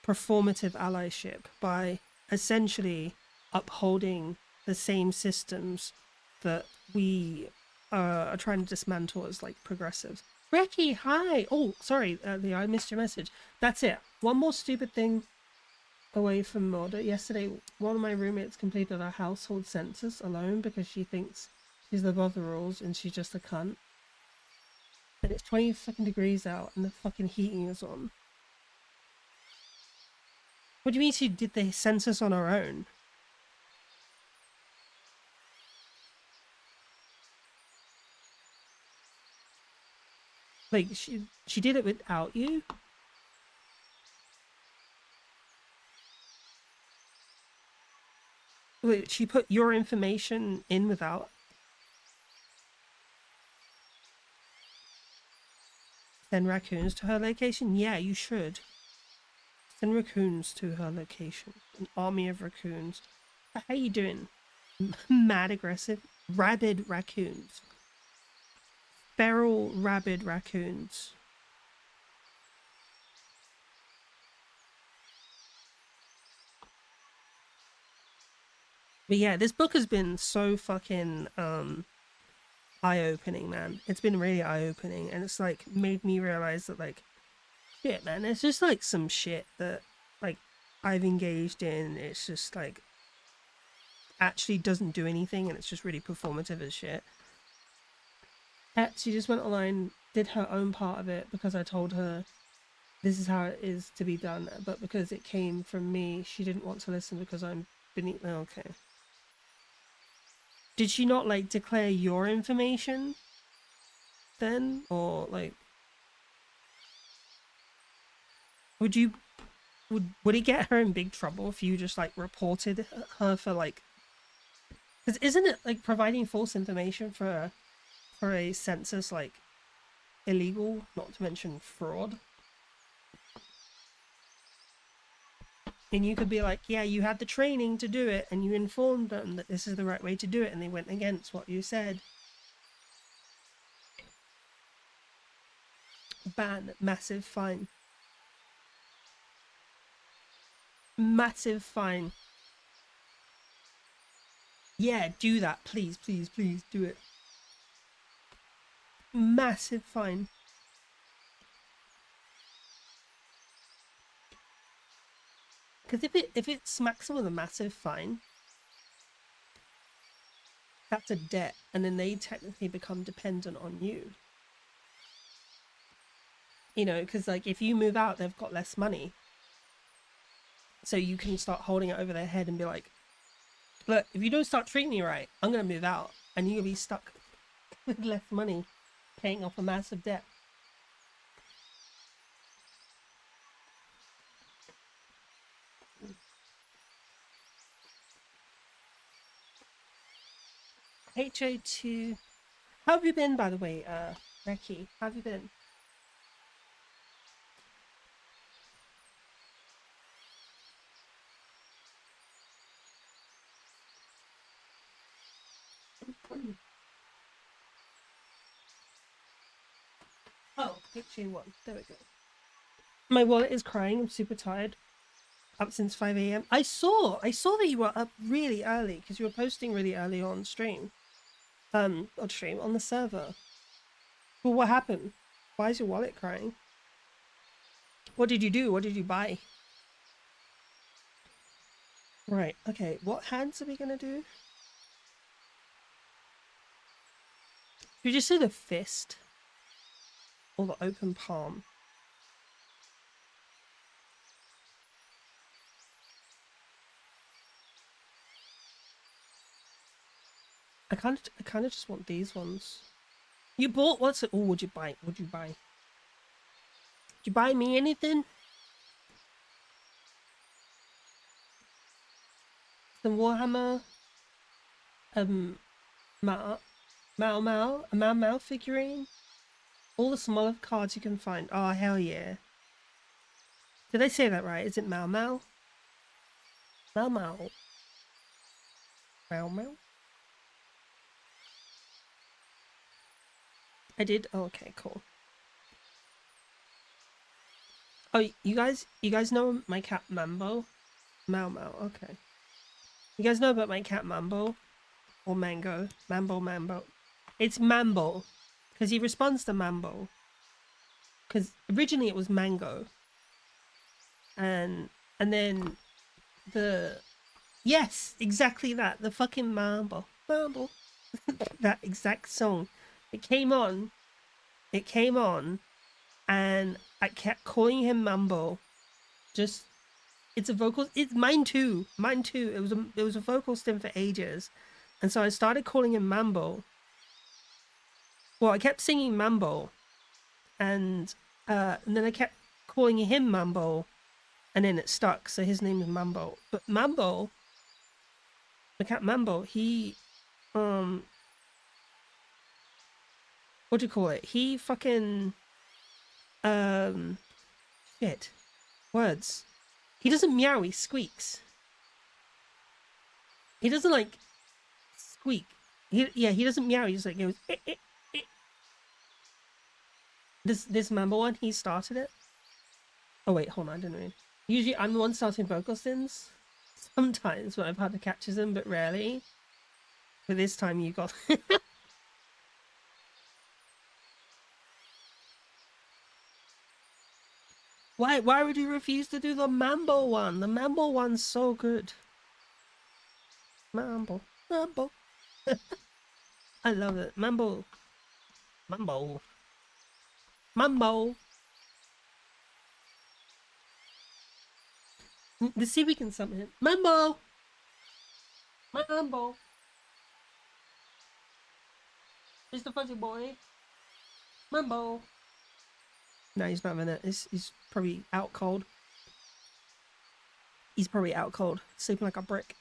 allyship by essentially upholding the same systems that we are trying to dismantle as like progressives. Ricky, hi. Oh, sorry, Leo, I missed your message. That's it. One more stupid thing away from murder. Yesterday, one of my roommates completed a household census alone because she thinks she's above the rules and she's just a cunt. And it's 20 fucking degrees out and the fucking heating is on. What do you mean she did the census on her own? Like she did it without you? Wait, she put your information in without send raccoons to her location? Yeah, you should. Send raccoons to her location. An army of raccoons. How you doing? Mad aggressive. Rabid raccoons. Feral rabid raccoons. But yeah, this book has been so fucking eye-opening, man. It's been really eye-opening, and it's like made me realize that like, shit, man, it's just like some shit that like I've engaged in. It's just like actually doesn't do anything, and it's just really performative as shit. She just went online, did her own part of it because I told her this is how it is to be done, but because it came from me, she didn't want to listen because I'm beneath. Okay. Did she not like declare your information then, or like would you would it get her in big trouble if you just like reported her for like? Because isn't it like providing false information for a census like illegal? Not to mention fraud. And you could be like, yeah, you had the training to do it, and you informed them that this is the right way to do it, and they went against what you said. Ban, massive fine. Massive fine. Yeah, do that, please, please, please, do it. Massive fine. Because if it smacks them with a massive fine, that's a debt, and then they technically become dependent on you. You know, because like if you move out, they've got less money, so you can start holding it over their head and be like, look, if you don't start treating me right, I'm gonna move out, and you're gonna be stuck with less money, paying off a massive debt. HO2. How have you been, by the way, Reki? How have you been? Oh, HO1. There we go. My wallet is crying. I'm super tired. Up since 5 a.m. I saw that you were up really early because you were posting really early on stream. On stream on the server. Well, what happened? Why is your wallet crying? What did you do? What did you buy? Right. Okay. What hands are we gonna do? Should we just do the fist or the open palm? I kind of just want these ones. You bought what's it? Oh, would you buy? Would you buy? Did you buy me anything? The Warhammer, Mao Mao, a Mao figurine. All the smaller cards you can find. Oh hell yeah! Did I say that right? Is it Mao Mao? Mao Mao. Mao Mao. I did. Oh, okay, cool. Oh, you guys know my cat Mambo? Mao Mao. Okay. You guys know about my cat Mambo? Or Mango? Mambo. It's Mambo. Because he responds to Mambo. Because originally it was Mango. And then the... Yes, exactly that. The fucking Mambo. Mambo. That exact song. It came on, and I kept calling him Mambo. Just... It's a vocal... It's mine too. Mine too. It was a vocal stim for ages. And so I started calling him Mambo. Well, I kept singing Mambo, and then I kept calling him Mambo, and then it stuck. So his name is Mambo. But Mambo, the cat Mambo, he what do you call it? He fucking shit, words. He doesn't meow. He squeaks. He doesn't like squeak. He doesn't meow. He just like goes. Eh, eh, eh. This Mambo one, he started it. Oh wait, hold on, I didn't read. Usually I'm the one starting vocal sins. Sometimes when I've had to capture them, but rarely. But this time you got... Why would you refuse to do the Mambo one? The Mambo one's so good. Mambo. I love it. Mambo. Let's see if we can summon it. Mambo. Mr. Fuzzy Boy. Mambo. No, he's not having it. He's probably out cold. He's probably out cold, sleeping like a brick.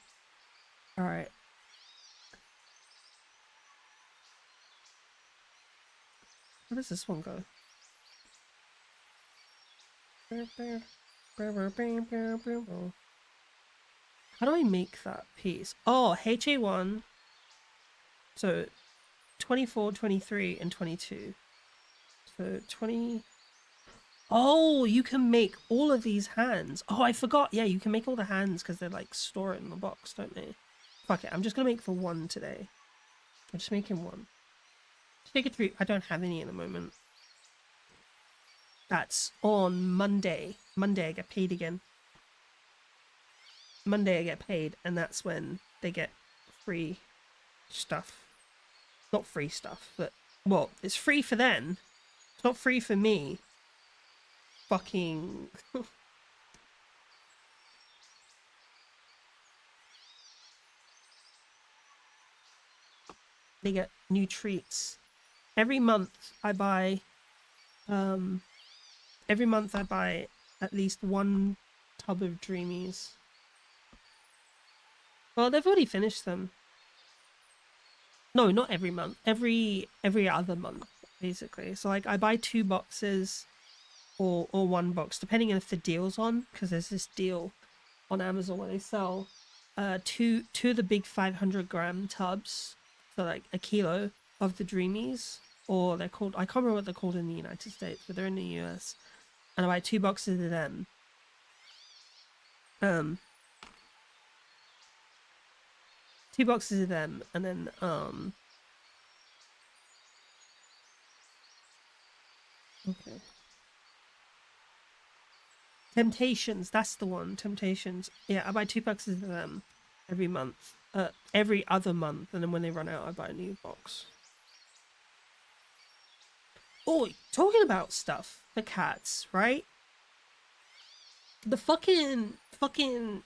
All right. Where does this one go? How do I make that piece? Oh, HA1. So 24, 23, and 22. So 20. Oh, you can make all of these hands. Oh, I forgot. Yeah, you can make all the hands because they're like stored in the box, don't they? Fuck it. I'm just going to make the one today. I'm just making one. Take it 3. I don't have any at the moment. That's on Monday. Monday I get paid again. Monday I get paid, and that's when they get free stuff. Not free stuff, but well, it's free for them. It's not free for me. Fucking they get new treats. Every month I buy every month I buy at least one tub of Dreamies. Well, they've already finished them. No, not every month. Every other month, basically. So like I buy 2 boxes or 1 box, depending on if the deal's on, because there's this deal on Amazon where they sell two of the big 500-gram tubs, so like a kilo of the Dreamies, or they're called, I can't remember what they're called in the United States, but they're in the US, and I buy 2 boxes of them. 2 boxes of them, and then okay. Temptations, that's the one. Temptations. Yeah, I buy 2 boxes of them every month. Every other month, and then when they run out, I buy a new box. Oh, talking about stuff for cats, right? The fucking,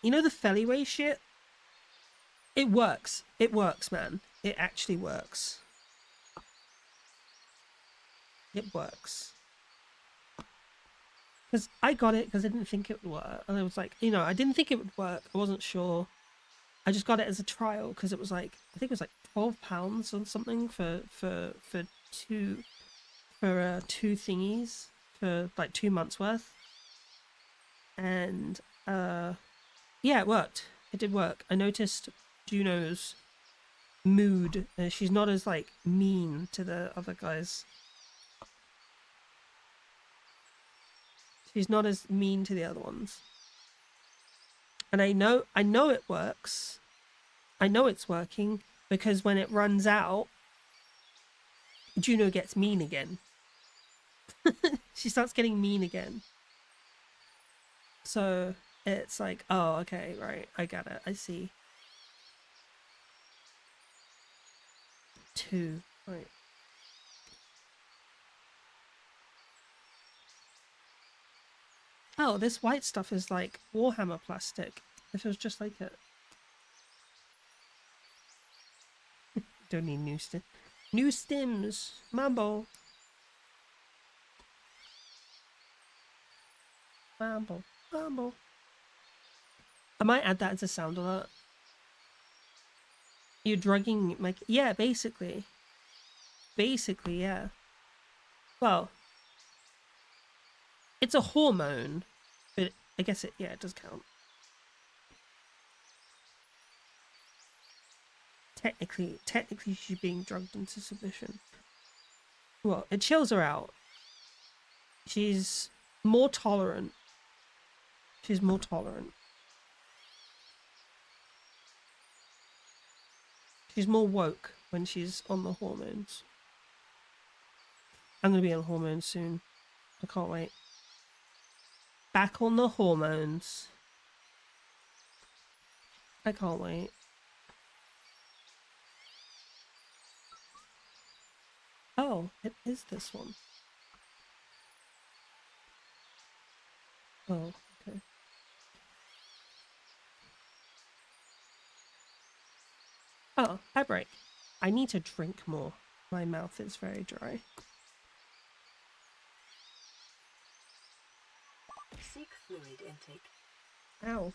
you know the Feliway shit? It works. It works, man. It actually works. It works. Because I got it because I didn't think it would work. And I was like, you know, I didn't think it would work. I wasn't sure. I just got it as a trial because it was like, I think it was like £12 or something for two thingies for like 2 months worth. And yeah, it worked. It did work. I noticed Juno's mood. She's not as like mean to the other guys. She's not as mean to the other ones. And I know it works. I know it's working because when it runs out, Juno gets mean again. She starts getting mean again. So it's like, oh, okay, right, I get it. I see. 2, right. Oh, this white stuff is like Warhammer plastic. It feels just like it. Don't need new stems. New stems! Mambo! Mambo. Mambo. I might add that as a sound alert. You're drugging my... Yeah, basically. Basically, yeah. Well, it's a hormone, but I guess it, yeah, it does count. Technically she's being drugged into submission. Well, it chills her out. She's more tolerant. She's more tolerant. She's more woke when she's on the hormones. I'm gonna be on hormones soon. I can't wait. Back on the hormones. I can't wait. Oh, it is this one. Oh, okay. Oh, hi break. I need to drink more. My mouth is very dry. Seek fluid intake. Ow.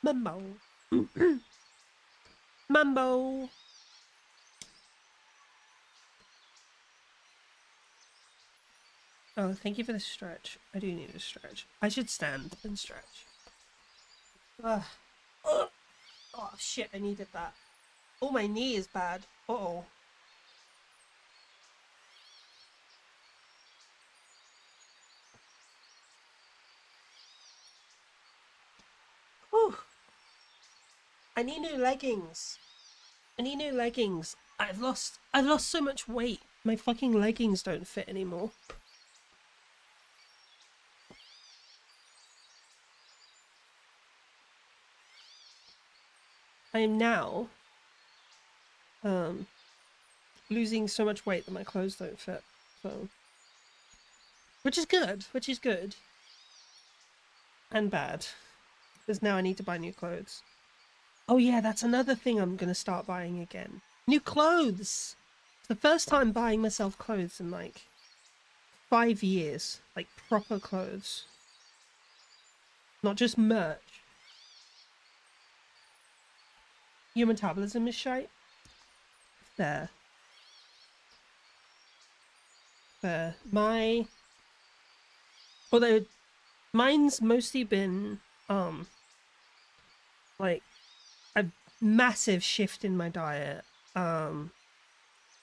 Mambo. Mambo. Oh, thank you for the stretch. I do need a stretch. I should stand and stretch. Ugh. Ugh. Oh shit, I needed that. Oh, my knee is bad. Uh-oh. Whew. I need new leggings. I need new leggings. I've lost so much weight. My fucking leggings don't fit anymore. I am now losing so much weight that my clothes don't fit. So which is good, and bad. Because now I need to buy new clothes. Oh yeah, that's another thing I'm gonna start buying again. New clothes! It's the first time buying myself clothes in like 5 years. Like proper clothes. Not just merch. Your metabolism is shite. There. There. Although mine's mostly been like a massive shift in my diet.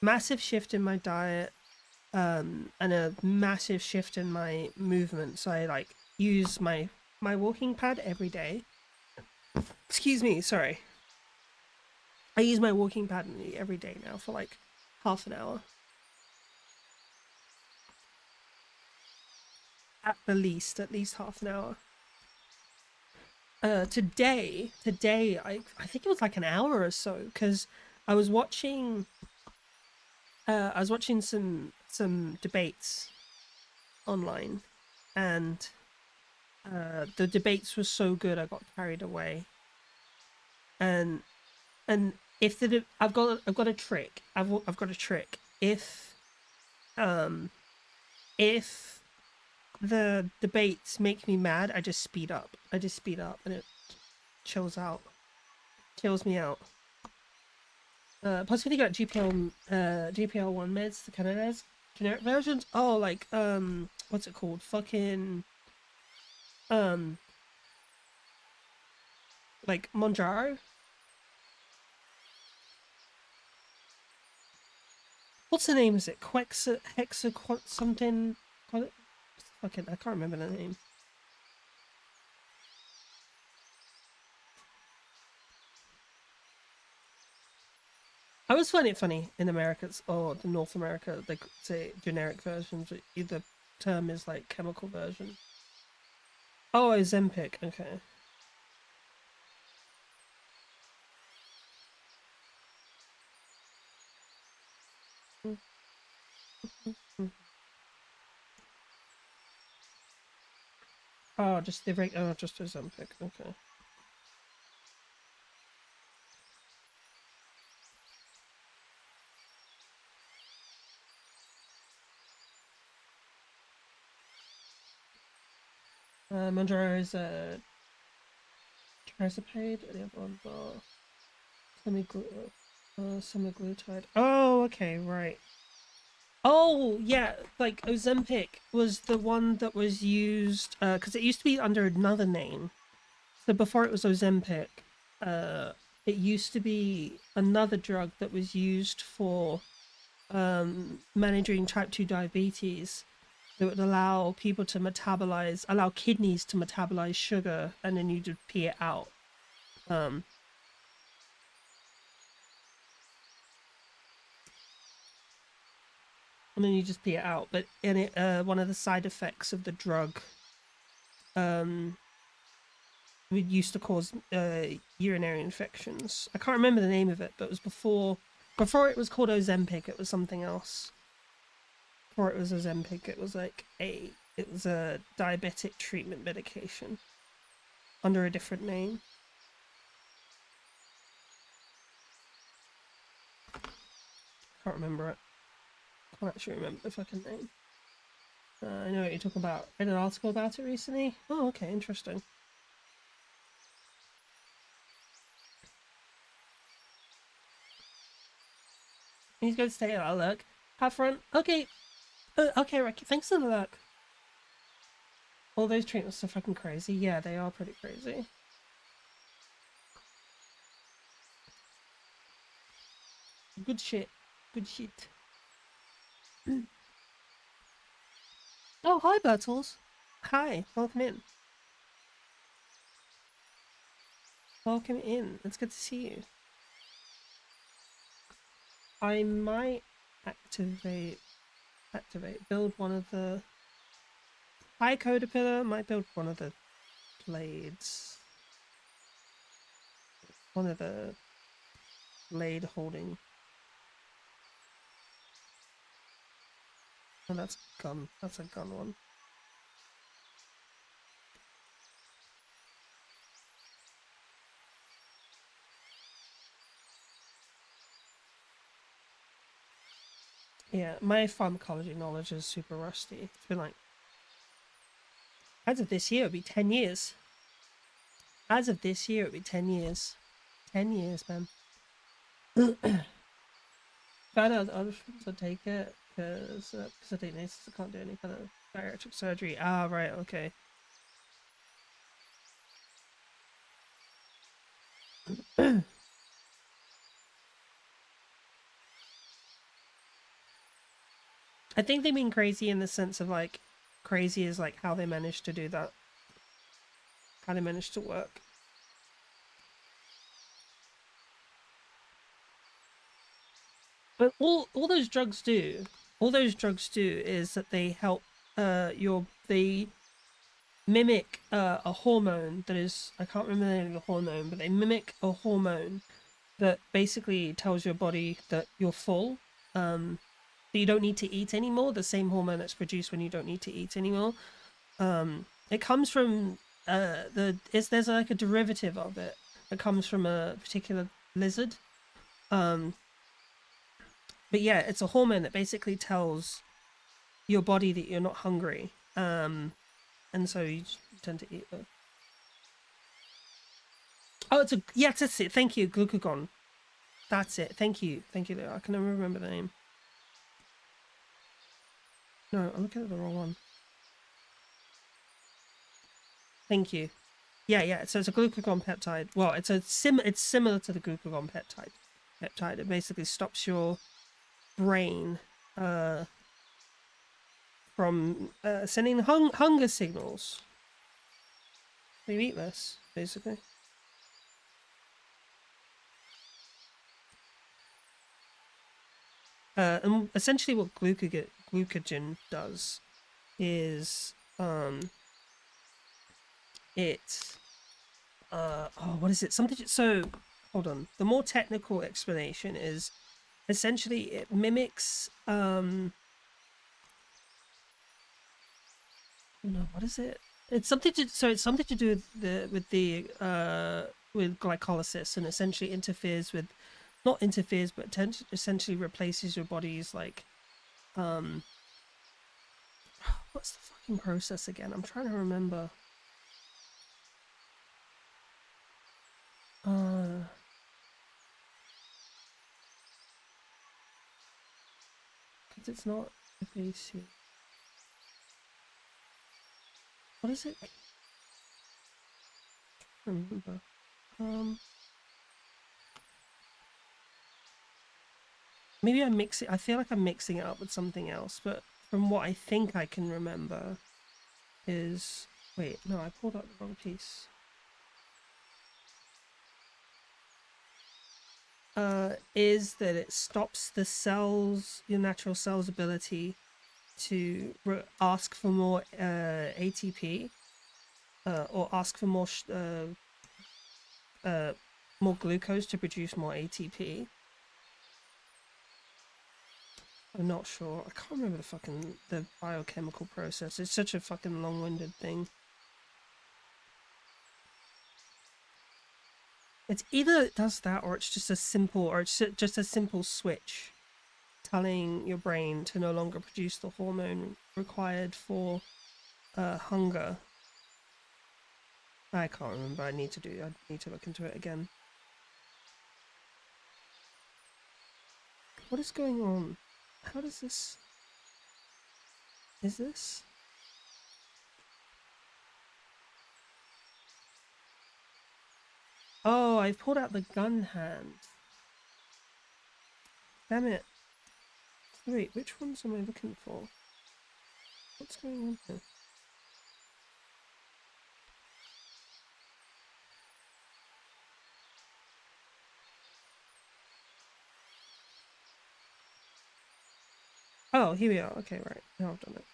Massive shift in my diet, and a massive shift in my movement. So I like use my walking pad every day. Excuse me, sorry. I use my walking pad every day now for like half an hour. At least half an hour. Today I think it was like an hour or so because I was watching some debates online, and the debates were so good I got carried away. And if I've got a trick. I've got a trick. Um if the debates make me mad, I just speed up. And it chills me out. Possibly got GPL1 meds, the Canada's generic versions. Oh, like what's it called? Fucking like Monjaro. What's the name? Is it Quexa Hexa something? Fucking, I can't remember the name. I always find it funny in Americas or the North America, they say generic versions. The term is like chemical version. Oh, Ozempic. Okay. Oh, just just Ozempic. Okay. Monjaro is trazepate. The other ones are semaglutide. Oh, okay, right. Oh, yeah, like Ozempic was the one that was used because it used to be under another name. So before it was Ozempic, it used to be another drug that was used for managing type 2 diabetes that would allow people to allow kidneys to metabolize sugar, and then you just pee it out. Um, and then you just pee it out. But in it, one of the side effects of the drug used to cause urinary infections. I can't remember the name of it, but it was before it was called Ozempic. It was something else. Before it was Ozempic, it was a diabetic treatment medication under a different name. Can't remember it. Can't actually remember the fucking name. I know what you're talking about. Read an article about it recently. Oh, okay, interesting. He's going to stay at our lurk. Have fun. Okay. Okay, Ricky. Thanks for the lurk. All those treatments are fucking crazy. Yeah, they are pretty crazy. Good shit. Good shit. Oh, hi, Bertles. Hi. Welcome in. Welcome in. It's good to see you. I might build one of the... Hi, Codapillar. Might build one of the blades. One of the blade holding. Oh, that's a gun. That's a gun one. Yeah, my pharmacology knowledge is super rusty. It's been like... As of this year, it'll be 10 years. As of this year, it'll be 10 years. 10 years, man. Found out other things I'll take it because I take NACEs, I can't do any kind of bariatric surgery. Ah, right, okay. I think they mean crazy in the sense of like, crazy is like how they managed to do that. How they managed to work. But all those drugs do, is that they help they mimic a hormone that is, I can't remember the name of the hormone, but they mimic a hormone that basically tells your body that you're full, that you don't need to eat anymore. The same hormone that's produced when you don't need to eat anymore. It comes from there's like a derivative of it that comes from a particular lizard. But yeah, it's a hormone that basically tells your body that you're not hungry. And so you tend to eat it. Oh, it's a... Yeah, that's it. Thank you, glucagon. That's it. Thank you. Thank you, Leo. I can never remember the name. No, I'm looking at the wrong one. Thank you. Yeah. So it's a glucagon peptide. Well, it's similar to the glucagon peptide. It basically stops your brain from sending hunger signals. You eat less, basically. And essentially what glucagon does is what is it? Something... So, hold on. The more technical explanation is essentially it mimics no, what is it? It's something to... So it's something to do with glycolysis, and essentially interferes with... Not interferes, but essentially replaces your body's like what's the fucking process again? I'm trying to remember. Because it's not FAC. What is it? I can't remember. Maybe I mix it... I feel like I'm mixing it up with something else, but from what I think I can remember is... Wait, no, I pulled up the wrong piece. Is that it stops the cells, your natural cell's ability to ask for more ATP, or ask for more glucose to produce more ATP. I'm not sure. I can't remember the biochemical process. It's such a fucking long-winded thing. It's either it does that, or it's just a simple switch telling your brain to no longer produce the hormone required for hunger. I can't remember. I need to look into it again. What is going on? How does this... Is this... Oh, I pulled out the gun hand. Damn it. Wait, which ones am I looking for? What's going on here? Oh, here we are. Okay, right. Now I've done it.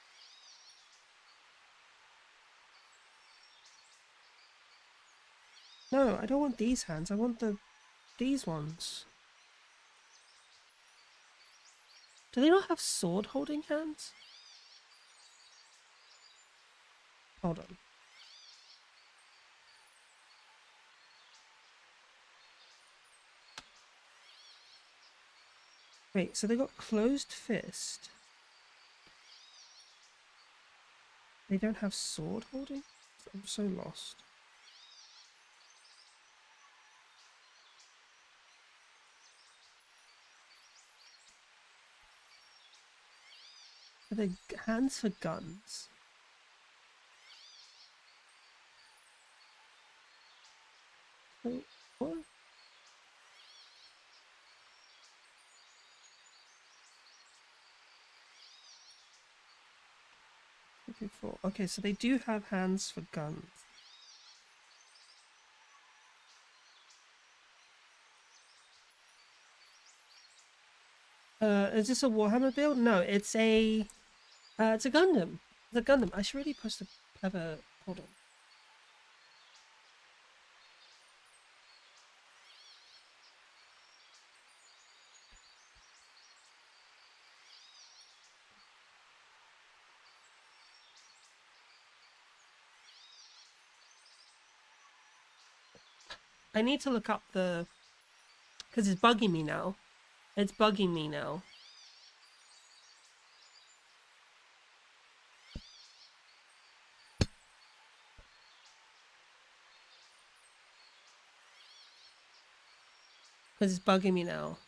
No, I don't want these hands. I want these ones. Do they not have sword holding hands? Hold on. Wait, so they got closed fist. They don't have sword holding? I'm so lost. Are they hands for guns? Wait, what? Looking for. Okay, so they do have hands for guns. Is this a Warhammer build? No, it's a Gundam. It's a Gundam. I should really post a clever. Hold on. I need to look up the, because it's bugging me now. It's bugging me now. Because it's bugging me now.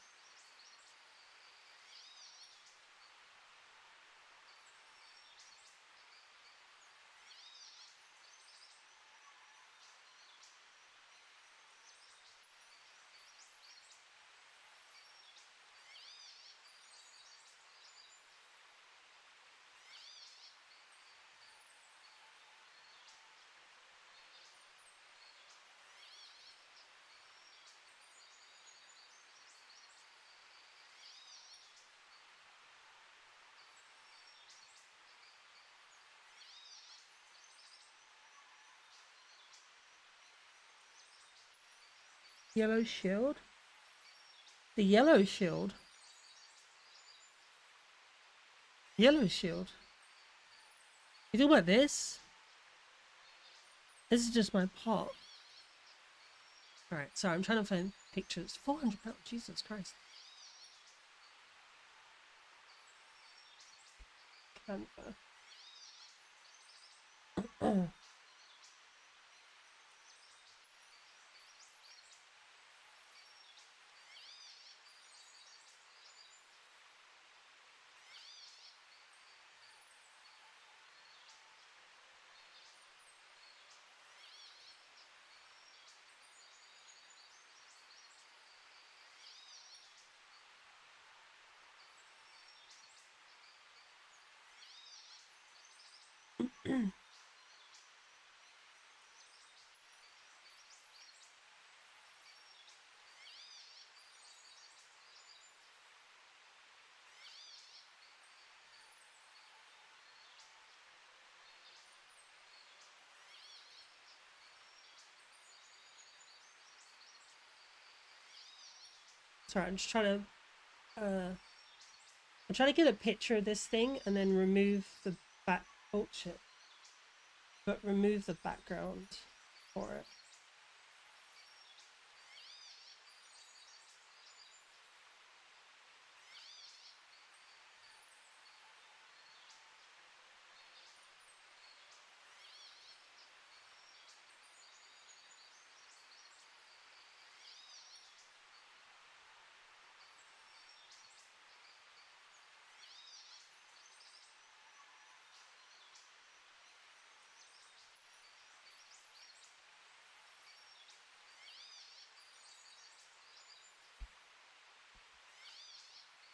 Yellow shield? The yellow shield? Yellow shield? You talking about this? This is just my pot. Alright, sorry, I'm trying to find pictures. £400, Jesus Christ. Canva. Sorry, I'm just trying to I'm trying to get a picture of this thing and then remove the back. Oh shit! But remove the background for it.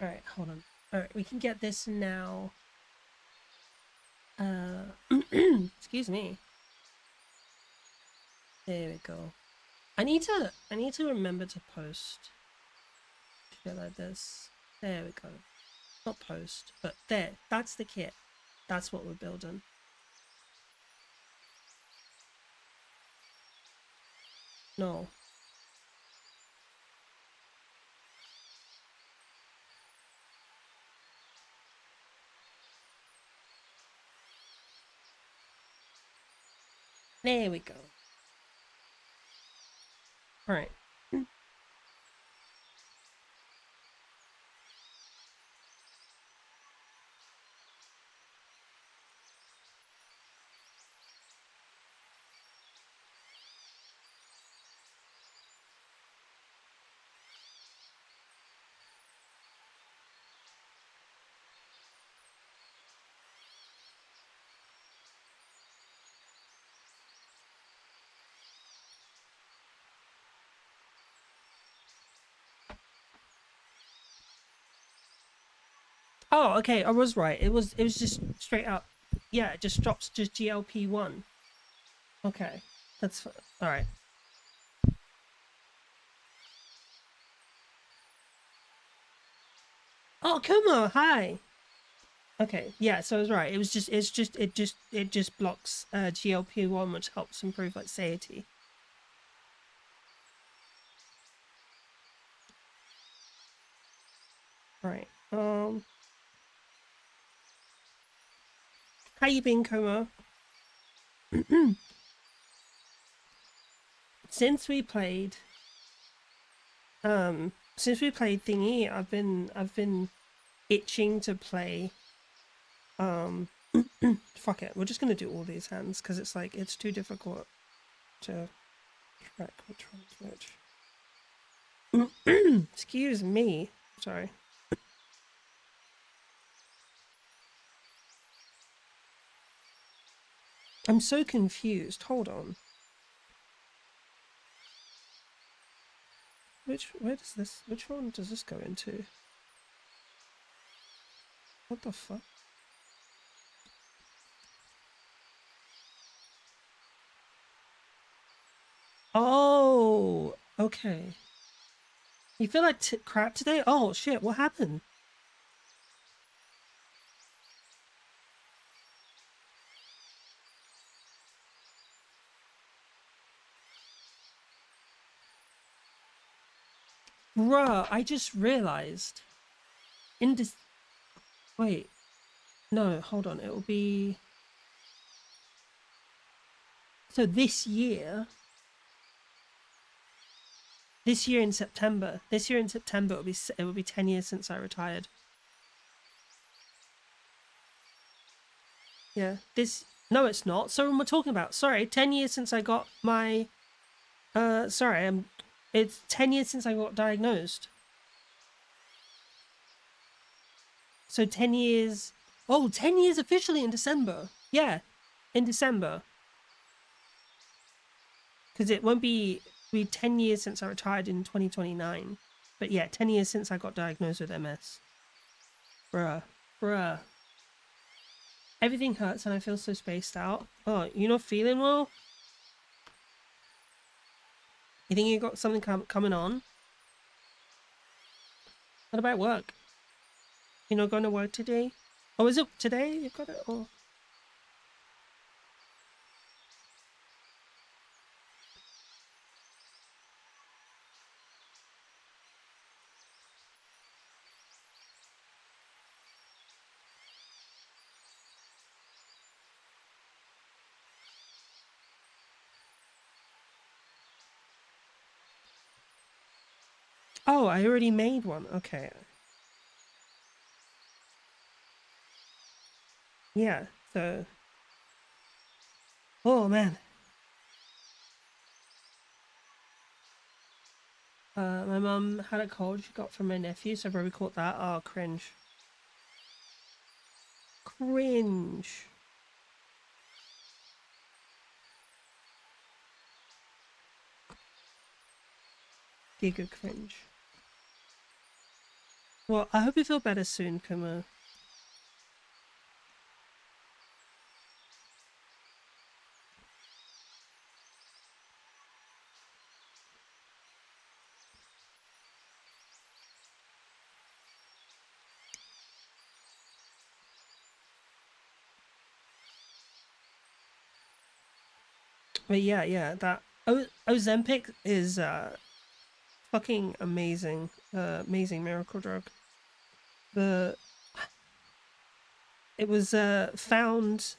Alright, hold on. Alright, we can get this now. Excuse me. There we go. I need to remember to post shit like this. There we go. Not post, but there. That's the kit. That's what we're building. No. There we go. Alright. Oh, okay, I was right. It was just straight up. Yeah, it just drops just GLP-1. Okay. That's all right. Oh, Kumo, hi. Okay, yeah, so I was right. It just blocks GLP-1, which helps improve like satiety. Right. How you been, Kumo? Since we played Thingy, I've been itching to play fuck it. We're just gonna do all these hands because it's like it's too difficult to track which one's which. Excuse me. Sorry. I'm so confused. Hold on. Which one does this go into? What the fuck? Oh, okay. You feel like crap today? Oh shit, what happened? Bruh, I just realized. In this. Wait. No, hold on. It will be. So this year in September, it will be 10 years since I retired. Yeah, no, it's not. So what we're talking about, sorry, 10 years since I got my, sorry, it's 10 years since I got diagnosed. So 10 years, 10 years officially in December. Yeah, in December. Because it won't be 10 years since I retired in 2029. But yeah, 10 years since I got diagnosed with MS. Bruh. Everything hurts and I feel so spaced out. Oh, you're not feeling well? You think you got something coming on? What about work? You're not going to work today? Oh, is it today you've got it? Oh, I already made one. Okay. Yeah, so... Oh, man. My mum had a cold she got from my nephew, so I probably caught that. Oh, cringe. Cringe. Giga cringe. Well, I hope you feel better soon, Kuma. But yeah, that Ozempic is fucking amazing, amazing miracle drug. The It was found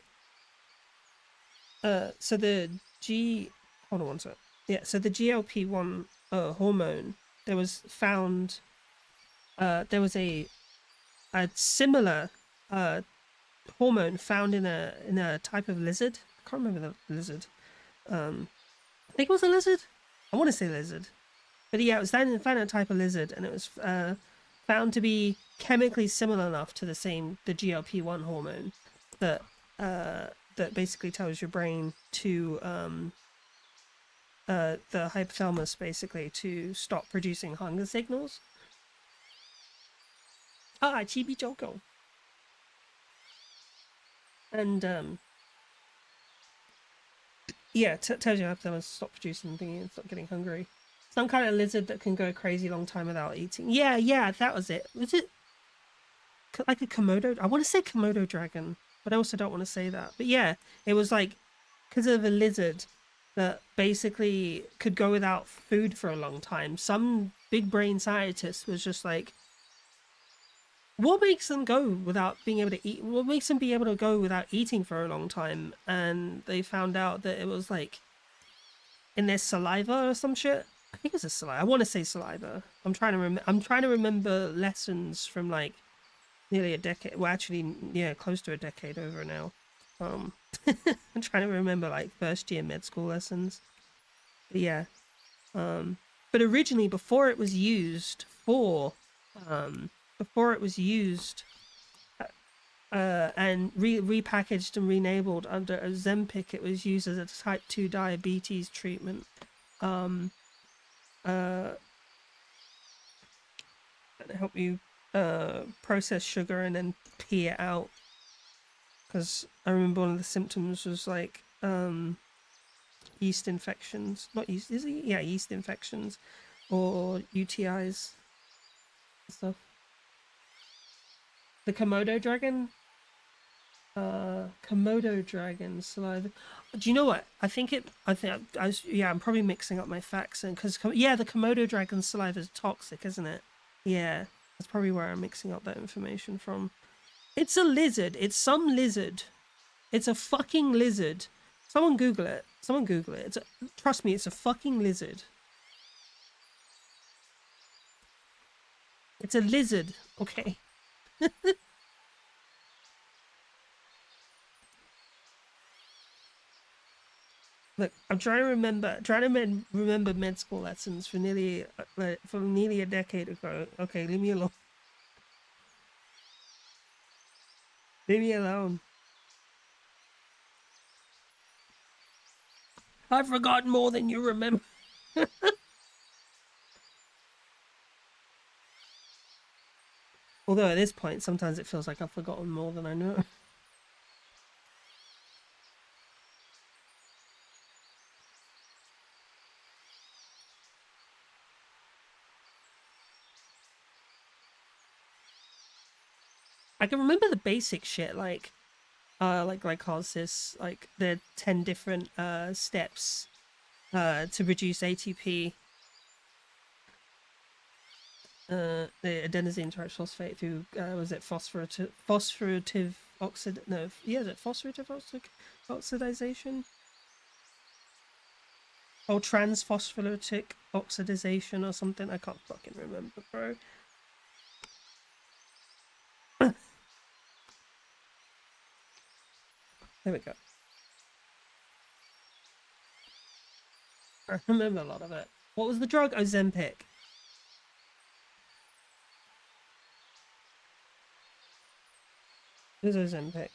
so the G hold on one sec. Yeah, so the GLP-1 hormone, there was found there was a similar uh hormone found in a type of lizard. I can't remember the lizard. I think it was a lizard. I want to say lizard. But yeah, it was found in a type of lizard, and it was found to be chemically similar enough to the GLP-1 hormone that that basically tells your brain to the hypothalamus basically to stop producing hunger signals. Ah, Chibi Choco. And yeah, tells your hypothalamus to stop producing thingy and stop getting hungry. Some kind of lizard that can go a crazy long time without eating. Yeah, that was it. Was it like a Komodo? I want to say Komodo dragon, but I also don't want to say that. But yeah, it was like because of a lizard that basically could go without food for a long time. Some big brain scientist was just like, what makes them go without being able to eat? What makes them be able to go without eating for a long time? And they found out that it was like in their saliva or some shit. I think it's a saliva. I want to say saliva. I'm trying to remember lessons from like nearly a decade. Well, actually, yeah, close to a decade over now. Um, I'm trying to remember like first year med school lessons. But yeah. But originally, before it was used and repackaged and relabeled under Ozempic, it was used as a type 2 diabetes treatment. Uh, and help you process sugar and then pee it out. Because I remember one of the symptoms was like yeast infections. Not yeast, is it? Yeah, yeast infections or UTIs and stuff. The Komodo dragon? Komodo dragon saliva. Do you know what? Yeah, I'm probably mixing up my facts and because yeah, the Komodo dragon saliva is toxic, isn't it? Yeah, that's probably where I'm mixing up that information from. It's a lizard. It's some lizard. It's a fucking lizard. Someone Google it. Someone Google it. Trust me, it's a fucking lizard. It's a lizard. Okay. Look, I'm trying to remember med school lessons from nearly a decade ago. Okay, leave me alone. Leave me alone. I've forgotten more than you remember. Although at this point, sometimes it feels like I've forgotten more than I know. I can remember the basic shit like glycolysis, like the 10 different steps to produce ATP, the adenosine triphosphate through was it phosphorative oxid no yeah is it phosphorative oxidization or transphospholytic oxidization or something. I can't fucking remember, bro. There we go. I remember a lot of it. What was the drug? Ozempic. It was Ozempic.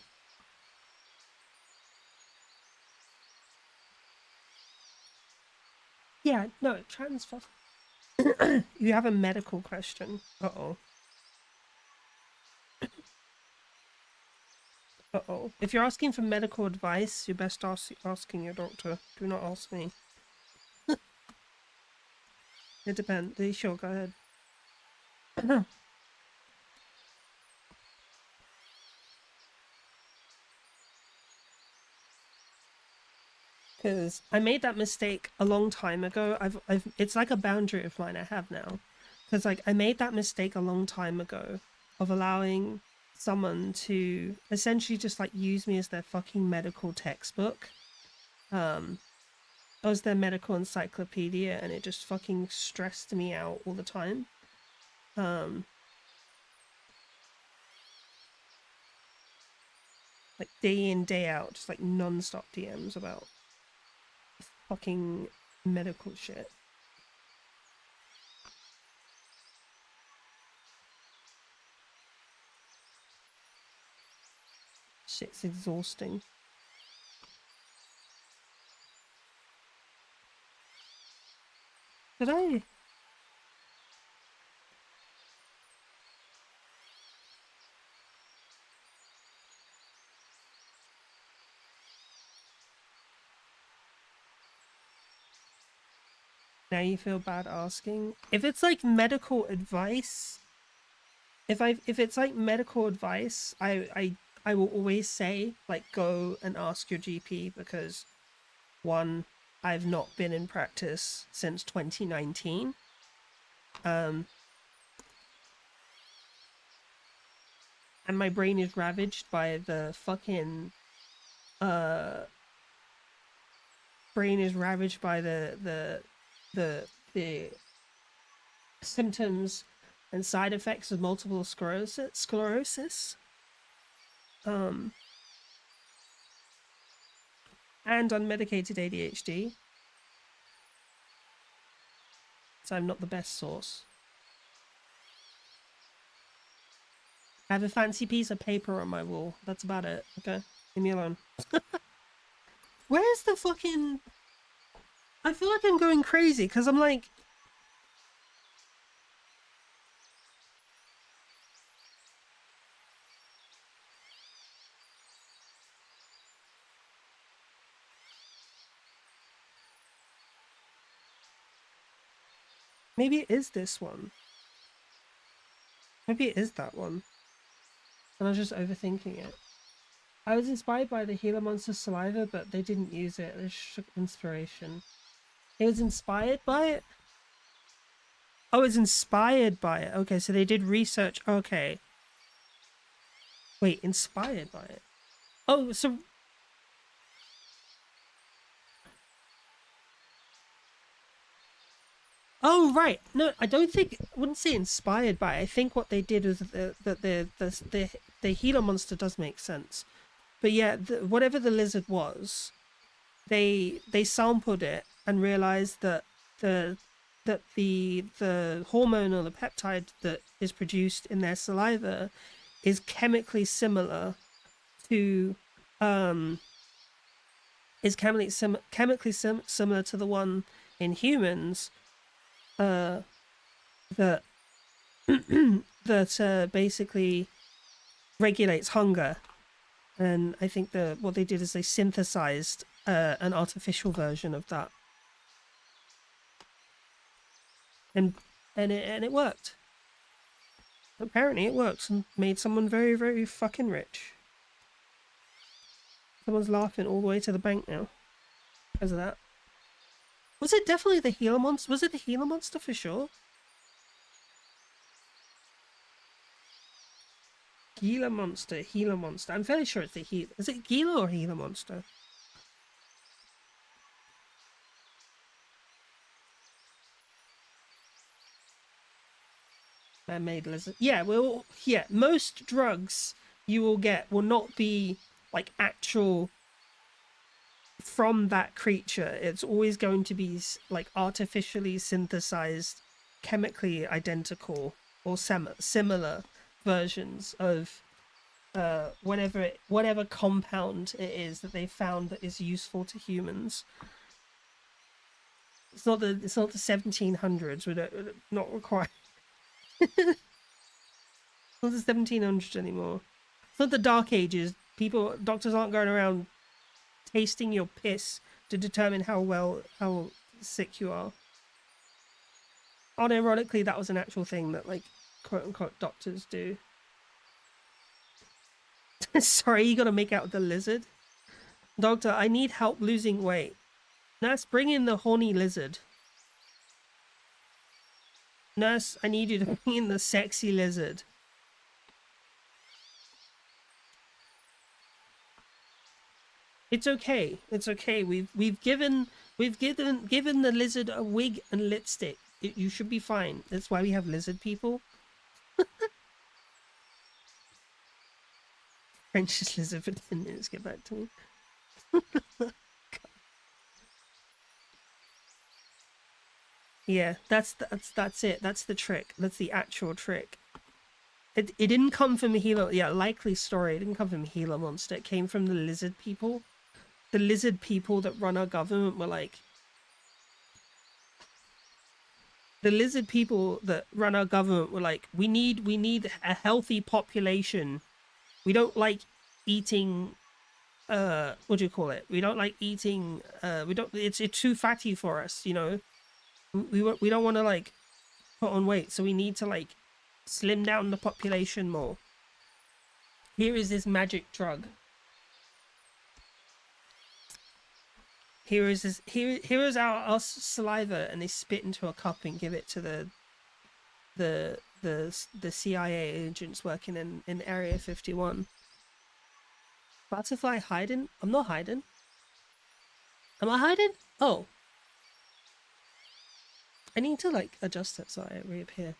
Yeah, no, transphos. You have a medical question. Uh oh. Uh-oh. If you're asking for medical advice, you're best asking your doctor. Do not ask me. It depends. Sure, go ahead. Because I made that mistake a long time ago. It's like a boundary of mine I have now. Because like I made that mistake a long time ago of allowing someone to essentially just like use me as their fucking medical textbook, as their medical encyclopedia, and it just fucking stressed me out all the time. Like day in day out, just like non-stop DMs about fucking medical shit. Shit's exhausting. Did I? Now you feel bad asking? If it's like medical advice, if it's like medical advice, I will always say like go and ask your GP, because one, I've not been in practice since 2019. And my brain is ravaged by the fucking the symptoms and side effects of multiple sclerosis. And unmedicated ADHD. So I'm not the best source. I have a fancy piece of paper on my wall. That's about it. Okay? Leave me alone. Where's the fucking... I feel like I'm going crazy, because I'm like... Maybe it is this one. Maybe it is that one. And I was just overthinking it. I was inspired by the Gila Monster saliva, but they didn't use it. They just took inspiration. It was inspired by it? Oh, it's inspired by it. Okay, so they did research. Okay. Wait, inspired by it? Oh, so... Oh, right. No, I don't think... I wouldn't say inspired by it. I think what they did was that the Gila monster does make sense. But yeah, whatever the lizard was, they sampled it and realized that the hormone or the peptide that is produced in their saliva is chemically similar to similar to the one in humans, that that basically regulates hunger. And I think what they did is they synthesized an artificial version of that, and it worked. Apparently, it works and made someone very, very fucking rich. Someone's laughing all the way to the bank now because of that. Was it definitely the Gila monster? Was it the Gila monster for sure? Gila monster, Gila monster. I'm fairly sure it's the Gila. Is it Gila or Gila monster? Man-made lizard. Yeah, well, yeah. Most drugs you will get will not be like actual from that creature. It's always going to be like artificially synthesized, chemically identical or similar versions of whatever compound it is that they found that is useful to humans. It's not the 1700s. We don't not require. It's not the 1700s anymore. It's not the Dark Ages. Doctors aren't going around tasting your piss to determine how sick you are. Unironically, that was an actual thing that, like, quote unquote doctors do. Sorry, you gotta make out with the lizard. Doctor, I need help losing weight. Nurse, bring in the horny lizard. Nurse, I need you to bring in the sexy lizard. It's okay. It's okay. We've given the lizard a wig and lipstick. You should be fine. That's why we have lizard people. French's lizard for 10 minutes. Get back to me. Yeah, that's it. That's the trick. That's the actual trick. It didn't come from the Gila. Yeah, likely story. It didn't come from the Gila monster. It came from the lizard people. The lizard people that run our government were like. The lizard people that run our government were like, we need a healthy population. We don't like eating. What do you call it? We don't like eating. We don't. It's too fatty for us. You know. We don't want to like put on weight, so we need to like slim down the population more. Here is this magic drug. Here is our saliva, and they spit into a cup and give it to the CIA agents working in Area 51. Butterfly hiding? I'm not hiding. Am I hiding? Oh. I need to like adjust it so I reappear.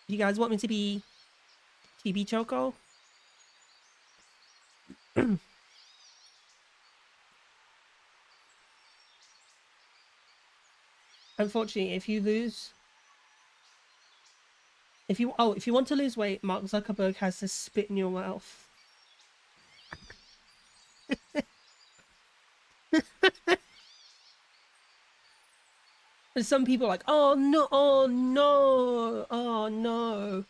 You guys want me to be TB Choco? Unfortunately, if you want to lose weight, Mark Zuckerberg has to spit in your mouth. And some people are like, oh no, oh no, oh no.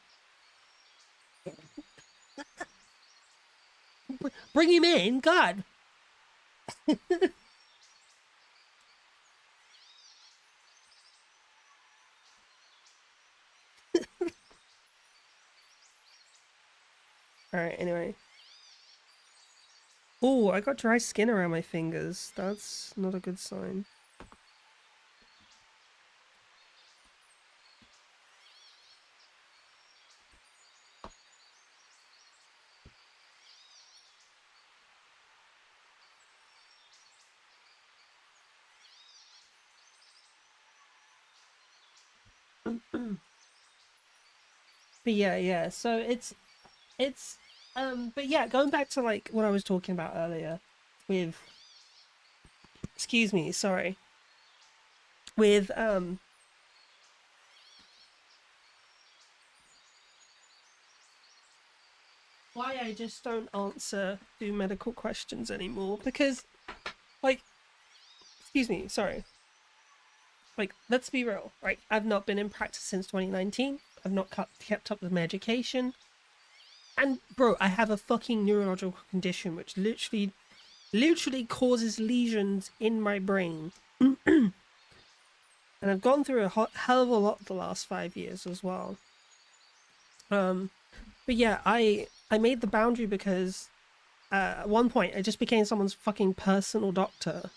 Bring him in, God. Alright, anyway. Oh, I got dry skin around my fingers. That's not a good sign. But yeah, so it's but yeah, going back to like what I was talking about earlier with excuse me, sorry. With why I just don't do medical questions anymore, because like excuse me, sorry. Like, let's be real, right? I've not been in practice since 2019. I've not kept up with my education. And bro, I have a fucking neurological condition which literally causes lesions in my brain. And I've gone through a hell of a lot the last 5 years as well. But yeah, I made the boundary because at one point I just became someone's fucking personal doctor,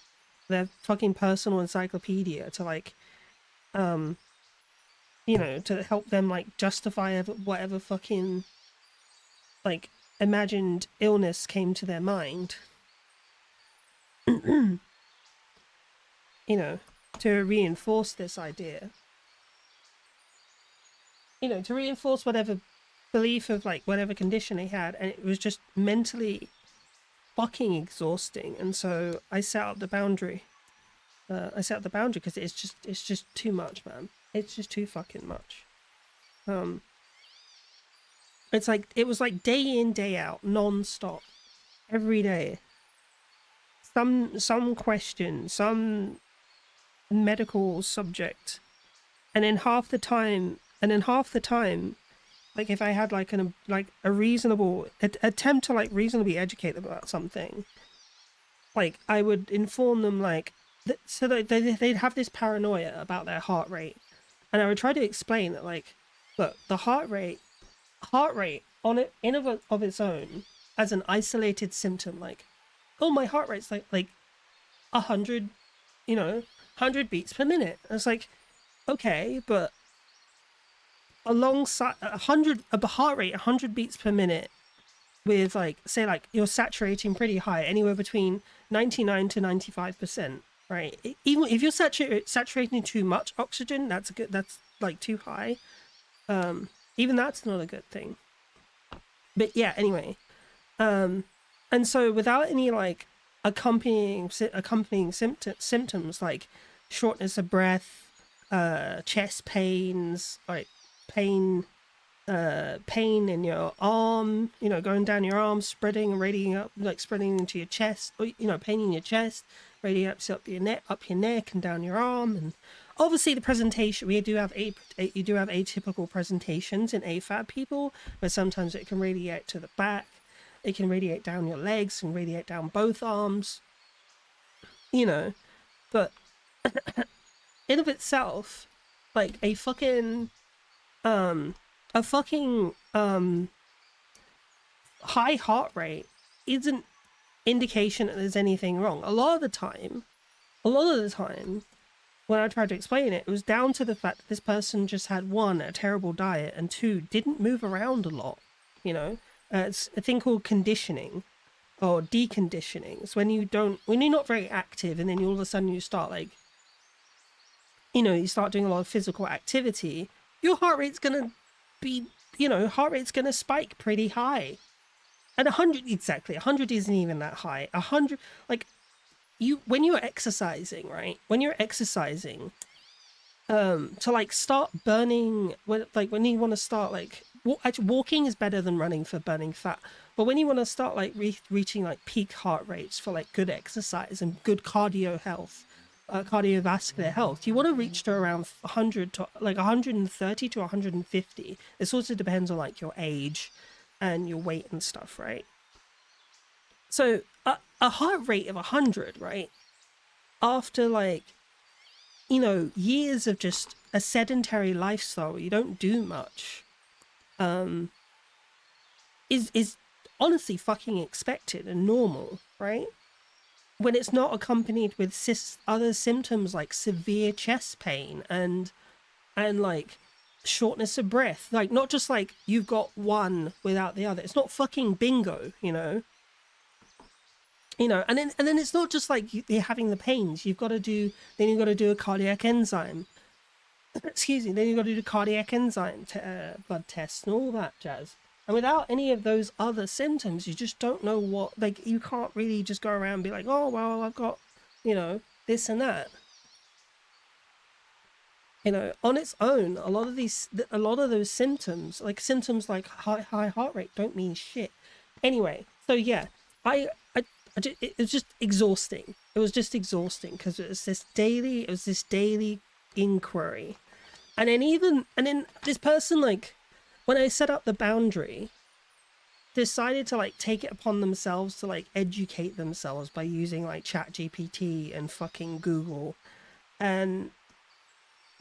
their fucking personal encyclopedia to like, you know, to help them like justify whatever fucking like imagined illness came to their mind. You know, to reinforce this idea. You know, to reinforce whatever belief of like whatever condition they had, and it was just mentally fucking exhausting. And so I set up the boundary. Because it's just too much, man. It's just too fucking much. It's like it was like day in, day out, non-stop, every day. Some question, some medical subject, and then half the time and then half the time, like if I had like a reasonable attempt to like reasonably educate them about something, like I would inform them like so that they'd have this paranoia about their heart rate, and I would try to explain that like, look, the heart rate on it in of its own as an isolated symptom, like, oh, my heart rate's like 100, 100 beats per minute. And it's like, okay, but alongside a heart rate 100 beats per minute with like, say, like you're saturating pretty high, anywhere between 99 to 95%, right? Even if you're saturating too much oxygen, that's like too high. Even that's not a good thing. But yeah, anyway, and so without any like accompanying symptoms like shortness of breath, chest pains, like pain in your arm, going down your arm, spreading and radiating up, like spreading into your chest, or pain in your chest, radiating up your neck and down your arm. And obviously the presentation, you do have atypical presentations in AFAB people, where sometimes it can radiate to the back, it can radiate down your legs and radiate down both arms, but in of itself, like a fucking high heart rate isn't indication that there's anything wrong. A lot of the time when I tried to explain it, it was down to the fact that this person just had, one, a terrible diet, and two, didn't move around a lot. It's a thing called conditioning or deconditioning. It's when you're not very active, and then all of a sudden you start like, you start doing a lot of physical activity, your heart rate's gonna be, spike pretty high. And 100, exactly, 100 isn't even that high. 100, like, when you're exercising, right? When you're exercising, to like start burning, when you want to start like, actually walking is better than running for burning fat. But when you want to start like reaching like peak heart rates for like good exercise and good cardiovascular health, you want to reach to around 100 to like 130 to 150. It sort of depends on like your age and your weight and stuff, right? So a heart rate of 100, right, after like years of just a sedentary lifestyle where you don't do much, is honestly fucking expected and normal, right? When it's not accompanied with other symptoms like severe chest pain and like shortness of breath, like not just like you've got one without the other. It's not fucking bingo, and then it's not just like you're having the pains. You've got to do a cardiac enzyme. Excuse me. Then you've got to do cardiac enzyme blood tests and all that jazz. And without any of those other symptoms, you just don't know what, like, you can't really just go around and be like, oh, well, I've got, this and that. On its own, a lot of those symptoms like high heart rate don't mean shit. Anyway, so yeah, it was just exhausting. It was just exhausting because it was this daily inquiry. And then this person, like, when I set up the boundary, decided to like take it upon themselves to like educate themselves by using like ChatGPT and fucking Google. And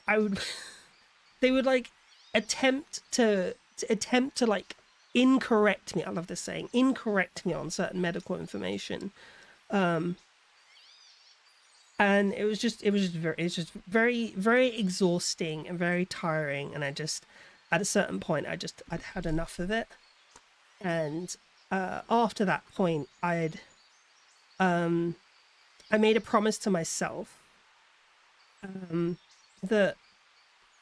they would like attempt to like incorrect me. I love this saying, incorrect me on certain medical information. And it was just very, very exhausting and very tiring. And at a certain point, I'd had enough of it. And after that point, I made a promise to myself that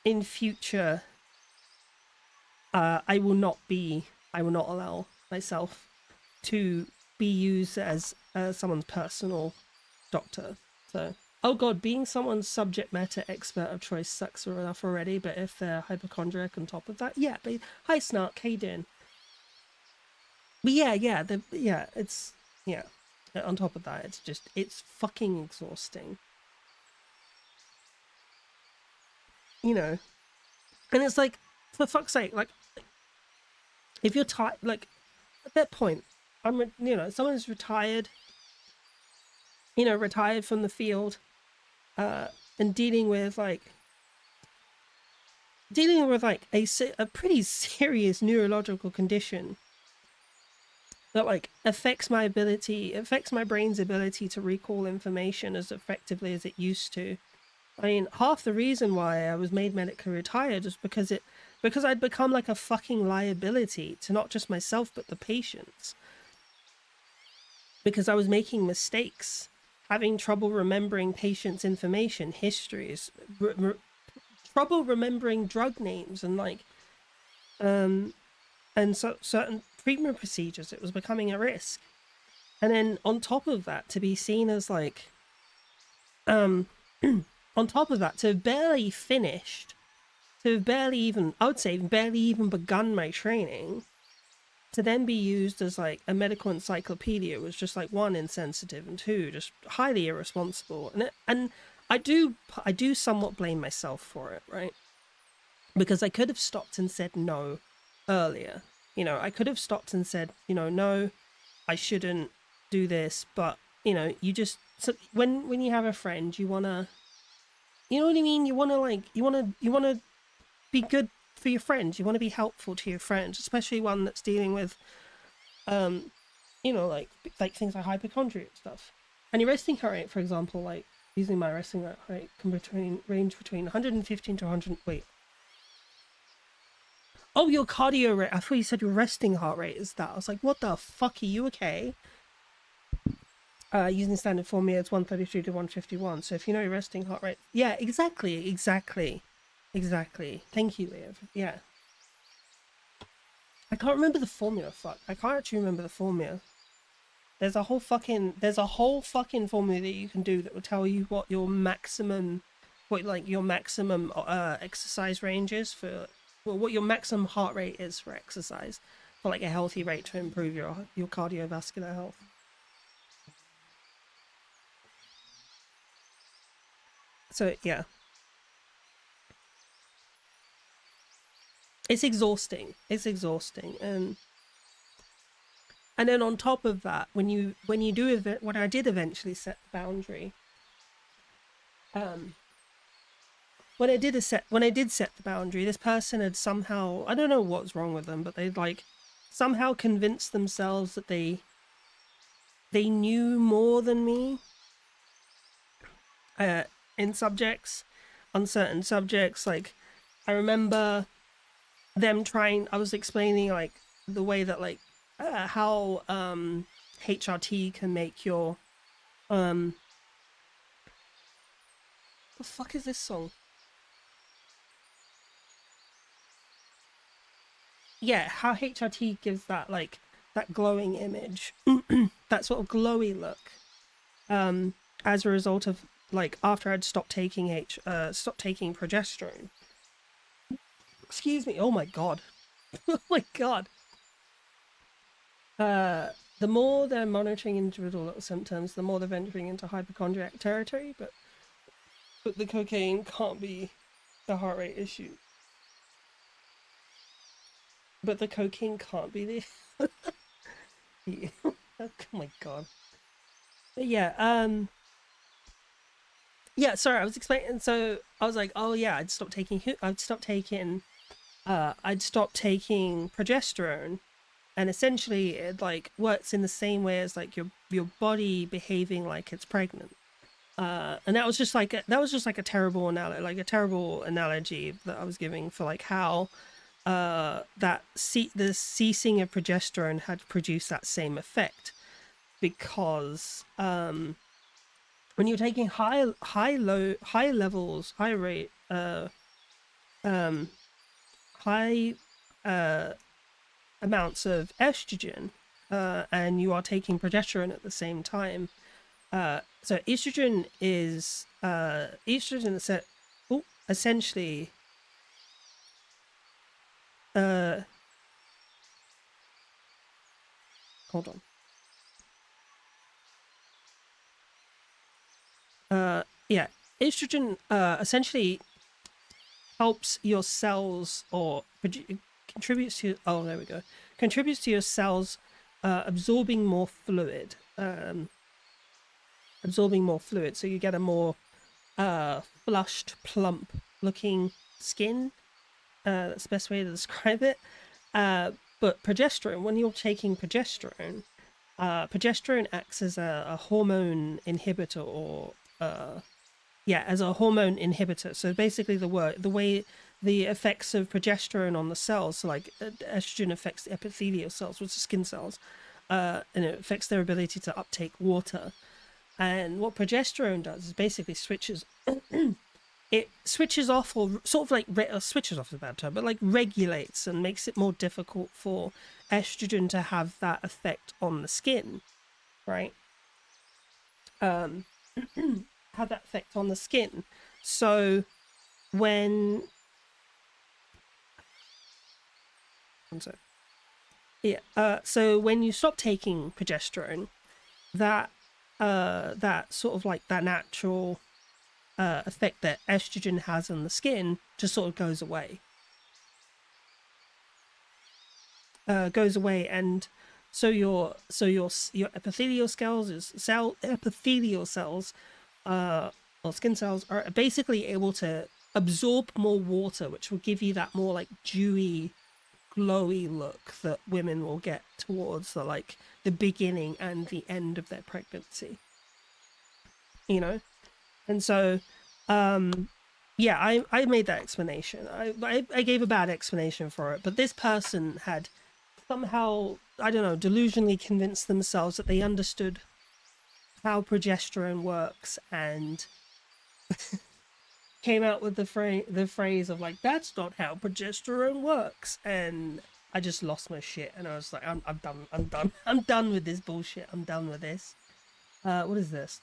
in future, I will not allow myself to be used as someone's personal doctor. So, oh god, being someone's subject matter expert of choice sucks enough already, but if they're hypochondriac on top of that, yeah. But hi Snark, how you doing? But it's on top of that, it's fucking exhausting. And it's like, for fuck's sake, like, if you're tired, like, at that point, someone's retired, retired from the field, and dealing with like a pretty serious neurological condition that like affects my brain's ability to recall information as effectively as it used to. I mean, half the reason why I was made medically retired is because I'd become like a fucking liability to not just myself but the patients. Because I was making mistakes, having trouble remembering patients' information, histories, trouble remembering drug names, and like, and so certain treatment procedures. It was becoming a risk. And then on top of that, to be seen as like, on top of that, to have barely finished, to have barely even, I would say, barely even begun my training, to then be used as like a medical encyclopedia was just like, one, insensitive, and two, just highly irresponsible. And I do somewhat blame myself for it, right? Because I could have stopped and said no earlier. I could have stopped and said, no, I shouldn't do this. But you just, so when you have a friend, you wanna, you know what I mean? You wanna be good for your friends. You want to be helpful to your friends, especially one that's dealing with, like things like hypochondria and stuff. And your resting heart rate, for example, like using my resting heart rate can range between 115 to 100. Wait. Oh, your cardio rate. I thought you said your resting heart rate is that. I was like, what the fuck, are you okay? Using standard formula, it's 133 to 151. So if you know your resting heart rate, yeah, exactly. Thank you, Leah. Yeah. I can't remember the formula. Fuck, I can't actually remember the formula. There's a whole fucking formula that you can do that will tell you what your maximum exercise range is for, well, what your maximum heart rate is for exercise, for like a healthy rate to improve your cardiovascular health. So yeah, it's exhausting. And then on top of that, when I did eventually set the boundary, when I did set the boundary, this person had somehow, I don't know what's wrong with them, but they'd like somehow convinced themselves that they knew more than me in subjects, on certain subjects. Like, I remember them I was explaining like the way that like how HRT can make your the fuck is this song? Yeah, how HRT gives that like that glowing image, that sort of glowy look, as a result of like after I'd stopped taking progesterone. Excuse me. Oh my god. Oh my god. The more they're monitoring individual little symptoms, the more they're venturing into hypochondriac territory. But the cocaine can't be the heart rate issue. But the cocaine can't be the. Yeah. Oh my god. But yeah. Yeah. Sorry, I was explaining. So I was like, oh yeah, I'd stopped taking progesterone, and essentially it like works in the same way as like your body behaving like it's pregnant. And that was just like a terrible analogy that I was giving for like how the ceasing of progesterone had produced that same effect, because when you're taking high levels, high rate, high amounts of estrogen, and you are taking progesterone at the same time. So estrogen is essentially hold on. Yeah, estrogen essentially helps your cells or contributes to, oh, there we go, contributes to your cells absorbing more fluid. So you get a more flushed, plump looking skin. That's the best way to describe it. But progesterone, when you're taking progesterone, progesterone acts as a hormone inhibitor, or as a hormone inhibitor. So basically, the way the effects of progesterone on the cells, so like estrogen affects the epithelial cells, which are skin cells, and it affects their ability to uptake water. And what progesterone does is basically switches off, or sort of like switches off is a bad term, but like regulates and makes it more difficult for estrogen to have that effect on the skin, right? Have that effect on the skin. So when so when you stop taking progesterone, that sort of like that natural effect that estrogen has on the skin just sort of goes away. And so your epithelial cells or skin cells are basically able to absorb more water, which will give you that more like dewy, glowy look that women will get towards the beginning and the end of their pregnancy, and so I made that explanation. I gave a bad explanation for it, but this person had somehow, I don't know, delusionally convinced themselves that they understood how progesterone works, and came out with the phrase of like, that's not how progesterone works. And I just lost my shit, and I was like, I'm done I'm done with this bullshit. I'm done with this. What is this?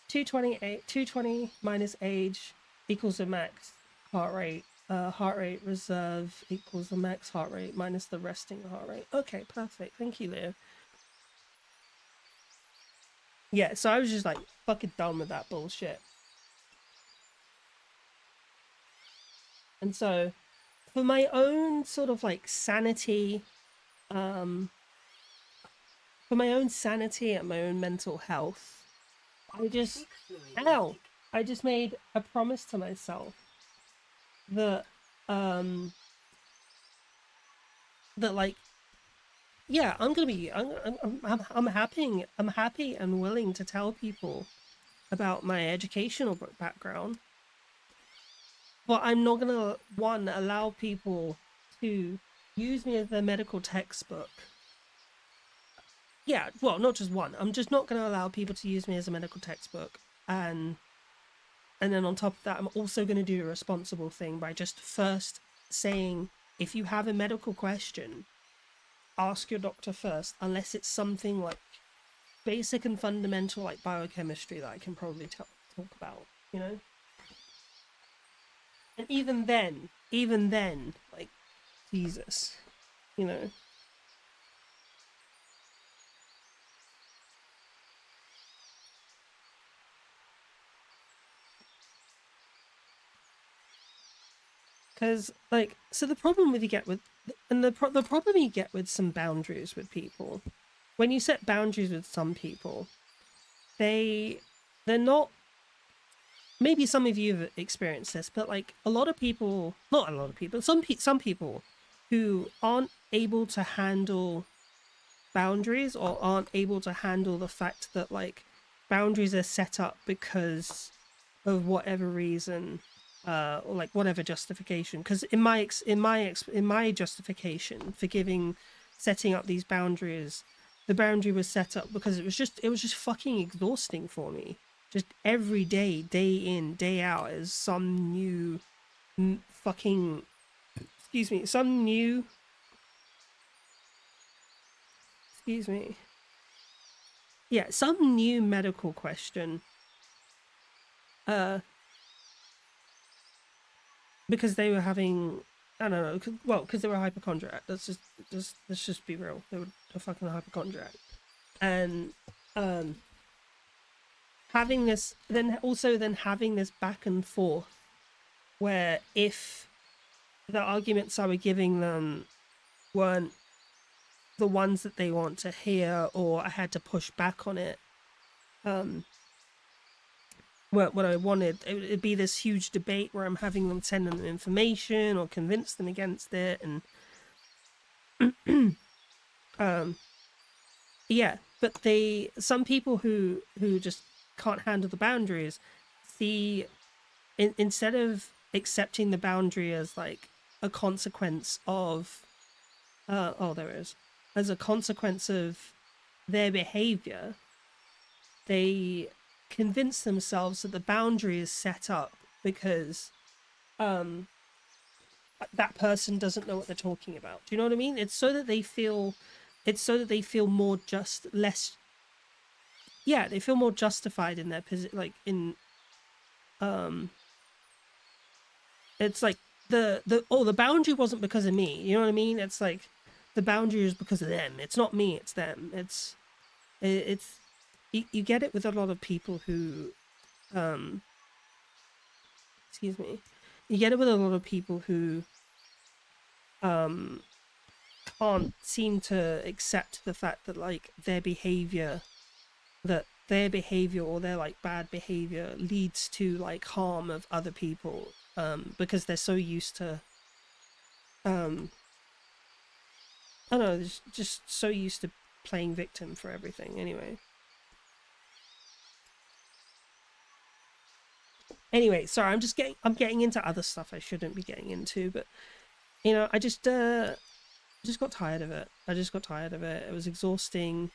220 minus age equals the max heart rate. Heart rate reserve equals the max heart rate minus the resting heart rate. Okay, perfect. Thank you, Leo. Yeah, so I was just like fucking done with that bullshit. And so for my own sort of like sanity, and my own mental health, I just made a promise to myself that like, yeah, I'm happy and willing to tell people about my educational background, but I'm not gonna allow people to use me as their medical textbook. Yeah, well, not just one. I'm just not gonna allow people to use me as a medical textbook, and then on top of that, I'm also gonna do a responsible thing by just first saying, if you have a medical question, ask your doctor first, unless it's something like basic and fundamental like biochemistry that I can probably talk about, And even then, like, Jesus, you know. Because, like, so the problem with the problem you get with some boundaries with people, when you set boundaries with some people, they're not, maybe some of you have experienced this, but like a lot of people, not a lot of people, some people who aren't able to handle boundaries, or aren't able to handle the fact that like boundaries are set up because of whatever reason, or like whatever justification. Because in my justification for setting up these boundaries, the boundary was set up because it was just fucking exhausting for me. Just every day, day in, day out, is some new fucking, excuse me, some new, excuse me, yeah, some new medical question. Because they were having, I don't know, because they were hypochondriac. Let's just be real. They were a fucking hypochondriac, and having this, then having this back and forth, where if the arguments I were giving them weren't the ones that they want to hear, or I had to push back on it. What I wanted, it'd be this huge debate where I'm having them send them information or convince them against it, and yeah. But some people who just can't handle the boundaries, see, instead of accepting the boundary as like a consequence of, oh, there it is, as a consequence of their behavior, they convince themselves that the boundary is set up because that person doesn't know what they're talking about. Do you know what I mean? It's so that they feel more just less, yeah, they feel more justified in their position, like in it's like the boundary wasn't because of me, you know what I mean? It's like the boundary is because of them. It's not me, it's them. It's you get it with a lot of people who excuse me, you get it with a lot of people who can't seem to accept the fact that like their behavior or their like bad behavior leads to like harm of other people, because they're so used to I don't know, just so used to playing victim for everything. Anyway, sorry, I'm getting into other stuff I shouldn't be getting into, but I just got tired of it. It was exhausting,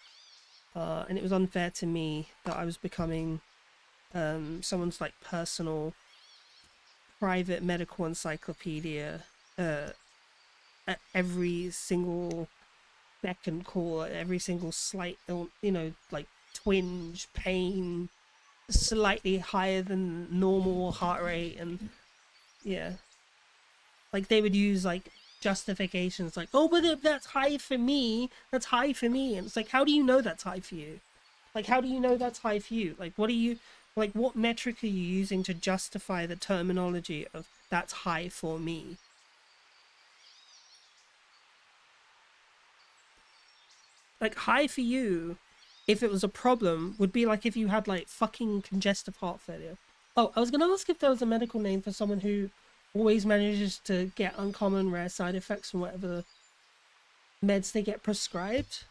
and it was unfair to me that I was becoming someone's like personal, private medical encyclopedia at every single beck and call, at every single slight, like twinge, pain, slightly higher than normal heart rate, and yeah, like they would use like justifications like, oh, but if that's high for me, that's high for me, and it's like, how do you know that's high for you? Like, how do you know that's high for you? Like, what metric are you using to justify the terminology of that's high for me? Like, high for you, if it was a problem, would be like if you had like fucking congestive heart failure. Oh, I was gonna ask if there was a medical name for someone who always manages to get uncommon rare side effects from whatever meds they get prescribed.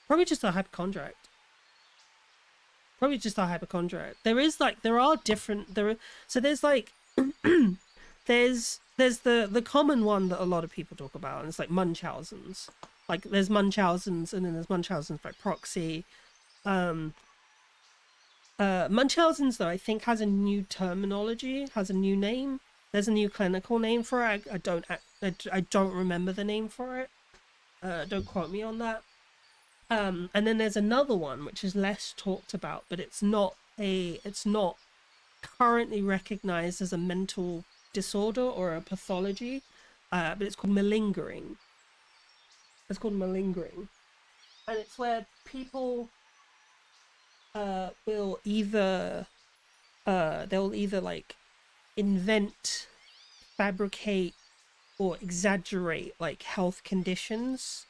Probably just a hypochondriac. There are different so there's like there's the common one that a lot of people talk about, and it's like Munchausen's. Like there's Munchausen's, and then there's Munchausen's by proxy. Munchausen's, though, I think has a new terminology, has a new name. There's a new clinical name for it. I don't remember the name for it. Don't quote me on that. And then there's another one which is less talked about, but it's not currently recognized as a mental disorder or a pathology. But it's called malingering. And it's where people will either they'll either like invent, fabricate, or exaggerate like health conditions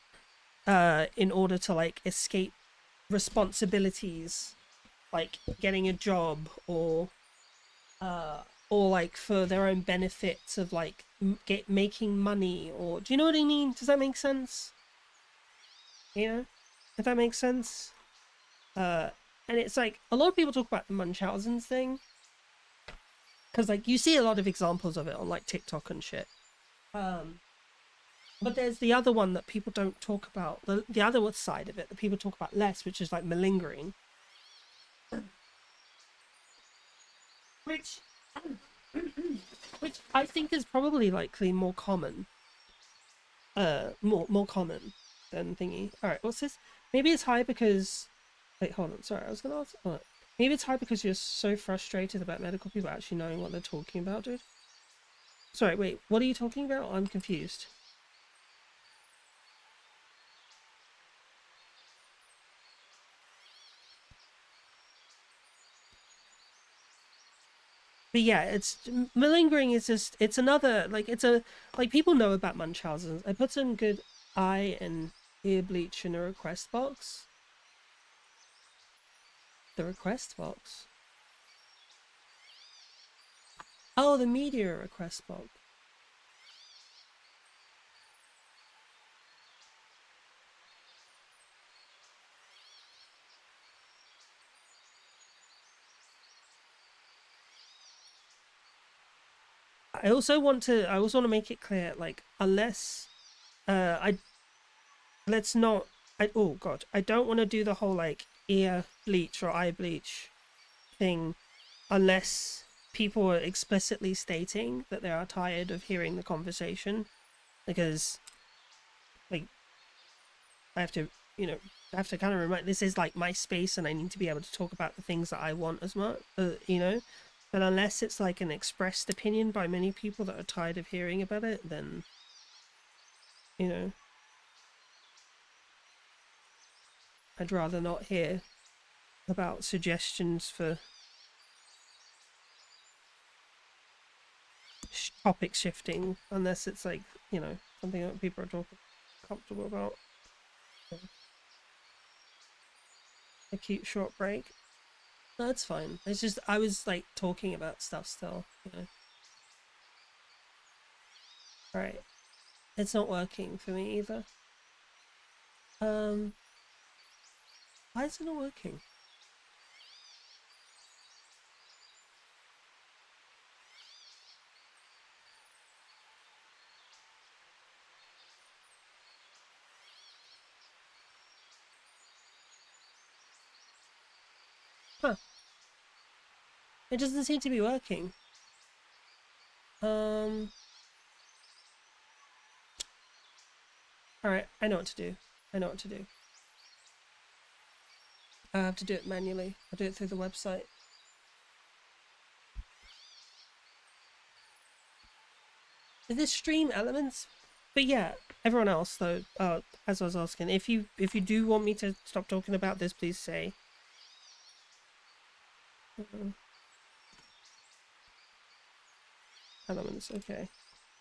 in order to like escape responsibilities, like getting a job, or like for their own benefits of like making money, or do you know what I mean? Does that make sense? If that makes sense. And it's like a lot of people talk about the Munchausen's thing because like you see a lot of examples of it on like TikTok and shit. But there's the other one that people don't talk about, the other side of it that people talk about less, which is like malingering, which I think is probably likely more common, more common than thingy. All right, what's this? Maybe it's high because, wait, hold on. Sorry, I was gonna ask. Oh, maybe it's high because you're so frustrated about medical people actually knowing what they're talking about, dude. Sorry, wait, what are you talking about? I'm confused. But yeah, it's malingering is just it's another like it's a like people know about Munchausen. I put some good eye and ear bleach in a request box. The request box. Oh, the media request box. I also want to make it clear, like, unless I let's not oh god, I don't want to do the whole like ear bleach or eye bleach thing unless people are explicitly stating that they are tired of hearing the conversation, because like I have to, you know, I have to kind of remind, this is like my space and I need to be able to talk about the things that I want as much, you know. But unless it's like an expressed opinion by many people that are tired of hearing about it, then, you know, I'd rather not hear about suggestions for topic shifting unless it's like, you know, something that people are talking comfortable about. A cute short break. No, that's fine. It's just I was like talking about stuff still, you know. Alright. It's not working for me either. Why is it not working? Huh. It doesn't seem to be working. Alright, I know what to do. I know what to do. I have to do it manually. I'll do it through the website. Is this stream elements? But yeah, everyone else though, as I was asking, if you do want me to stop talking about this, please say. Elements, okay.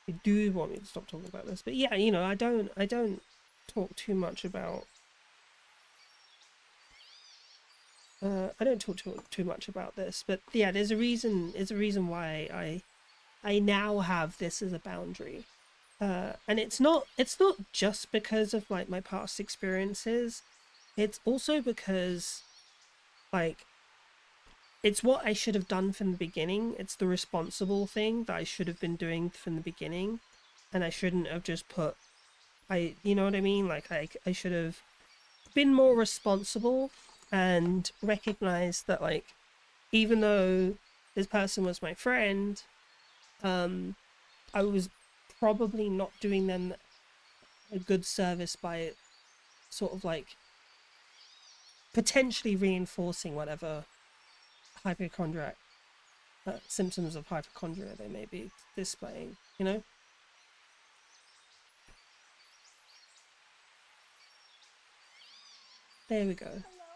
You do want me to stop talking about this, but yeah, you know, I don't talk too much about. I don't talk too much about this, but yeah, there's a reason. There's a reason why I now have this as a boundary, and it's not just because of like my past experiences. It's also because, like, it's what I should have done from the beginning. It's the responsible thing that I should have been doing from the beginning, and I shouldn't have just put. You know what I mean? Like, I should have been more responsible and recognized that, like, even though this person was my friend, I was probably not doing them a good service by sort of like potentially reinforcing whatever hypochondriac symptoms of hypochondria they may be displaying, you know? There we go. Hello?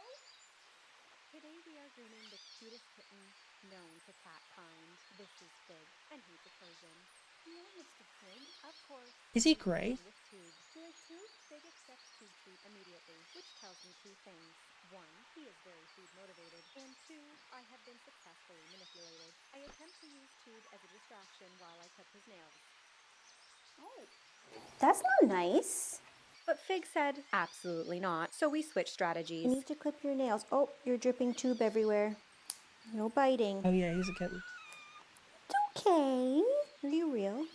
Today we are grooming the cutest kitten known to catkind. This is Fig, and he's a Persian. No, Mr. Fig. Of course. Is he grey? With Tube. Your Tube, Fig accepts Tube treat immediately, which tells me two things. One, he is very food motivated, and two, I have been successfully manipulated. I attempt to use Tube as a distraction while I cut his nails. Oh, that's not nice. But Fig said, absolutely not. So we switched strategies. You need to clip your nails. Oh, you're dripping tube everywhere. No biting. Oh yeah, he's a kitten. It's okay. Are you real?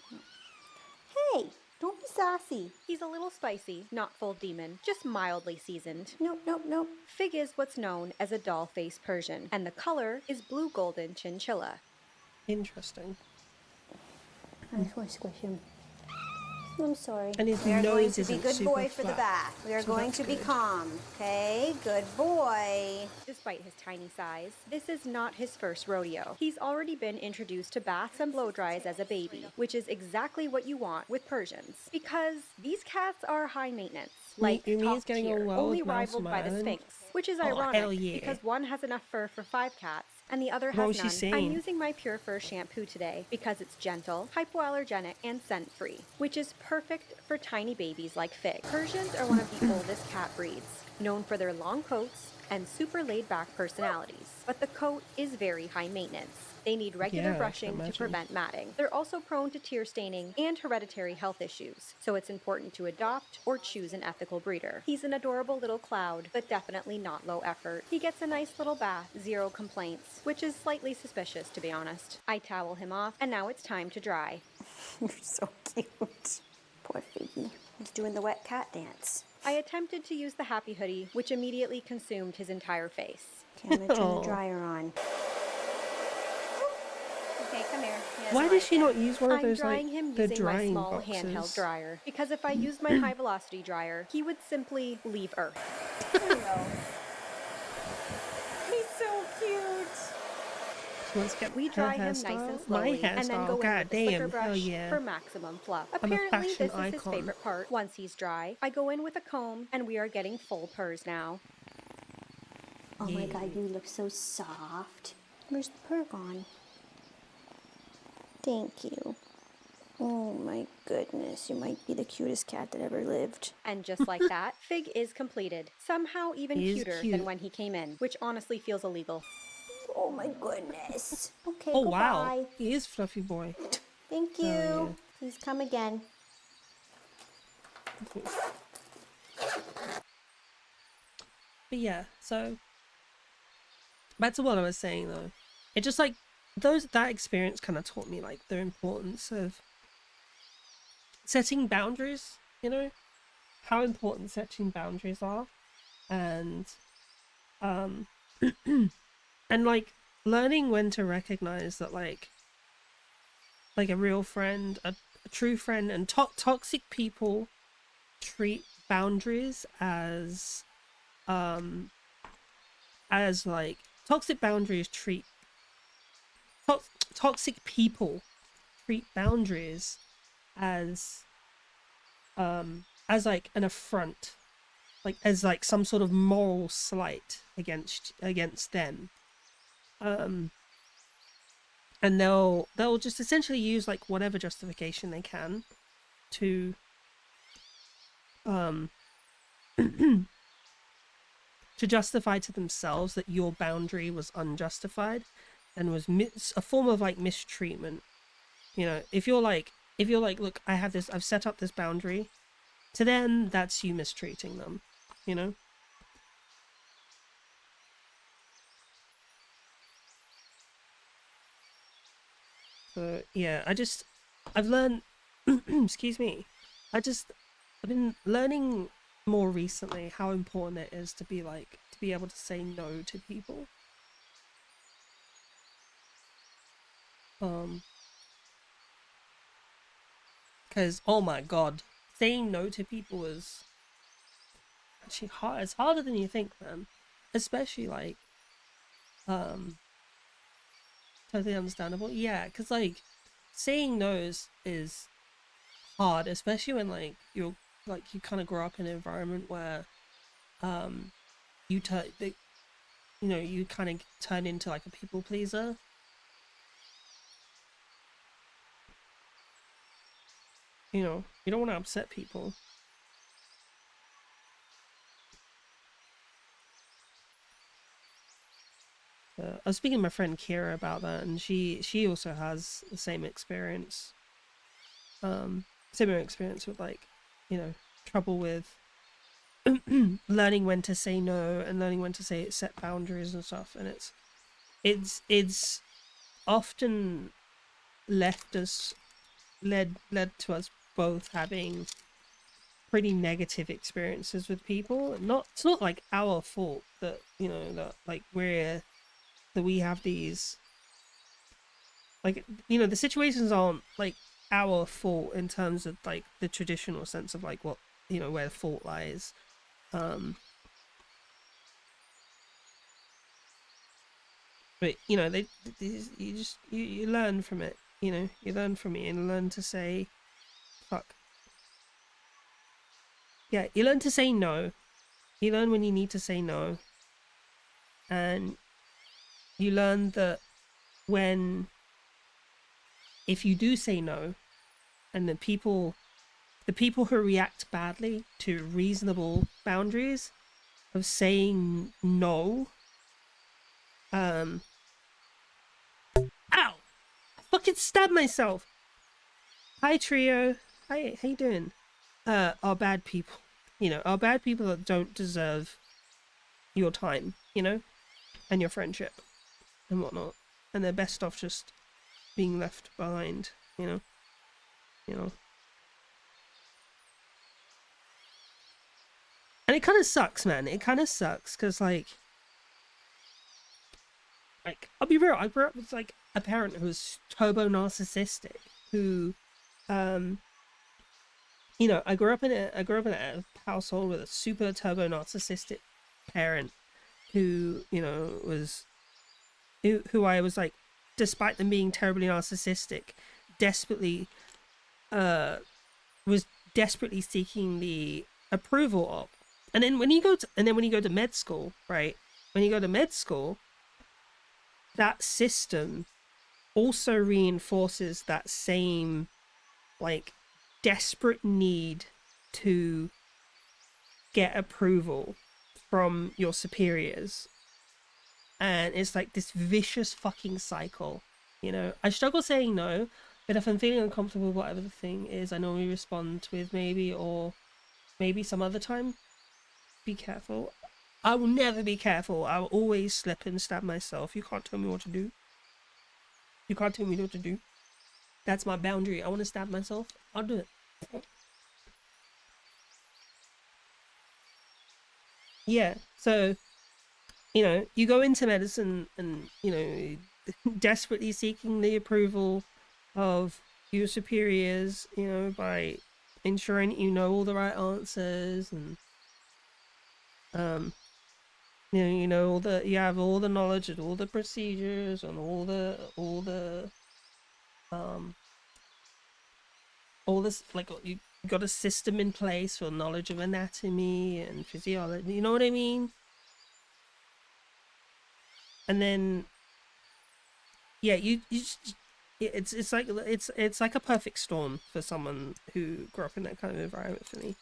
Hey, don't be sassy. He's a little spicy, not full demon, just mildly seasoned. Nope, nope, nope. Fig is what's known as a doll-faced Persian, and the color is blue golden chinchilla. Interesting. I just want to squish him. I'm sorry. And his We are going nose to be isn't good super boy for the flat, bath. We are so going that's to be good. calm. Okay, good boy. Despite his tiny size, this is not his first rodeo. He's already been introduced to baths and blow dries as a baby, which is exactly what you want with Persians. Because these cats are high maintenance, like you mean top he's getting tier, on well only with Mouse rivaled on by the Island? Sphinx, which is Oh, ironic hell yeah. because one has enough fur for 5 cats and the other What was has she none. saying? I'm using my Pure Fur shampoo today because it's gentle, hypoallergenic, and scent-free, which is perfect for tiny babies like Fig. Persians are one of the oldest cat breeds, known for their long coats and super laid-back personalities. But the coat is very high maintenance. They need regular Yeah, I can brushing to imagine. prevent matting. They're also prone to tear staining and hereditary health issues, so it's important to adopt or choose an ethical breeder. He's an adorable little cloud, but definitely not low effort. He gets a nice little bath, 0 complaints, which is slightly suspicious to be honest. I towel him off, and now it's time to dry. You're so cute. Poor Figgy. He's doing the wet cat dance. I attempted to use the happy hoodie, which immediately consumed his entire face. Okay, I'm gonna turn the Oh. dryer on. Okay, come here. Yes, Why does she not use one of I'm those drying like him the using my drying small boxes? handheld dryer, because if I used my high velocity dryer, he would simply leave Earth. There you go. He's so cute. She wants to get We her dry him nice hairstyle. and slowly, My and then hairstyle. go in God with a slicker damn, hell brush yeah. for maximum fluff. I'm a Apparently, fashion this is his icon. favorite part. Once he's dry, I go in with a comb, and we are getting full purrs now. Oh my Yeah. god, you look so soft. Where's the purr gone? Thank you. Oh my goodness, you might be the cutest cat that ever lived. And just like that, Fig is completed. Somehow even He is cuter cute. than when he came in, which honestly feels illegal. Oh my goodness. Okay, Oh goodbye. wow, he is fluffy boy. Thank you. yeah. Please come again. But yeah, so back to what I was saying though. It just like that experience kind of taught me like the importance of setting boundaries, you know? How important setting boundaries are, and and like learning when to recognize that like a real friend, a true friend, and toxic people treat boundaries as like toxic boundaries treat toxic people treat boundaries as like an affront, like as like some sort of moral slight against them, and they'll just essentially use like whatever justification they can to to justify to themselves that your boundary was unjustified and was a form of like mistreatment. You know, if you're like look, I've set up this boundary, to them that's you mistreating them, you know. So yeah, I've learned excuse me, I've been learning more recently how important it is to be able to say no to people. Because oh my god, saying no to people is actually hard. It's harder than you think, man. Especially like totally understandable. Yeah, because like saying no's is hard, especially when like you kind of grow up in an environment where you you kind of turn into like a people pleaser. You know, you don't want to upset people. I was speaking to my friend Kira about that, and she also has the same experience. Similar experience with like, you know, trouble with learning when to say no and learning when to set boundaries and stuff. And it's often led to us both having pretty negative experiences with people. It's not like our fault that, you know, that like we have these, like, you know, the situations aren't like our fault in terms of like the traditional sense of like what, you know, where the fault lies. But you know, you learn from it. You know, you learn from it and learn to say, fuck. Yeah, you learn to say no. You learn when you need to say no. And you learn that if you do say no, and the people who react badly to reasonable boundaries of saying no, ow, I fucking stabbed myself. Hi Trio, hi, how you doing? Are bad people, are bad people that don't deserve your time, and your friendship and whatnot, and they're best off just being left behind, you know. And it kind of sucks, man. It kind of sucks because, like, I'll be real. I grew up with like a parent who was turbo narcissistic. Who, I grew up in a household with a super turbo narcissistic parent who, who I was like, despite them being terribly narcissistic, desperately, was desperately seeking the approval of. And then when you go to med school, right? When you go to med school, that system also reinforces that same, like, desperate need to get approval from your superiors. And it's like this vicious fucking cycle, I struggle saying no, but if I'm feeling uncomfortable, whatever the thing is, I normally respond with maybe, or maybe some other time. Be careful. I will never be careful. I will always slip and stab myself. You can't tell me what to do. You can't tell me what to do. That's my boundary. I want to stab myself. I'll do it. Yeah, so, you go into medicine and, desperately seeking the approval of your superiors, by ensuring you know all the right answers, and you have all the knowledge and all the procedures and all this, like, you got a system in place for knowledge of anatomy and physiology, you know what I mean? And then, yeah, it's like a perfect storm for someone who grew up in that kind of environment for me.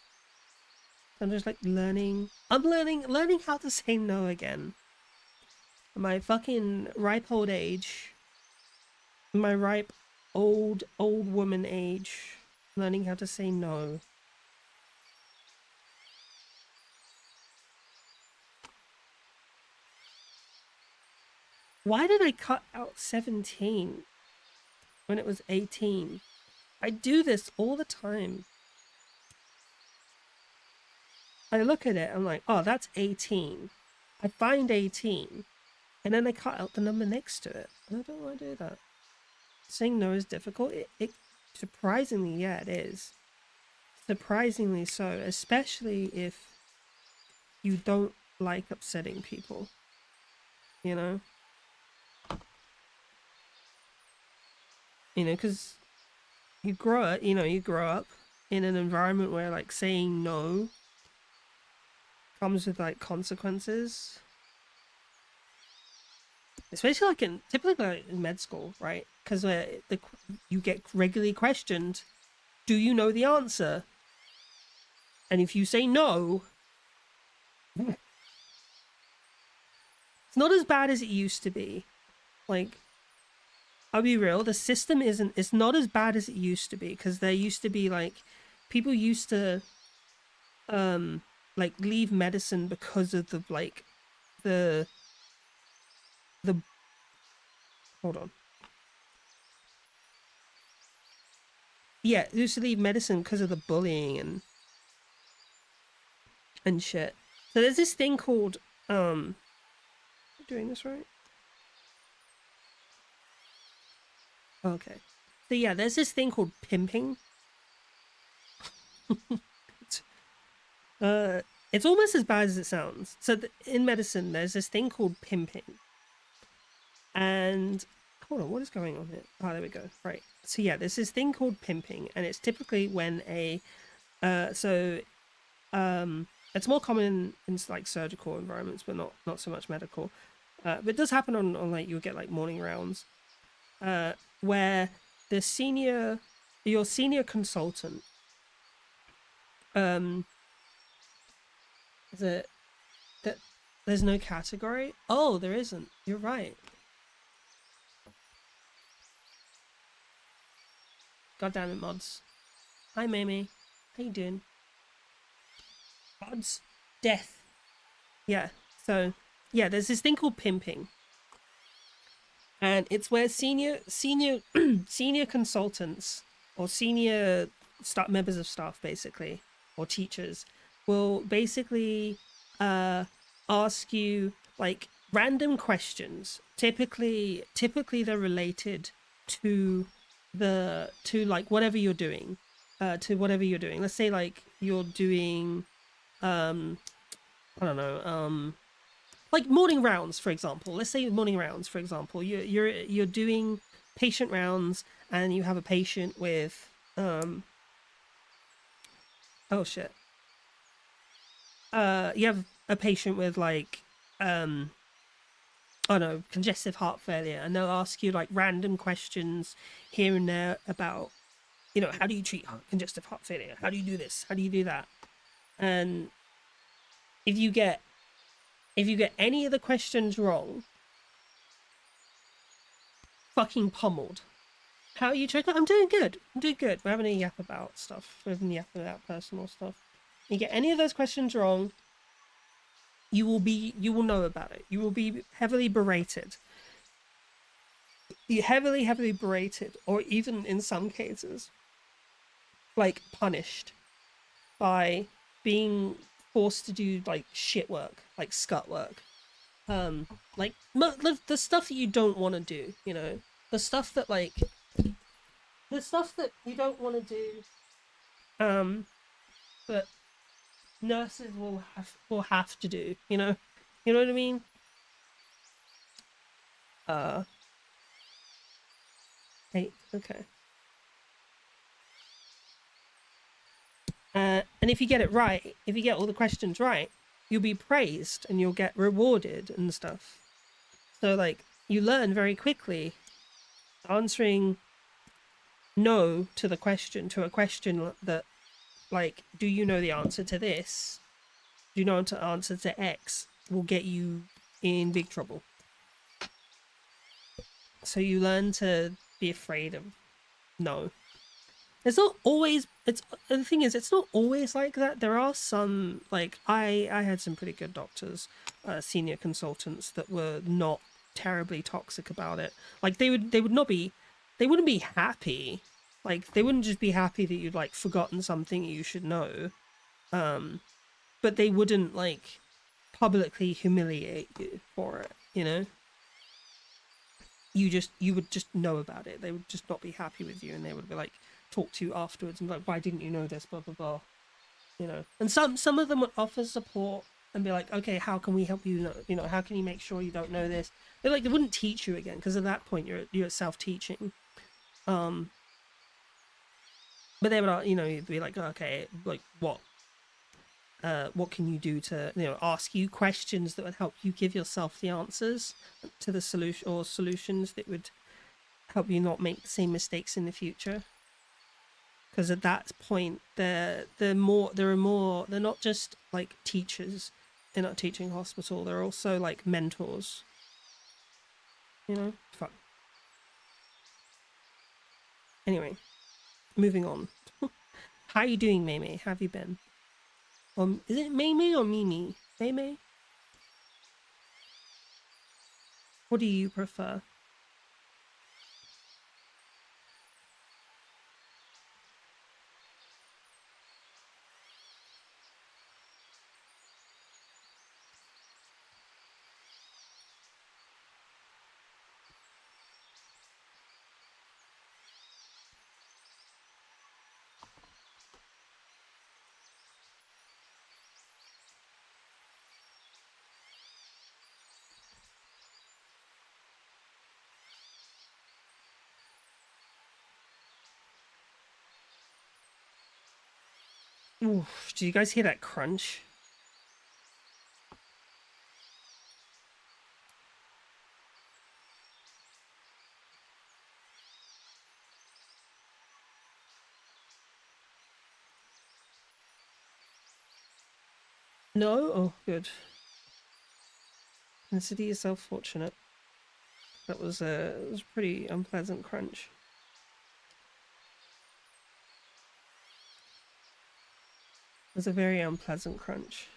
I'm just like learning how to say no again. My fucking ripe old age, my ripe old woman age, learning how to say no. Why did I cut out 17 when it was 18? I do this all the time. I look at it, I'm like, oh, that's 18. I find 18, and then I cut out the number next to it. I don't want to do that. Saying no is difficult. It surprisingly, yeah, it is. Surprisingly so, especially if you don't like upsetting people. Because you grow up in an environment where, like, saying no comes with, like, consequences. Especially typically like in med school, right? Because you get regularly questioned, do you know the answer? And if you say no, it's not as bad as it used to be. Like, I'll be real, the system it's not as bad as it used to be, because there used to be, like, people used to like, leave medicine because of the hold on. Yeah, they used to leave medicine because of the bullying and shit. So there's this thing called am I doing this right? Okay. So yeah, there's this thing called pimping. It's almost as bad as it sounds. So in medicine, there's this thing called pimping. And hold on, what is going on here? Oh, there we go. Right. So yeah, there's this thing called pimping, and it's typically when it's more common in like surgical environments, but not so much medical. But it does happen on like you'll get like morning rounds, where your senior consultant, the that there's no category. Oh, there isn't. You're right. God damn it, mods. Hi, Mamie. How you doing? Mods, death. Yeah. So, yeah, there's this thing called pimping, and it's where senior senior consultants or senior staff members of staff, basically, or teachers, will basically ask you like random questions. Typically they're related to like whatever you're doing, to whatever you're doing. Let's say like you're doing I don't know, like morning rounds, for example. Let's say morning rounds, for example. You're doing patient rounds, and you have a patient with oh shit. You have a patient with like I don't know, congestive heart failure, and they'll ask you like random questions here and there about, you know, how do you treat congestive heart failure? How do you do this? How do you do that? And if you get any of the questions wrong, fucking pummeled. How are you, Choco? I'm doing good. I'm doing good. We're having a yap about stuff. We're having a yap about personal stuff. You get any of those questions wrong, you will know about it. You will be heavily berated. You heavily berated, or even in some cases, like punished by being forced to do like shit work, like scut work. Like the stuff that you don't want to do, you know, the stuff that you don't want to do, but nurses will have to do, you know what I mean. Hey, okay. And if you get it right, if you get all the questions right, you'll be praised and you'll get rewarded and stuff. So like you learn very quickly answering no to a question that like, do you know the answer to this? Do you know the answer to X? Will get you in big trouble. So you learn to be afraid of no. It's not always, the thing is, it's not always like that. There are some, like, I had some pretty good doctors, senior consultants that were not terribly toxic about it. Like, they wouldn't be happy. Like, they wouldn't just be happy that you'd, like, forgotten something you should know. But they wouldn't, like, publicly humiliate you for it, you know? You would just know about it. They would just not be happy with you, and they would be like, talk to you afterwards and be like, why didn't you know this, blah blah blah, you know. And some of them would offer support and be like, okay, how can we help you know, how can you make sure you don't know this. They wouldn't teach you again, because at that point you're self-teaching. But they would, you know, you'd be like, okay, like what can you do to, you know, ask you questions that would help you give yourself the answers to the solution, or solutions that would help you not make the same mistakes in the future. Because at that point, they're not just like teachers in a teaching hospital. They're also like mentors. You know, fuck. Anyway, moving on. How are you doing, Maymay? How have you been? Is it Maymay or Mimi? Maymay? What do you prefer? Oof, did you guys hear that crunch? No? Oh, good. Consider yourself fortunate. That was a pretty unpleasant crunch. It was a very unpleasant crunch.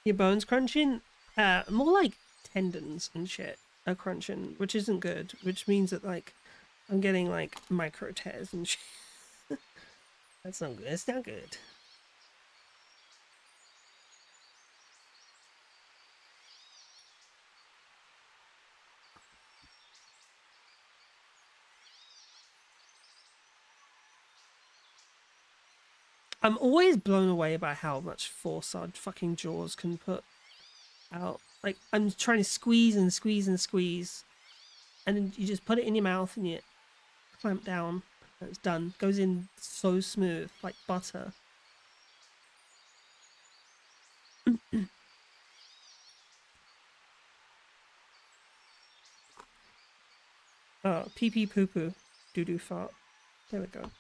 Your bones crunching? More like tendons and shit are crunching, which isn't good, which means that, like, I'm getting, like, micro tears and shit. That's not good. It's not good. I'm always blown away by how much force our fucking jaws can put out. Like, I'm trying to squeeze and squeeze and squeeze, and then you just put it in your mouth and you clamp down, and it's done. Goes in so smooth, like butter. Oh, pee pee poo poo, doo doo fart. There we go.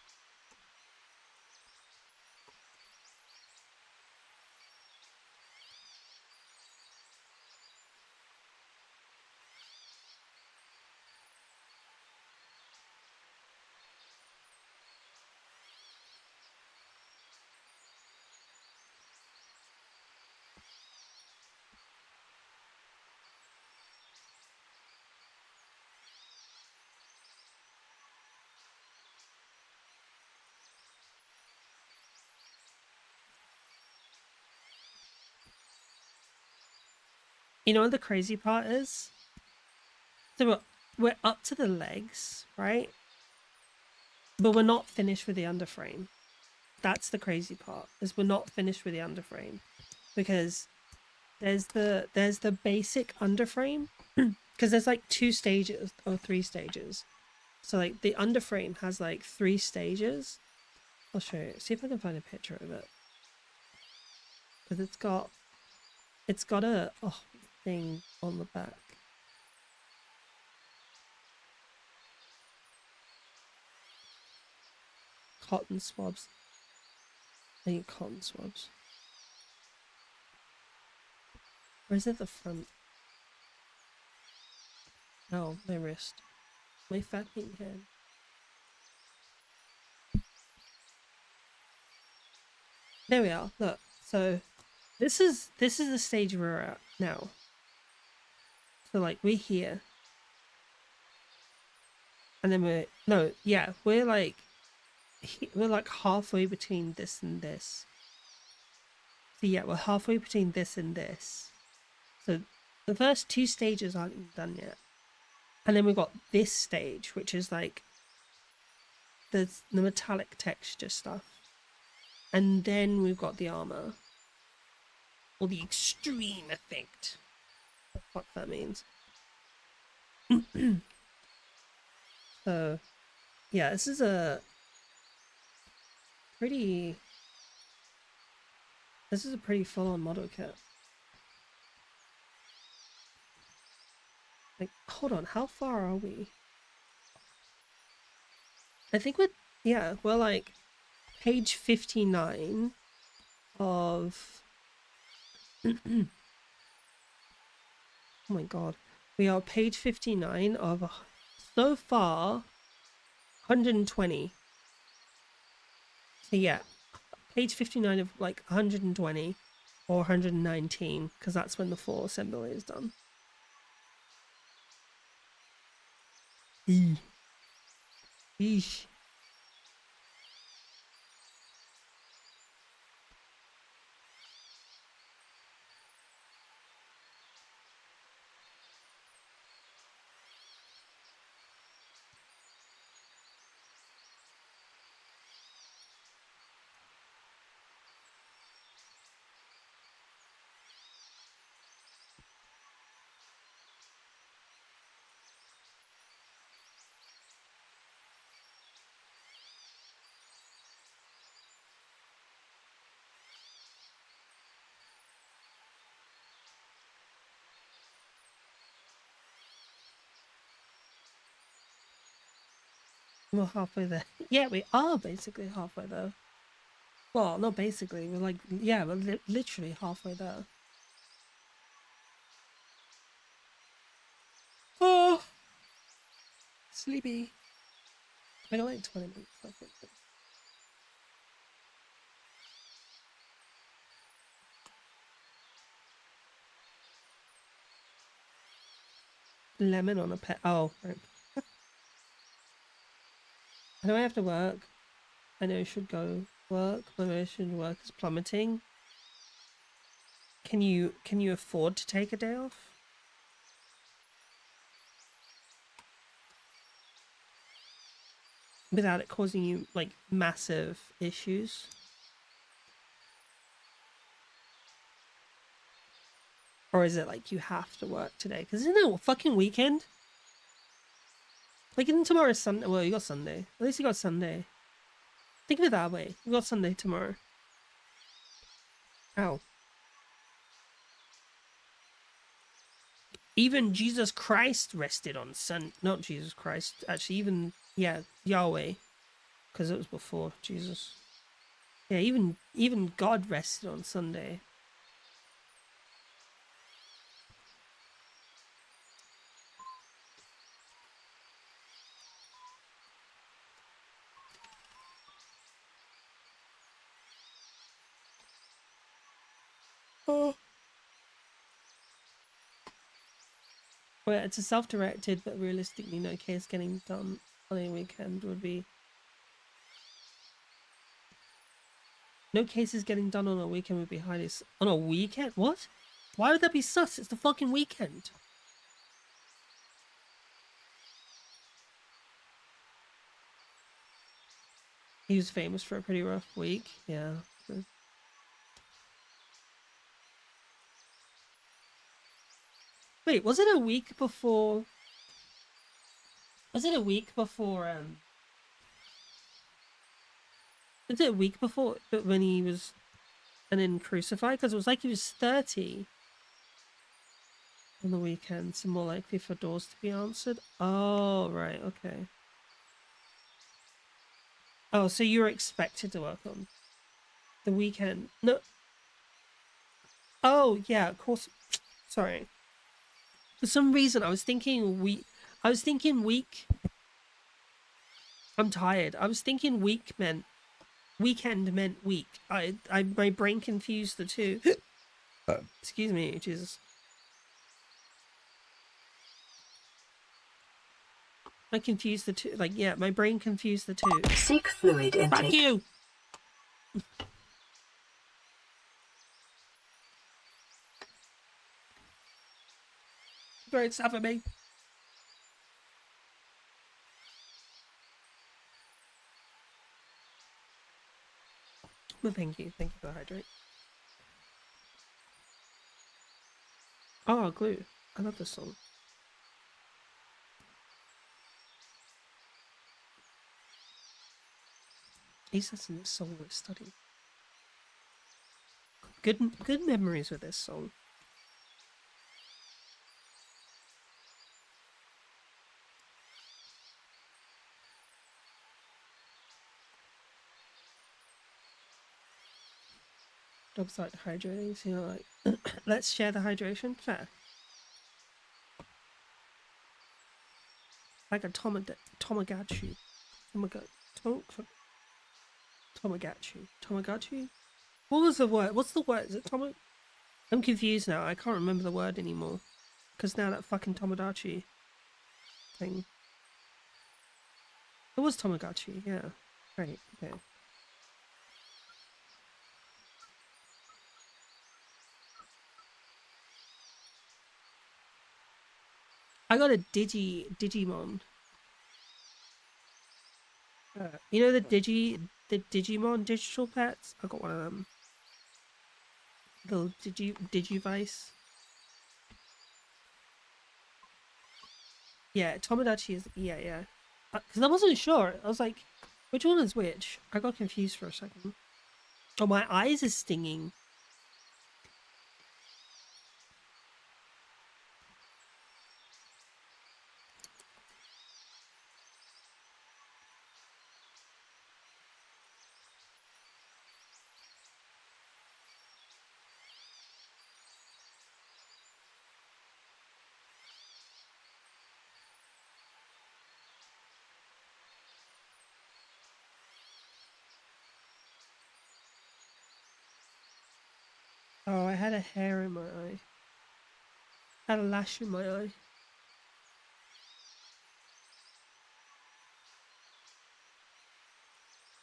You know what the crazy part is? So we're up to the legs, right? But we're not finished with the underframe. That's the crazy part, is we're not finished with the underframe. Because there's the basic underframe. Because there's like 2 stages or 3 stages. So like the underframe has like 3 stages. I'll show you. See if I can find a picture of it. Because it's got a thing on the back. Cotton swabs. I need cotton swabs. Or is it the front? Oh, my wrist. My fucking hand. There we are. Look. So this is the stage we're at now. So like we're here. And then we're like halfway between this and this. So yeah, we're halfway between this and this. So the first 2 stages aren't done yet. And then we've got this stage, which is like the metallic texture stuff. And then we've got the armor. Or the extreme effect. What the fuck that means. So yeah, this is a pretty full-on model kit. Like, hold on, how far are we? I think we're like page 59 of oh my god. We are page 59 of so far 120. So yeah, page 59 of like 120 or 119, because that's when the full assembly is done. Eesh. We're halfway there. Yeah, we are basically halfway there. Well, not basically. We're like, yeah, we're literally halfway there. Oh, sleepy. I got like 20 minutes. I think. Lemon on a pet. Oh, right. I know I have to work. I know I should go work. My motivation to work is plummeting. Can you afford to take a day off? Without it causing you like massive issues? Or is it like you have to work today? Because isn't it a fucking weekend? Like, isn't tomorrow Sunday? Well, you got Sunday. At least you got Sunday. Think of it that way. You got Sunday tomorrow. Ow. Even Jesus Christ rested on not Jesus Christ. Actually, even, yeah, Yahweh. Because it was before Jesus. Yeah, even God rested on Sunday. Oh. Well, it's a self-directed, but realistically no case getting done on a weekend would be... No cases getting done on a weekend would be highly... On a weekend? What? Why would that be sus? It's the fucking weekend. He was famous for a pretty rough week. Yeah. Wait, was it a week before... Was it a week before, Was it a week before when he was... And then crucified? Because it was like he was 30. On the weekend, so more likely for doors to be answered. Oh, right, okay. Oh, so you were expected to work on the weekend? No. Oh, yeah, of course. Sorry. For some reason, I was thinking week. I'm tired. I was thinking weekend meant week. My brain confused the two. Excuse me, Jesus. I confused the two. Like, yeah, my brain confused the two. Seek fluid intake. Fuck you! Don't suffer me. Well, thank you for the hydrate. Oh, Glue. I love this song. He says in this song we study. Good memories with this song. Dogs like hydrating, so you're like, let's share the hydration. Fair. Like a Tamagotchi. Tamagotchi? What was the word? What's the word? Is it I'm confused now. I can't remember the word anymore. Because now that fucking Tamagotchi thing. It was Tamagotchi, yeah. Right, okay. I got a Digimon. You know the Digimon digital pets? I got one of them. Little Digivice. Yeah, Tomodachi is yeah. Because I wasn't sure. I was like, which one is which? I got confused for a second. Oh, my eyes is stinging. Oh, I had a hair in my eye. Had a lash in my eye.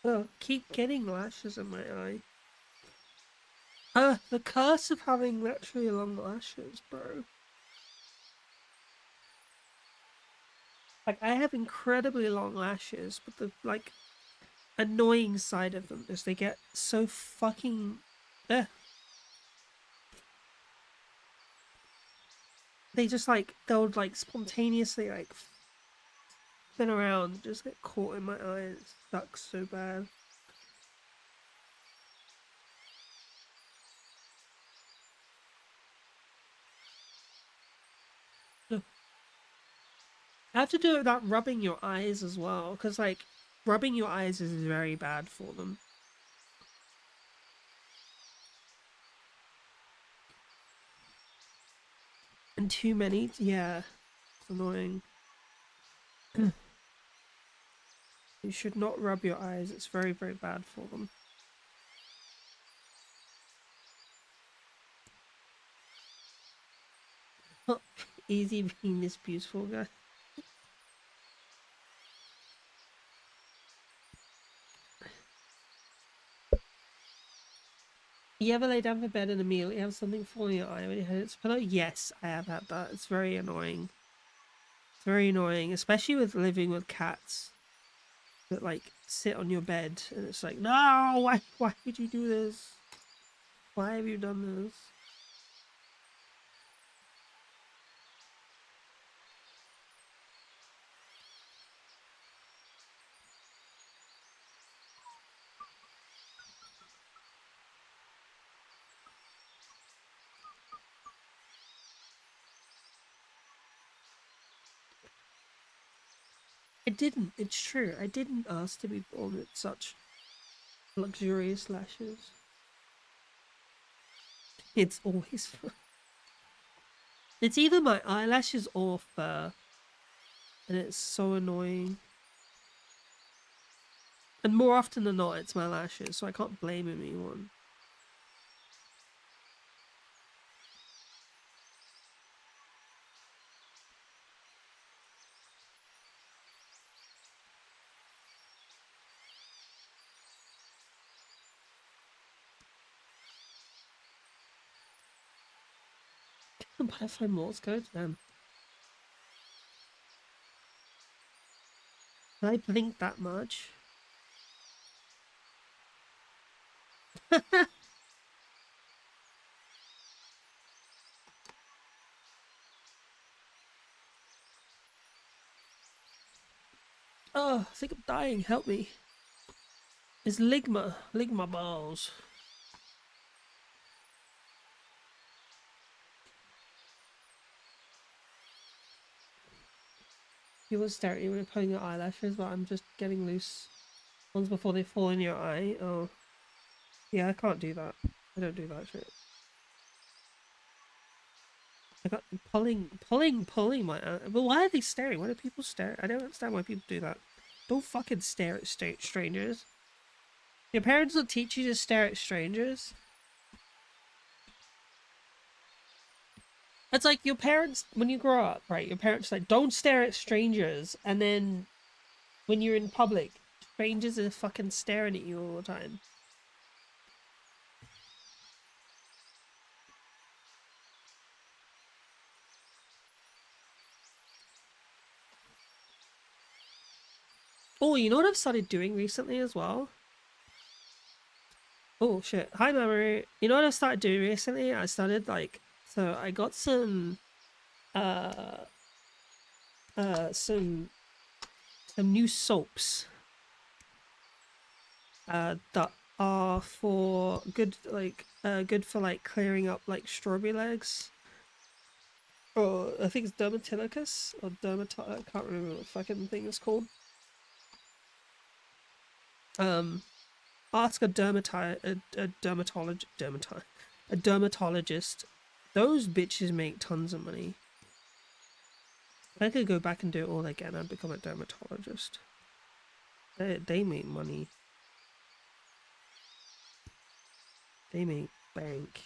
Oh, keep getting lashes in my eye. The curse of having naturally long lashes, bro. Like, I have incredibly long lashes, but the, like, annoying side of them is they get so fucking... They just, like, they'll, like, spontaneously, like, spin around, just get caught in my eye, and it sucks so bad. I have to do it without rubbing your eyes as well, because, like, rubbing your eyes is very bad for them. And too many, yeah, it's annoying. You should not rub your eyes, it's very, very bad for them. Easy being this beautiful guy. You ever lay down for bed and immediately have something fall in your eye when you hit its pillow? Yes, I have had that. It's very annoying. It's very annoying, especially with living with cats that like sit on your bed and it's like, no, why would you do this? Why have you done this? I didn't. It's true. I didn't ask to be born with such luxurious lashes. It's always fur. It's either my eyelashes or fur. And it's so annoying. And more often than not, it's my lashes, so I can't blame anyone. Butterfly Morse code? Damn. Did I blink that much? Oh, I think I'm dying. Help me. It's Ligma. Ligma balls. People stare at you when you're pulling your eyelashes, but I'm just getting loose ones before they fall in your eye. Oh. Yeah, I can't do that. I don't do that shit. I got pulling my eye. But why are they staring? Why do people stare? I don't understand why people do that. Don't fucking stare at strangers. Your parents will teach you to stare at strangers. It's like your parents, when you grow up, right? Your parents are like, don't stare at strangers. And then when you're in public, strangers are fucking staring at you all the time. Oh, you know what I've started doing recently as well? Oh shit. Hi, Memory. You know what I've started doing recently? I started like, so I got uh, some new soaps that are for good good for like clearing up like strawberry legs. Or I think it's dermatilicus or I can't remember what the fucking thing is called. Ask a dermatologist. Those bitches make tons of money. If I could go back and do it all again, I'd become a dermatologist. They make money. They make bank.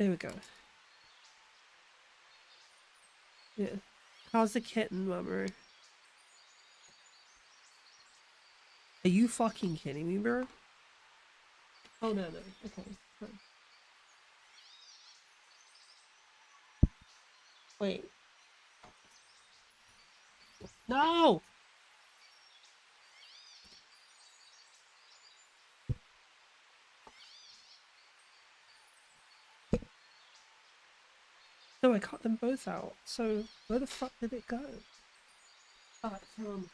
There we go. Yeah. How's the kitten, Mama? Are you fucking kidding me, bro? Oh, no. Okay. Fine. Wait. No! No, I cut them both out. So, where the fuck did it go? Oh, it fell on the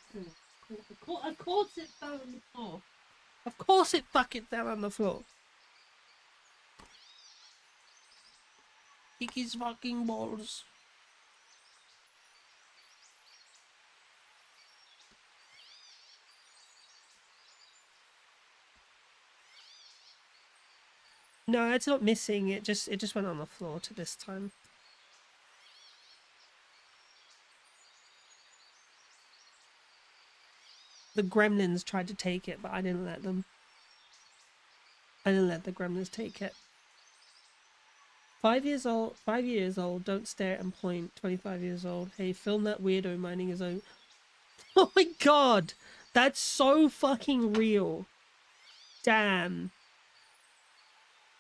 floor. Of course it fell on the floor. Of course it fucking fell on the floor. Kiki's fucking balls. No, it's not missing. It just went on the floor to this time. The gremlins tried to take it, but I didn't let them. I didn't let the gremlins take it. 5 years old, don't stare and point. 25 years old. Hey, film that weirdo minding his own. Oh my god! That's so fucking real. Damn.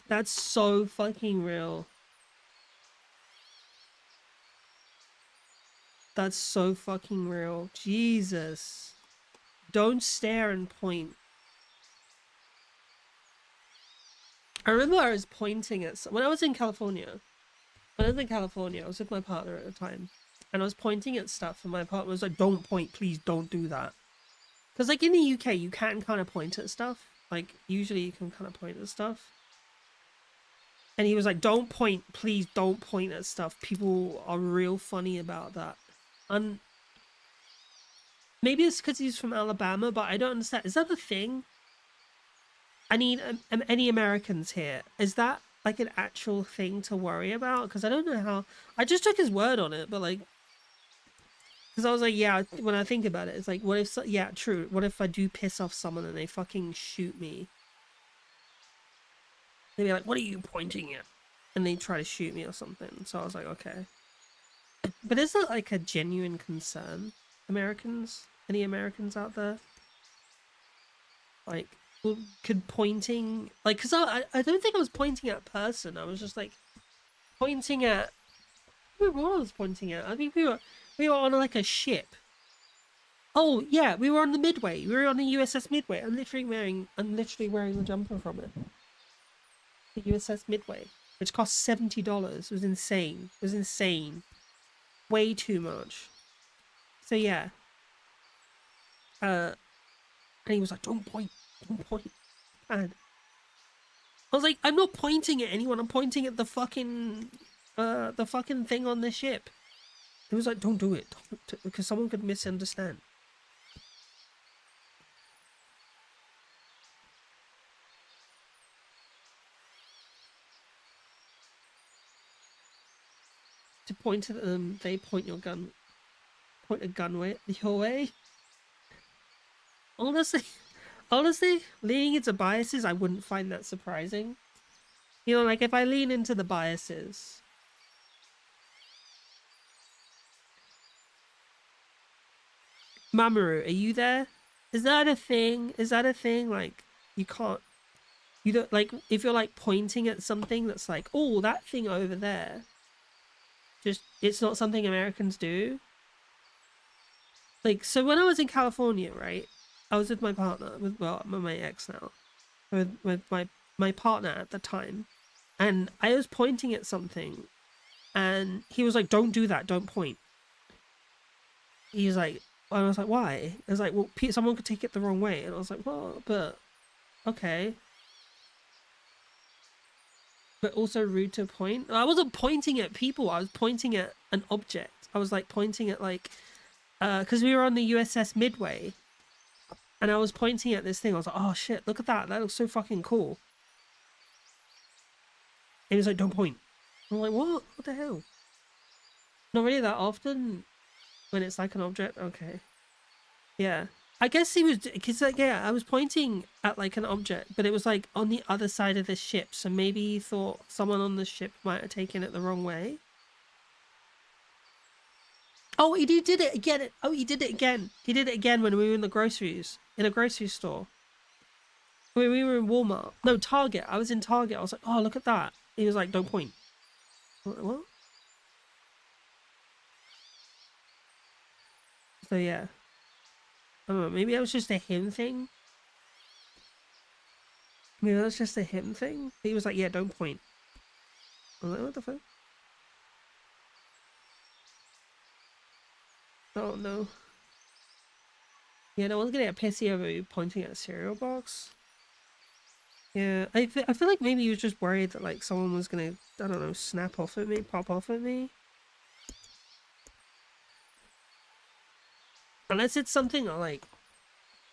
That's so fucking real. That's so fucking real. Jesus. Don't stare and point. I remember I was pointing at when I was in California. When I was in California, I was with my partner at the time, and I was pointing at stuff, and my partner was like, "Don't point, please, don't do that." Because like in the UK, you can kind of point at stuff. Like usually, you can kind of point at stuff. And he was like, "Don't point, please, don't point at stuff. People are real funny about that." And maybe it's because he's from Alabama, but I don't understand. Is that a thing? I need any Americans here. Is that like an actual thing to worry about? Because I don't know how. I just took his word on it, but like, because I was like, yeah. When I think about it, it's like, what if? Yeah, true. What if I do piss off someone and they fucking shoot me? They'd be like, "What are you pointing at?" And they try to shoot me or something. So I was like, okay. But is that like a genuine concern, Americans? Any Americans out there? Like, could pointing, like, because I don't think I was pointing at a person. I was just like pointing at, who was I was pointing at? I think we were on like a ship. Oh yeah, we were on the Midway. We were on the USS Midway. I'm literally wearing the jumper from it. The USS Midway, which cost $70. It was insane. It was insane. Way too much. So yeah. And he was like, "Don't point, don't point." And I was like, "I'm not pointing at anyone. I'm pointing at the fucking thing on the ship." He was like, "Don't do it, don't, because someone could misunderstand." To point at them, they point a gun your way. Honestly, leaning into biases, I wouldn't find that surprising. You know, like if I lean into the biases. Mamoru, are you there? Is that a thing? Is that a thing? Like, you don't, like, if you're like pointing at something that's like, "Oh, that thing over there." Just, it's not something Americans do. Like, so when I was in California, right? I was with my partner, with my ex now. With my partner at the time. And I was pointing at something. And he was like, "Don't do that, don't point." He was like, and I was like, "Why?" I was like, "Well, someone could take it the wrong way." And I was like, "Well, but, okay." But also rude to point. I wasn't pointing at people, I was pointing at an object. I was like pointing at like, because we were on the USS Midway. And I was pointing at this thing. I was like, "Oh shit, look at that. That looks so fucking cool." And he was like, "Don't point." I'm like, "What? What the hell?" Not really that often when it's like an object. Okay. Yeah. I guess he was, because like, yeah, I was pointing at like an object, but it was like on the other side of the ship, so maybe he thought someone on the ship might have taken it the wrong way. Oh, he did it again. Oh, he did it again. He did it again when we were in the groceries, in a grocery store. When we were in Walmart. No, Target. I was in Target. I was like, oh, look at that. He was like, don't point. I'm like, what? So yeah. I don't know, maybe that was just a him thing. Maybe that was just a him thing. He was like, yeah, don't point. I was like, what the fuck? Oh no. Yeah, no one's gonna get pissy over you pointing at a cereal box. Yeah, I feel like maybe he was just worried that like someone was gonna, I don't know, snap off at me, pop off at me. Unless it's something like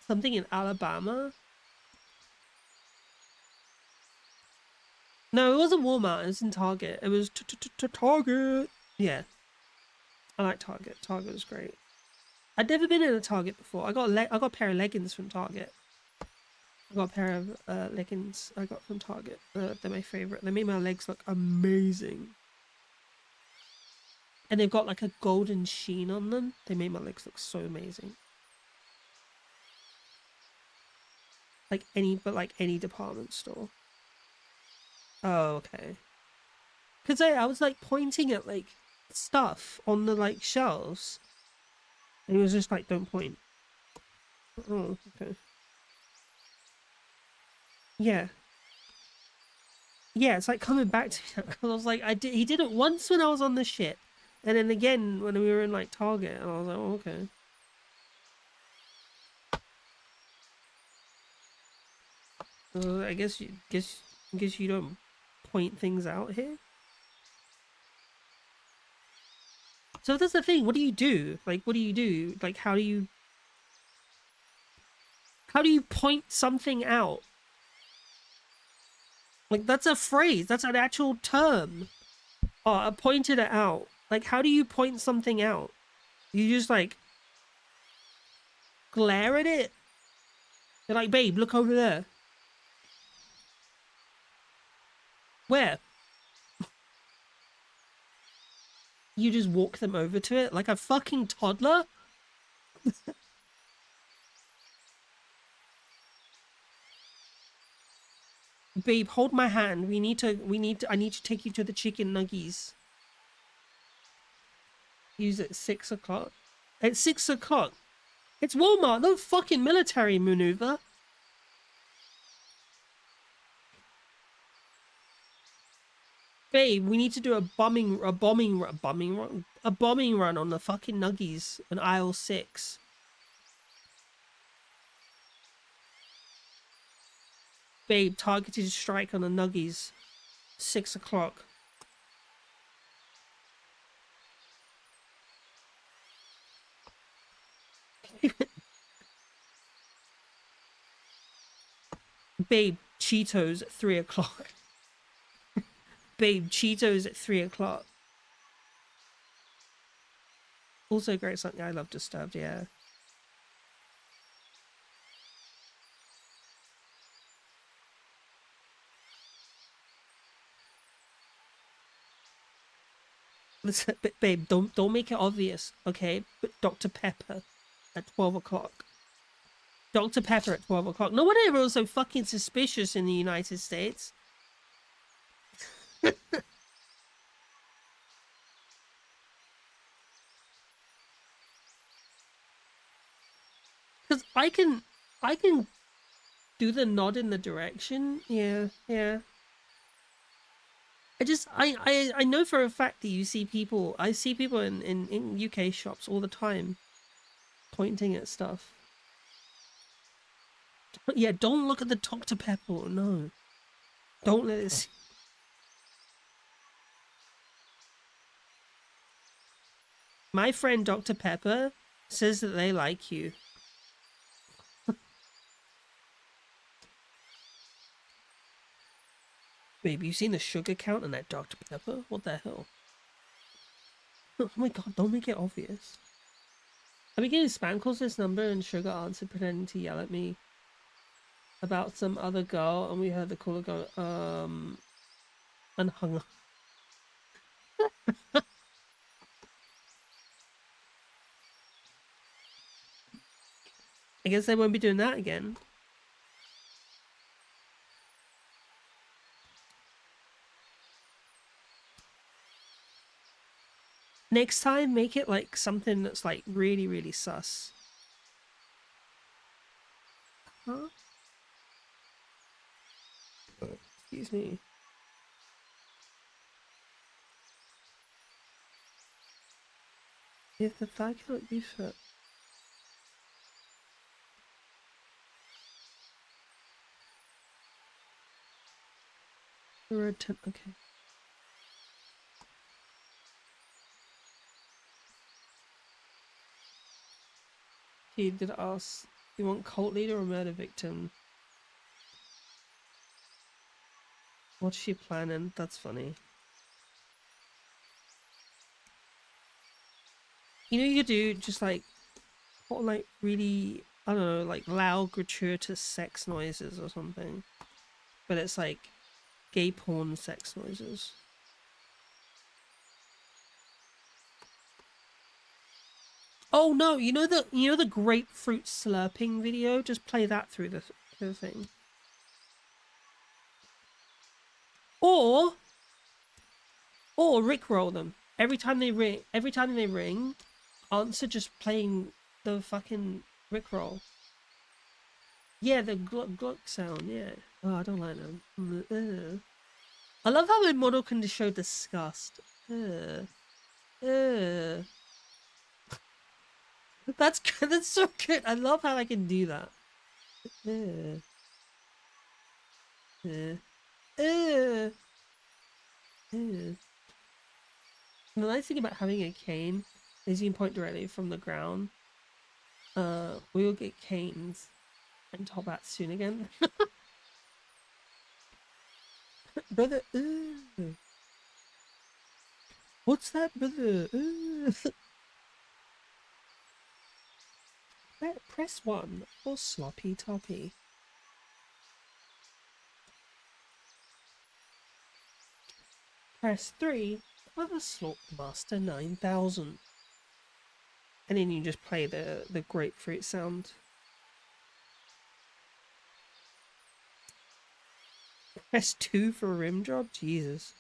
something in Alabama. No, it wasn't Walmart. It was in Target. It was Target. Yeah, I like Target. Target was great. I'd never been in a Target before. I got a pair of leggings from Target. I got a pair of leggings I got from Target. They're my favorite. They made my legs look amazing. And they've got like a golden sheen on them. They made my legs look so amazing. Like any department store. Oh, okay. Because I was like pointing at like stuff on the like shelves. And he was just like, don't point. Oh, okay. Yeah. Yeah, it's like coming back to me because I was like, he did it once when I was on the ship. And then again when we were in like Target, and I was like, oh, okay. I guess you don't point things out here. So that's the thing. What do you do? Like, what do you do? Like, how do you point something out? Like, that's a phrase. That's an actual term. Oh, I pointed it out. Like, how do you point something out? You just like glare at it. You're like, babe, look over there. Where? You just walk them over to it like a fucking toddler? Babe, hold my hand. I need to take you to the chicken nuggies. Use it at 6 o'clock. At 6 o'clock. It's Walmart, no fucking military maneuver. Babe, we need to do a bombing run on the fucking nuggies in aisle 6. Babe, targeted strike on the nuggies. 6 o'clock. Babe, Cheetos at 3 o'clock. Babe, Cheetos at 3 o'clock. Also great something I love Disturbed, yeah. Listen, babe, don't make it obvious, okay? But Dr. Pepper at 12 o'clock. Dr. Pepper at 12 o'clock. No wonder everyone's so fucking suspicious in the United States. Because I can do the nod in the direction. Yeah. I know for a fact that I see people in UK shops all the time pointing at stuff. Yeah, don't look at the Dr. Pepper. No. Don't let it see. My friend Dr. Pepper says that they like you. Babe, you seen the sugar count on that Dr. Pepper? What the hell? Oh my god, don't make it obvious. I began spam calls this number and Sugar answered pretending to yell at me about some other girl, and we heard the caller go, and hung up. I guess they won't be doing that again. Next time, make it like something that's like really, really sus. Huh? Excuse me. If the thigh cannot be fit. The red tent, okay. He did ask, you want cult leader or murder victim? What's she planning? That's funny. You know, you could do just like, what, like really, I don't know, like loud, gratuitous sex noises or something. But it's like gay porn sex noises. Oh no, you know the grapefruit slurping video? Just play that through the thing. Or rickroll them. Every time they ring, answer just playing the fucking rickroll. Yeah, the gluck sound, yeah. Oh, I don't like them. I love how my model can just show disgust. That's good. That's so good. I love how I can do that. The nice thing about having a cane is you can point directly from the ground. We will get canes and top hats soon again. Brother, what's that, brother? Press 1 for sloppy toppy. Press 3 for the Slop Master 9000. And then you just play the grapefruit sound. Press 2 for a rim job? Jesus.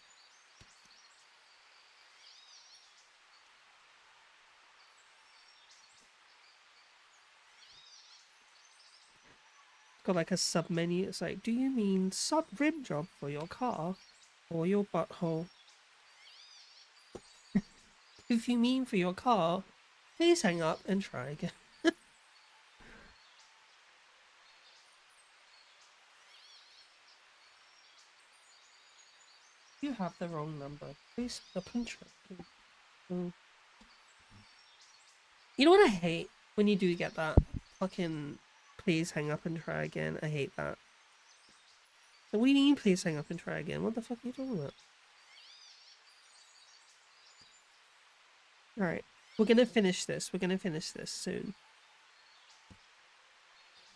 Got like a sub menu. It's like, do you mean sub rim job for your car or your butthole? If you mean for your car, please hang up and try again. You have the wrong number. Please stop and try. You know what I hate when you do get that? Fucking please hang up and try again. I hate that. So what do you mean please hang up and try again? What the fuck are you talking about? Alright. We're gonna finish this. We're gonna finish this soon.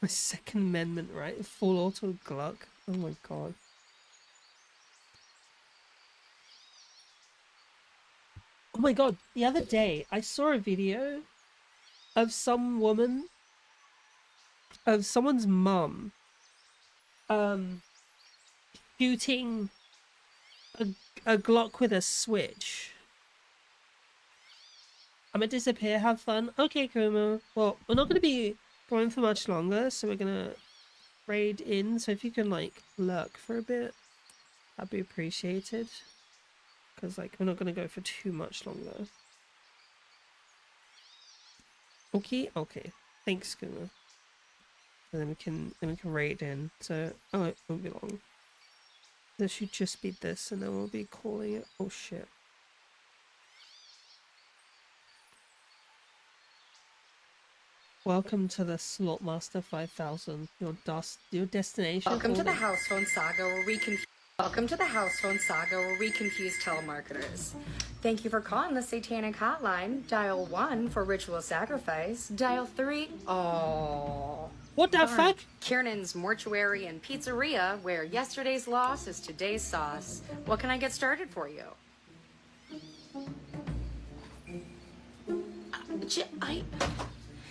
My Second Amendment, right? Full auto Gluck. Oh my god. Oh my god, the other day I saw a video of some woman, of someone's mum, shooting a Glock with a switch. I'm gonna disappear, have fun. Okay, Kuma. Well, we're not gonna be going for much longer, so we're gonna raid in. So if you can, like, lurk for a bit, that'd be appreciated. Because, like, we're not gonna go for too much longer. Okay, okay. Thanks, Kuma. And then we can raid in. So, oh, it won't be long. This should just be this, and then we'll be calling it. Oh shit. Welcome to the Slotmaster 5000. Your destination. Welcome to the House Phone Saga, where we can. Welcome to the House Phone Saga, where we confuse telemarketers. Thank you for calling the Satanic Hotline. Dial 1 for ritual sacrifice. Dial 3. Oh. What the fuck? Kiernan's Mortuary and Pizzeria, where yesterday's loss is today's sauce. What can I get started for you?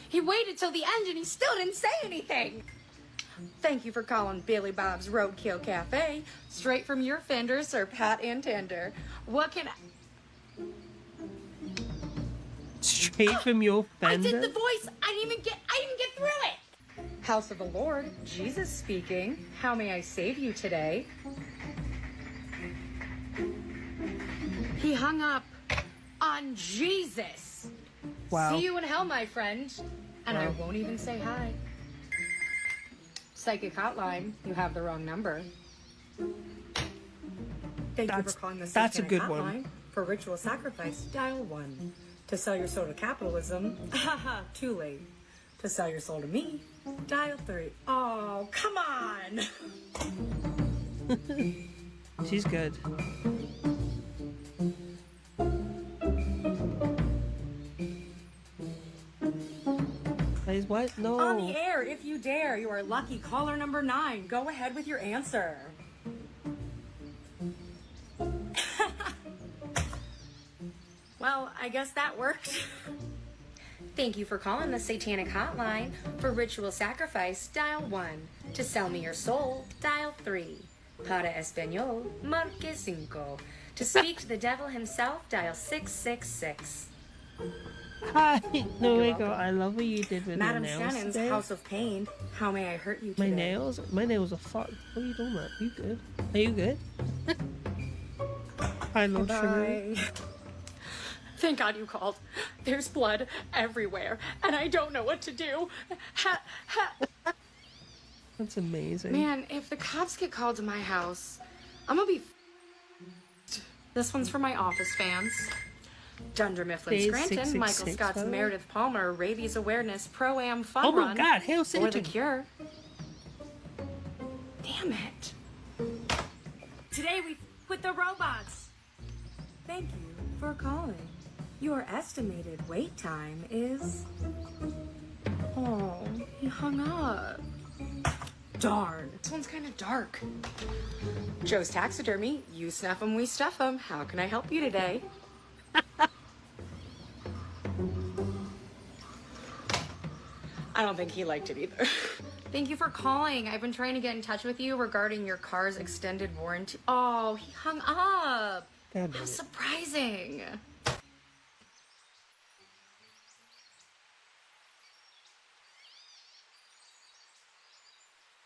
He waited till the end and he still didn't say anything. Thank you for calling Billy Bob's Roadkill Cafe. Straight from your fender, served hot and tender. What can I... Straight from your fender? I did the voice. I didn't even get through it. House of the Lord, Jesus speaking. How may I save you today? He hung up on Jesus. Wow. See you in hell, my friend. And I won't even say hi. Psychic Hotline, you have the wrong number. Thank you for calling the That's a Satanic good Hotline. one. For ritual sacrifice, dial 1. To sell your soul to capitalism, haha, too late. To sell your soul to me, dial 3. Oh, come on! She's good. Please, what? No. On the air, if you dare, you are lucky caller number 9. Go ahead with your answer. Well, I guess that worked. Thank you for calling the Satanic Hotline. For ritual sacrifice, dial 1. To sell me your soul, dial 3. Para Español, marque 5. To speak to the devil himself, dial 666. Hi. No, wait, girl. I love what you did with Madam your nails Shannon's today. House of Pain. How may I hurt you today? My nails? My nails are fucked. What are you doing, man? You good? Are you good? Hi, Lord Sugar. Bye. Thank God you called. There's blood everywhere, and I don't know what to do. That's amazing. Man, if the cops get called to my house, I'm gonna be This one's for my office fans. Dunder Mifflin Phase Scranton, Michael 666, Scott's by the way. Meredith Palmer, Rabies Awareness Pro-Am Fun Oh my Run. God, Hail For the Satan. cure. Damn it. Today we with the robots. Thank you for calling. Your estimated wait time is... Oh, he hung up. Darn. This one's kind of dark. Joe's Taxidermy. You snuff 'em, we stuff 'em. How can I help you today? I don't think he liked it either. Thank you for calling. I've been trying to get in touch with you regarding your car's extended warranty. Oh, he hung up. God damn How it. surprising.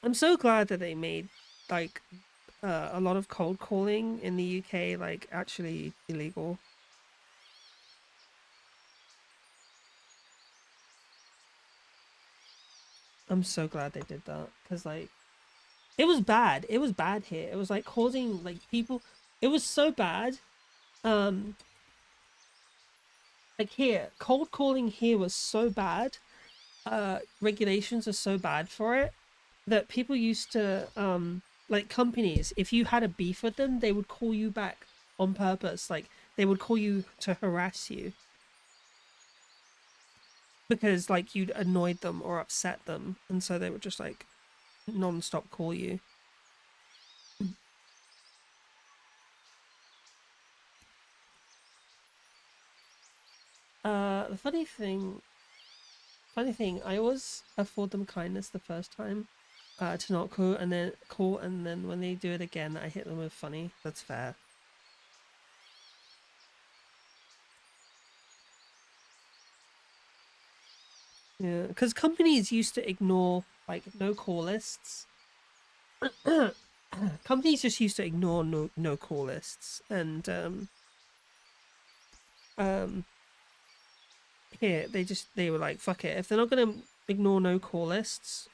I'm so glad that they made like a lot of cold calling in the UK like actually illegal. I'm so glad they did that because like it was bad. It was bad here. It was like causing like people. It was so bad. Like here, cold calling here was so bad. Regulations are so bad for it that people used to like companies, if you had a beef with them, they would call you back on purpose. Like they would call you to harass you because like you'd annoyed them or upset them, and so they would just like non-stop call you. The funny thing, I always afford them kindness the first time, to not call, and then when they do it again, I hit them with funny. That's fair. Yeah, because companies used to ignore like no call lists. Companies just used to ignore no call lists, and here they were like, fuck it, if they're not gonna ignore no call lists,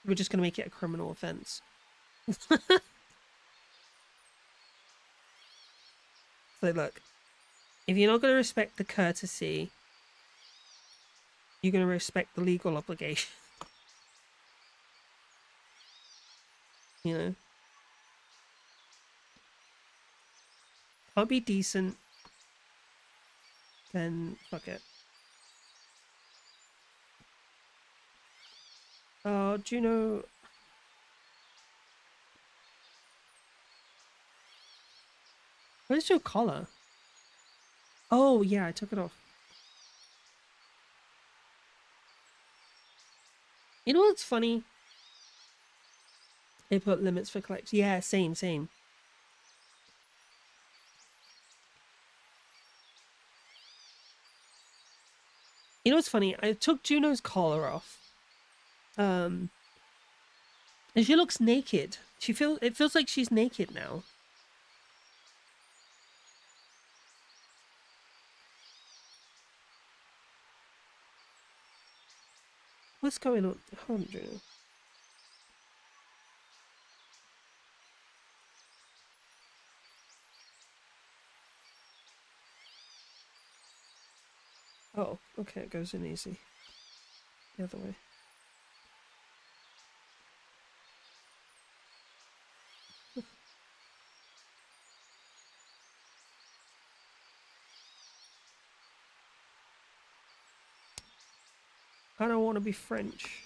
we're just gonna make it a criminal offense. So look, if you're not gonna respect the courtesy, you're gonna respect the legal obligation. You know. Can't be decent. Then fuck it. Juno. Where's your collar? Oh yeah, I took it off. You know what's funny? They put limits for collect. Yeah, same. You know what's funny? I took Juno's collar off. And she looks naked. It feels like she's naked now. What's going on? Hold on, Juno. Oh, okay, it goes in easy. The other way. I don't want to be French.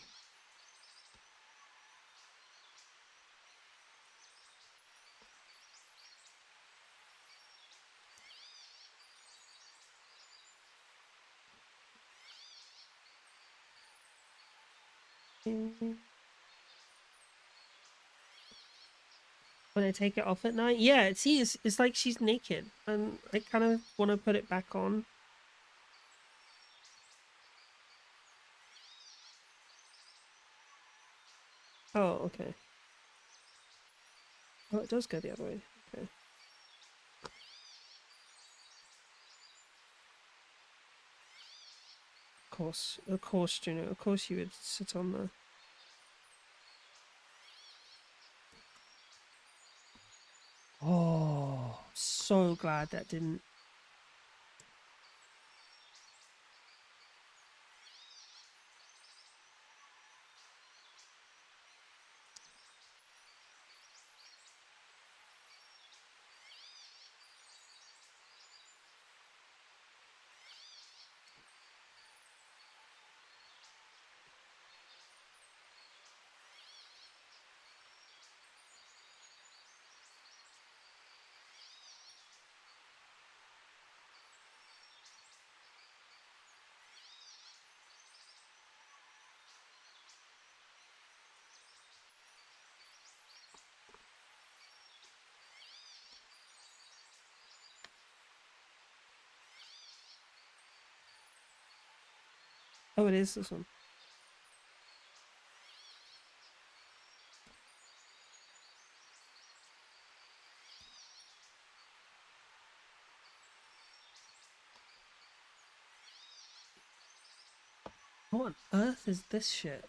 When I take it off at night, yeah, see, it's like she's naked, and I kind of want to put it back on. Oh, okay. Oh, it does go the other way. Okay. Of course, Juno. Of course, you would sit on the. Oh, so glad that didn't. Oh, it is this one. What on earth is this shit?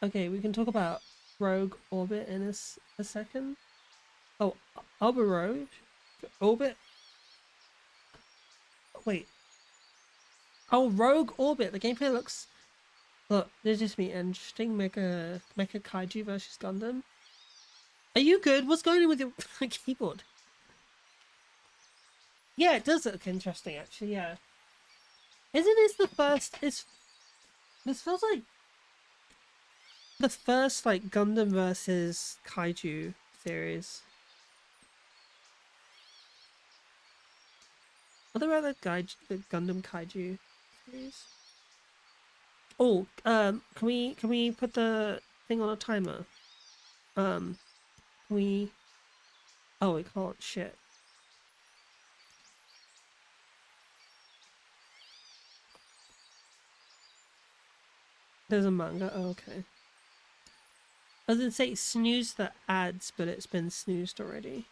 Okay, we can talk about Rogue Orbit in a second. Oh, Arbor Rogue? Orbit? Wait. Oh, Rogue Orbit. The gameplay looks... Look, this just be interesting. Mecha Kaiju versus Gundam. Are you good? What's going on with your keyboard? Yeah, it does look interesting, actually, yeah. Isn't this the first... This feels like... the first, like, Gundam versus Kaiju series. Are there other the Gundam Kaiju series? Oh, can we put the thing on a timer? Can we... Oh, we can't. Shit. There's a manga. Oh, okay. I was gonna say snooze the ads, but it's been snoozed already.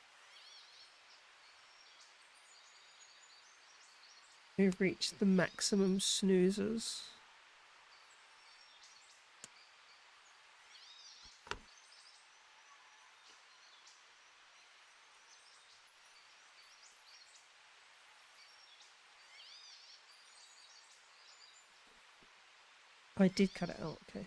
We've reached the maximum snoozers. I did cut it out, okay.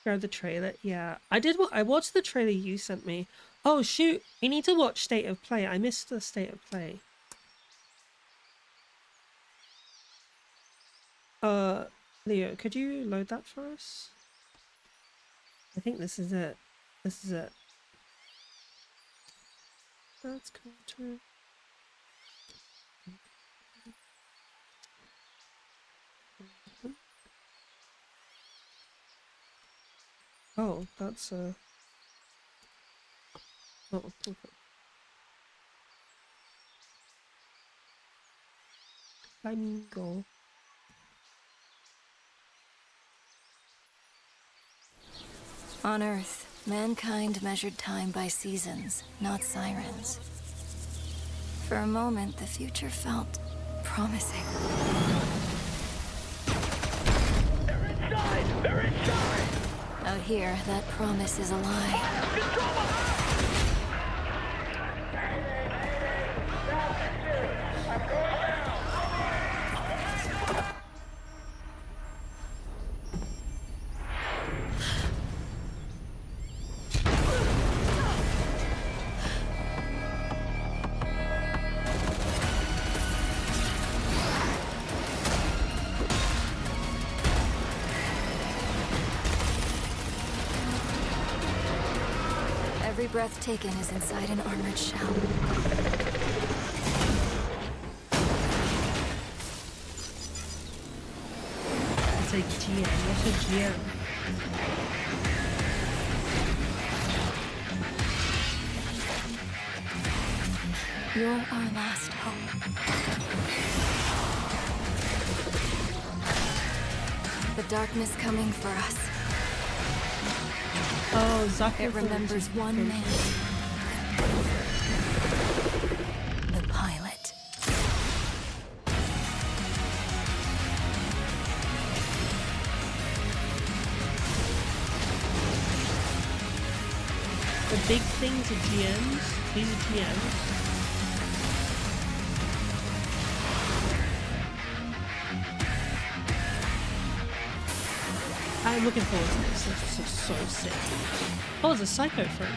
Grab the trailer. Yeah, I did. I watched the trailer you sent me. Oh shoot! We need to watch State of Play. I missed the State of Play. Leo, could you load that for us? I think this is it. This is it. That's cool too. Oh, that's oh, okay. Flamingo. On Earth, mankind measured time by seasons, not sirens. For a moment, the future felt promising. They're inside! They're inside! Out here, that promise is a lie. Every breath taken is inside an armored shell. It's a GM. What's a GM? You're our last hope. The darkness coming for us. Oh, Zucker. It remembers one man. The pilot. The big things are GMs. These are GMs. I'm looking forward to this. This is so sick. Oh, it's a Psycho frame.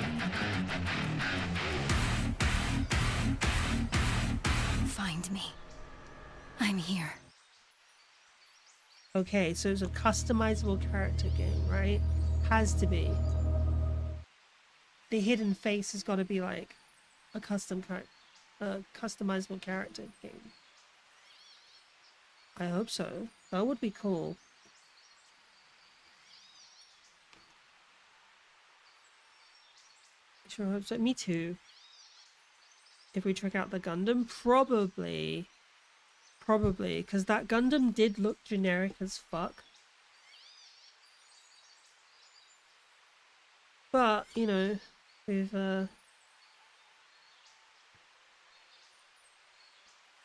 Find me. I'm here. Okay, so it's a customizable character game, right? Has to be. The hidden face has got to be like a customizable character game. I hope so. That would be cool. Sure hope so. Me too. If we check out the Gundam, probably, because that Gundam did look generic as fuck. But you know, we've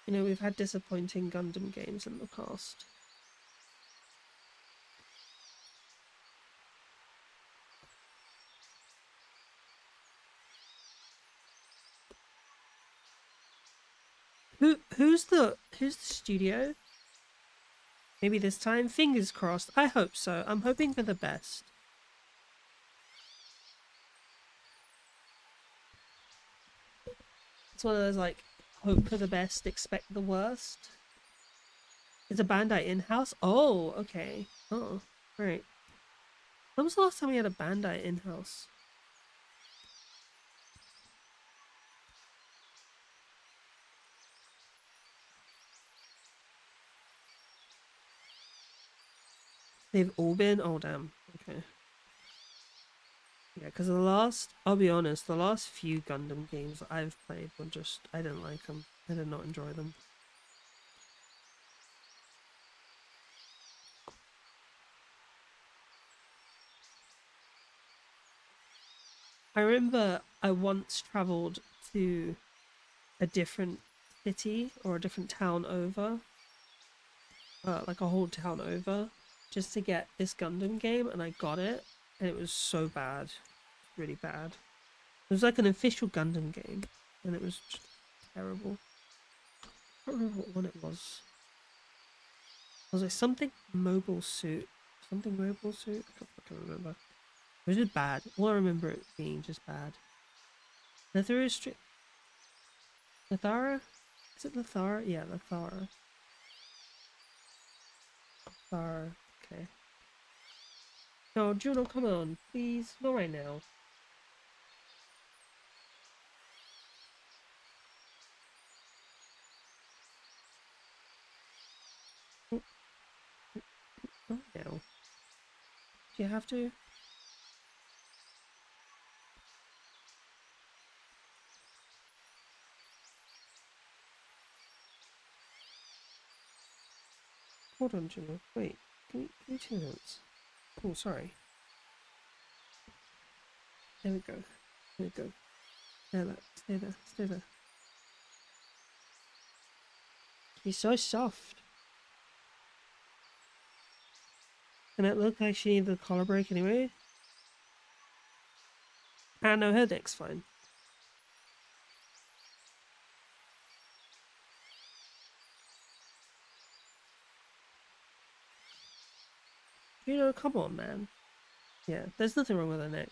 we've had disappointing Gundam games in the past. Who's the studio? Maybe this time, fingers crossed. I hope so. I'm hoping for the best. It's one of those like hope for the best, expect the worst. Is a Bandai in-house? Oh, okay. Oh, right. When was the last time we had a Bandai in-house? They've all been? Oh, damn. Okay. Yeah, because I'll be honest, the last few Gundam games that I've played were just, I didn't like them. I did not enjoy them. I remember I once travelled to a different city or a different town over, like a whole town over, just to get this Gundam game, and I got it, and it was so bad, really bad. It was like an official Gundam game, and it was just terrible. I don't remember what one it was. Was it something mobile suit? Something mobile suit? I can't remember. It was just bad. All I remember it being just bad. Lithara? Is it Lithara? Yeah, Lithara. Lithara. Okay. No, Juno, come on. Please. Not right now. Not now. Do you have to? Hold on, Juno. Wait. Give me 2 minutes. Oh, sorry. There we go. There we go. Stay there. Stay there. Stay there. He's so soft. And it looked like she needed a collar break anyway. Ah, no, her neck's fine. You know, come on, man. Yeah, there's nothing wrong with her neck.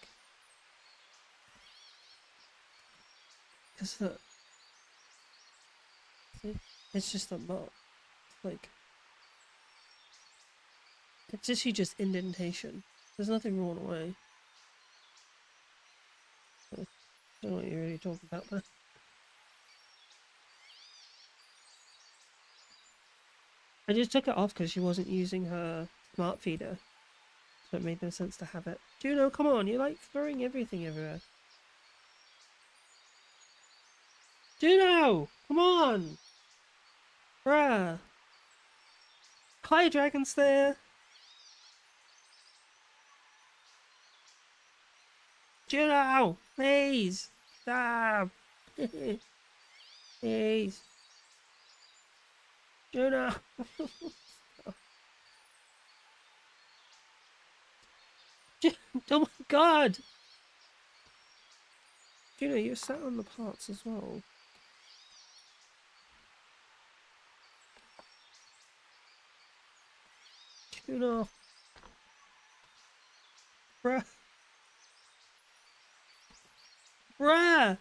It's the... See? It's just a mark. Like... It's just indentation. There's nothing wrong away. I don't know what you're really talking about there. I just took it off because she wasn't using her smart feeder. So it made no sense to have it. Juno, come on, you're like throwing everything everywhere. Juno! Come on! Bruh! Hi, Dragon Slayer! Juno! Please! Stop! Please! Juno! Oh my god! Juno, you're sat on the parts as well. Juno! Bruh! Bruh!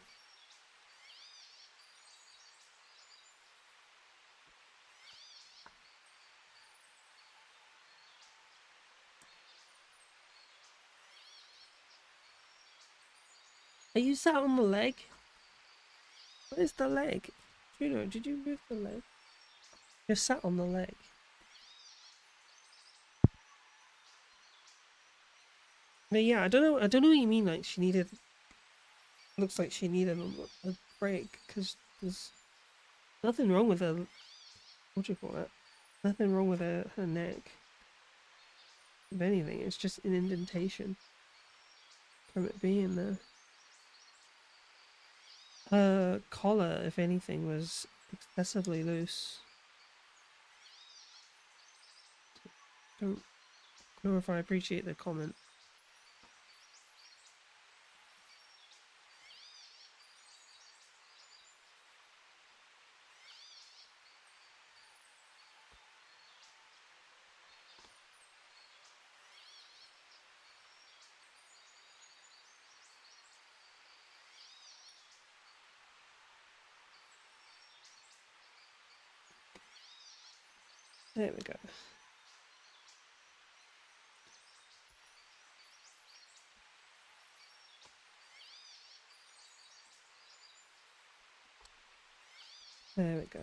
Are you sat on the leg? Where's the leg? Juno, did you move the leg? You're sat on the leg. But yeah, I don't know what you mean, like she needed... Looks like she needed a break, because there's nothing wrong with her... What do you call it? Nothing wrong with her neck. If anything, it's just an indentation from it being there. Her collar, if anything, was excessively loose. Don't know if I appreciate the comment. There we go. There we go.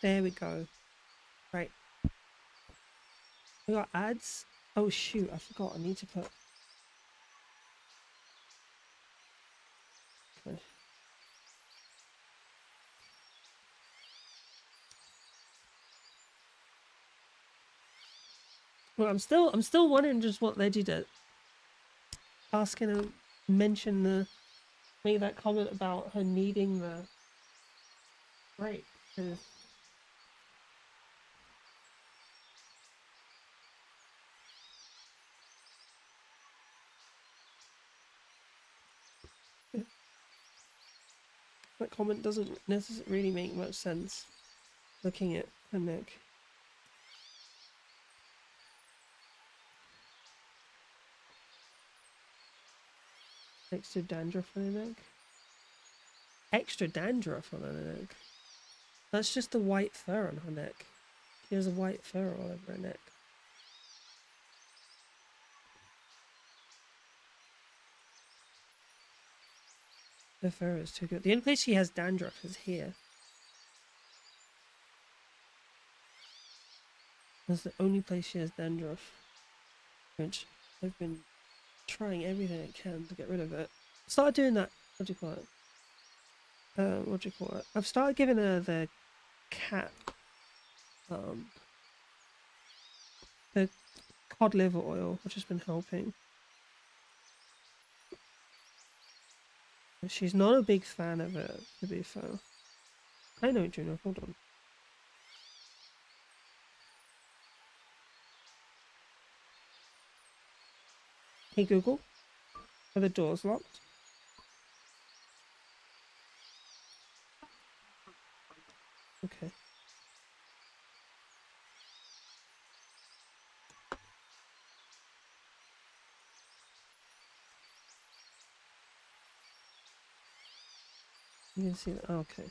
There we go. Right. We got ads. Oh shoot, I forgot. I need to put... Okay. Well, I'm still wondering just what led you to asking her, make that comment about her needing the break. 'Cause That comment doesn't necessarily really make much sense looking at her neck. Extra dandruff on her neck? Extra dandruff on her neck? That's just the white fur on her neck. She has a white fur all over her neck. Her fur is too good. The only place she has dandruff is here. That's the only place she has dandruff. Which I've been trying everything I can to get rid of it. Started doing that. What do you call it? What do you call it? I've started giving her the cat, the cod liver oil, which has been helping. She's not a big fan of it, to be fair. I know, Juno. Hold on. Hey Google, are the doors locked? Okay. You can see that. Okay.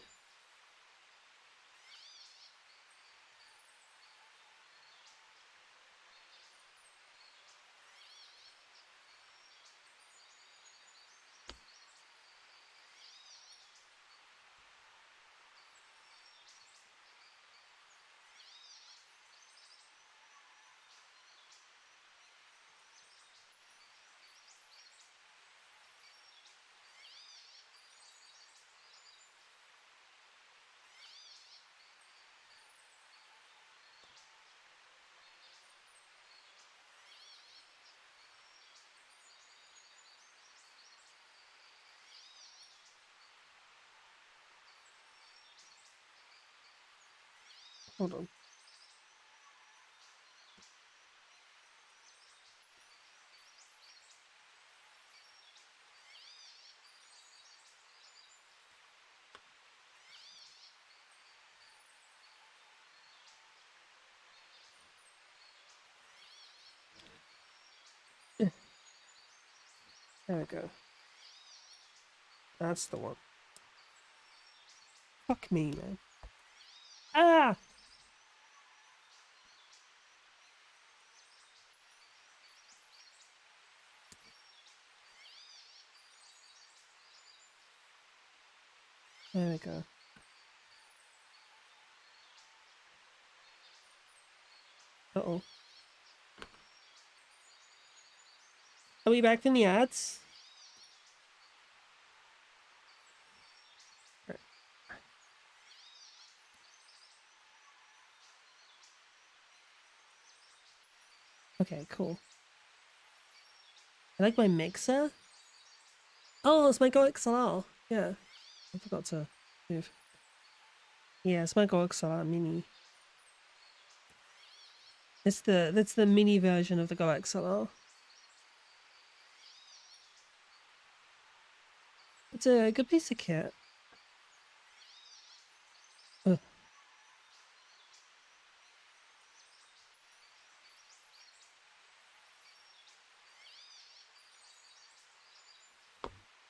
Hold on. There we go. That's the one. Fuck me, man. Ah! There we go. Uh-oh. Are we back in the ads? Right. Okay, cool. I like my mixer. Oh, it's my Go XLR. Yeah. I forgot to move. Yeah, it's my Go XLR Mini. That's the mini version of the Go XLR. It's a good piece of kit. Ugh.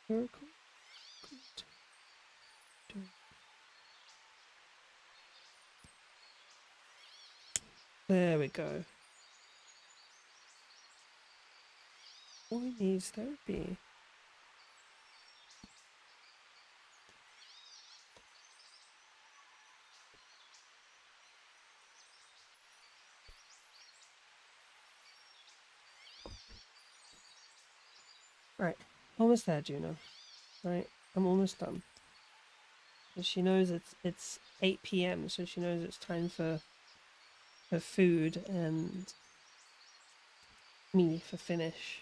Very cool. There we go. Boy needs therapy. Right, almost there, Juno. Right, I'm almost done. And she knows it's 8 p.m., so she knows it's time for food and me for finish.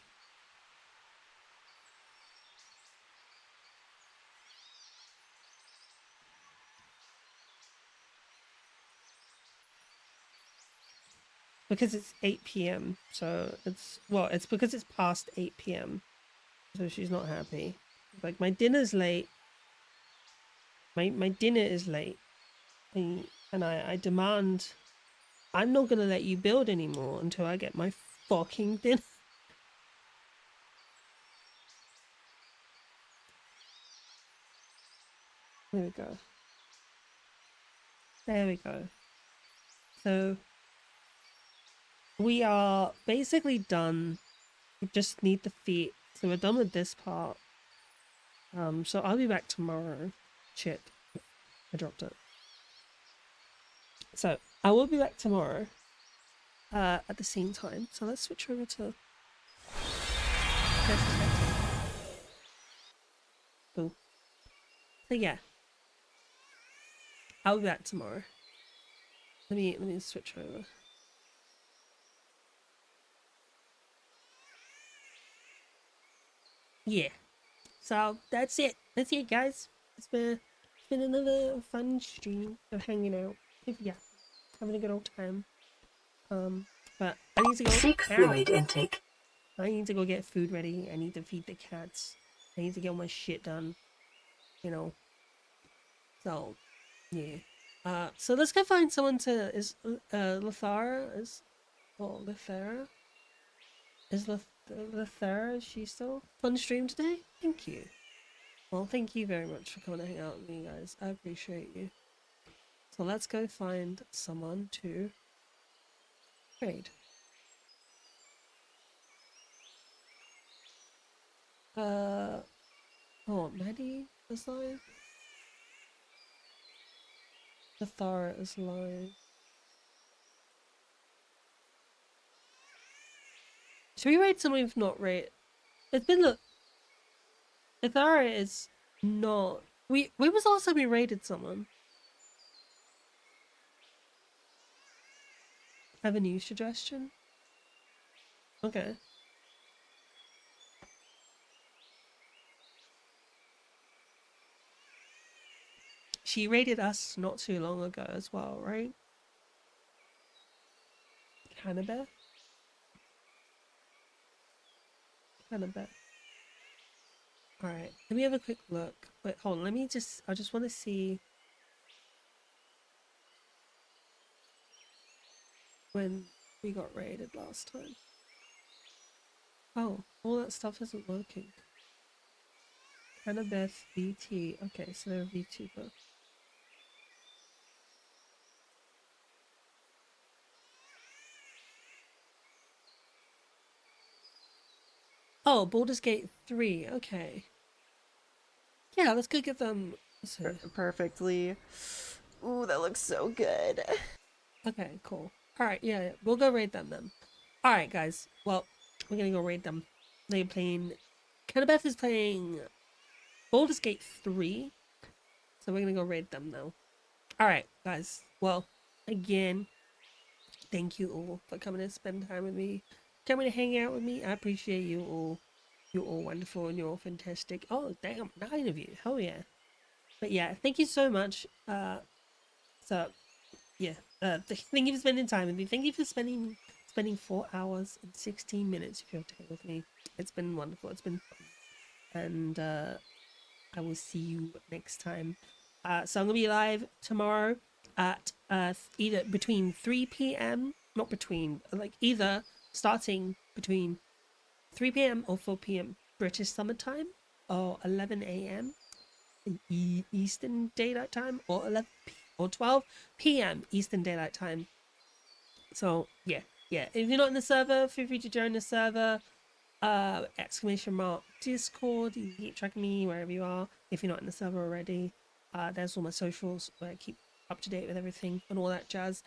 Because it's 8 p.m., so it's because it's past 8 p.m., so she's not happy. Like, my dinner's late. My dinner is late. And I demand... I'm not gonna let you build anymore until I get my fucking dinner. There we go. There we go. So we are basically done. We just need the feet. So we're done with this part. So I'll be back tomorrow. Shit. I dropped it. So I will be back tomorrow. At the same time. So let's switch over to cool. So yeah. I'll be back tomorrow. Let me switch over. Yeah. So that's it. That's it, guys. It's been another fun stream of hanging out. Yeah, having a good old time. But I need to go. Seek fluid intake. I need to go get food ready. I need to feed the cats. I need to get all my shit done. You know. So, yeah. So let's go find someone to. Is Lithara is. Oh, Lithara. Is Lithara? Is she still fun stream today? Thank you. Well, thank you very much for coming to hang out with me, guys. I appreciate you. So let's go find someone to raid. Oh, Maddie is live. Lithara is live. Should we raid someone we've not raid? It's been look. Lithara is not. When was the last time we raided someone? Have a new suggestion? Okay. She raided us not too long ago as well, right? Hannibal? Hannibal. Alright, let me have a quick look. Wait, hold on, I just want to see when we got raided last time. Oh, all that stuff isn't working. Annabeth VT. Okay, so they're a VTuber. Oh, Baldur's Gate 3. Okay. Yeah, let's go get them. Perfectly. Ooh, that looks so good. Okay, cool. Alright, yeah, we'll go raid them then. Alright, guys. Well, we're gonna go raid them. They're playing... Annabeth is playing Baldur's Gate 3. So we're gonna go raid them now. Alright, guys. Well, again, thank you all for coming to spend time with me. Coming to hang out with me. I appreciate you all. You're all wonderful and you're all fantastic. Oh, damn, 9 of you. Hell yeah. But yeah, thank you so much. So, yeah. Thank you for spending time with me. Thank you for spending 4 hours and 16 minutes of your day with me. It's been wonderful. It's been fun. And I will see you next time. So I'm going to be live tomorrow at either between 3 p.m. Not between, like either starting between 3 p.m. or 4 p.m. British Summer Time, or 11 a.m. Eastern Daylight Time, or 12 p.m. Eastern Daylight Time. So yeah. If you're not in the server, feel free to join the server. !! Discord. You can keep tracking me wherever you are. If you're not in the server already, there's all my socials where I keep up to date with everything and all that jazz.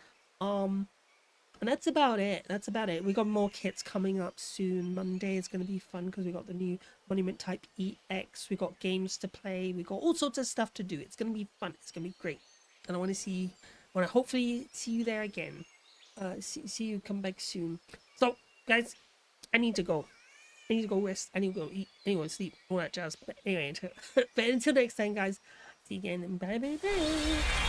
And that's about it. We got more kits coming up soon. Monday is going to be fun because we got the new Monument Type EX. We got games to play. We got all sorts of stuff to do. It's going to be fun. It's going to be great. And I want to hopefully see you there again. See you come back soon. So, guys, I need to go. I need to go rest. I need to go eat. I need to go sleep. All that jazz. But anyway, but until next time, guys. See you again. And bye.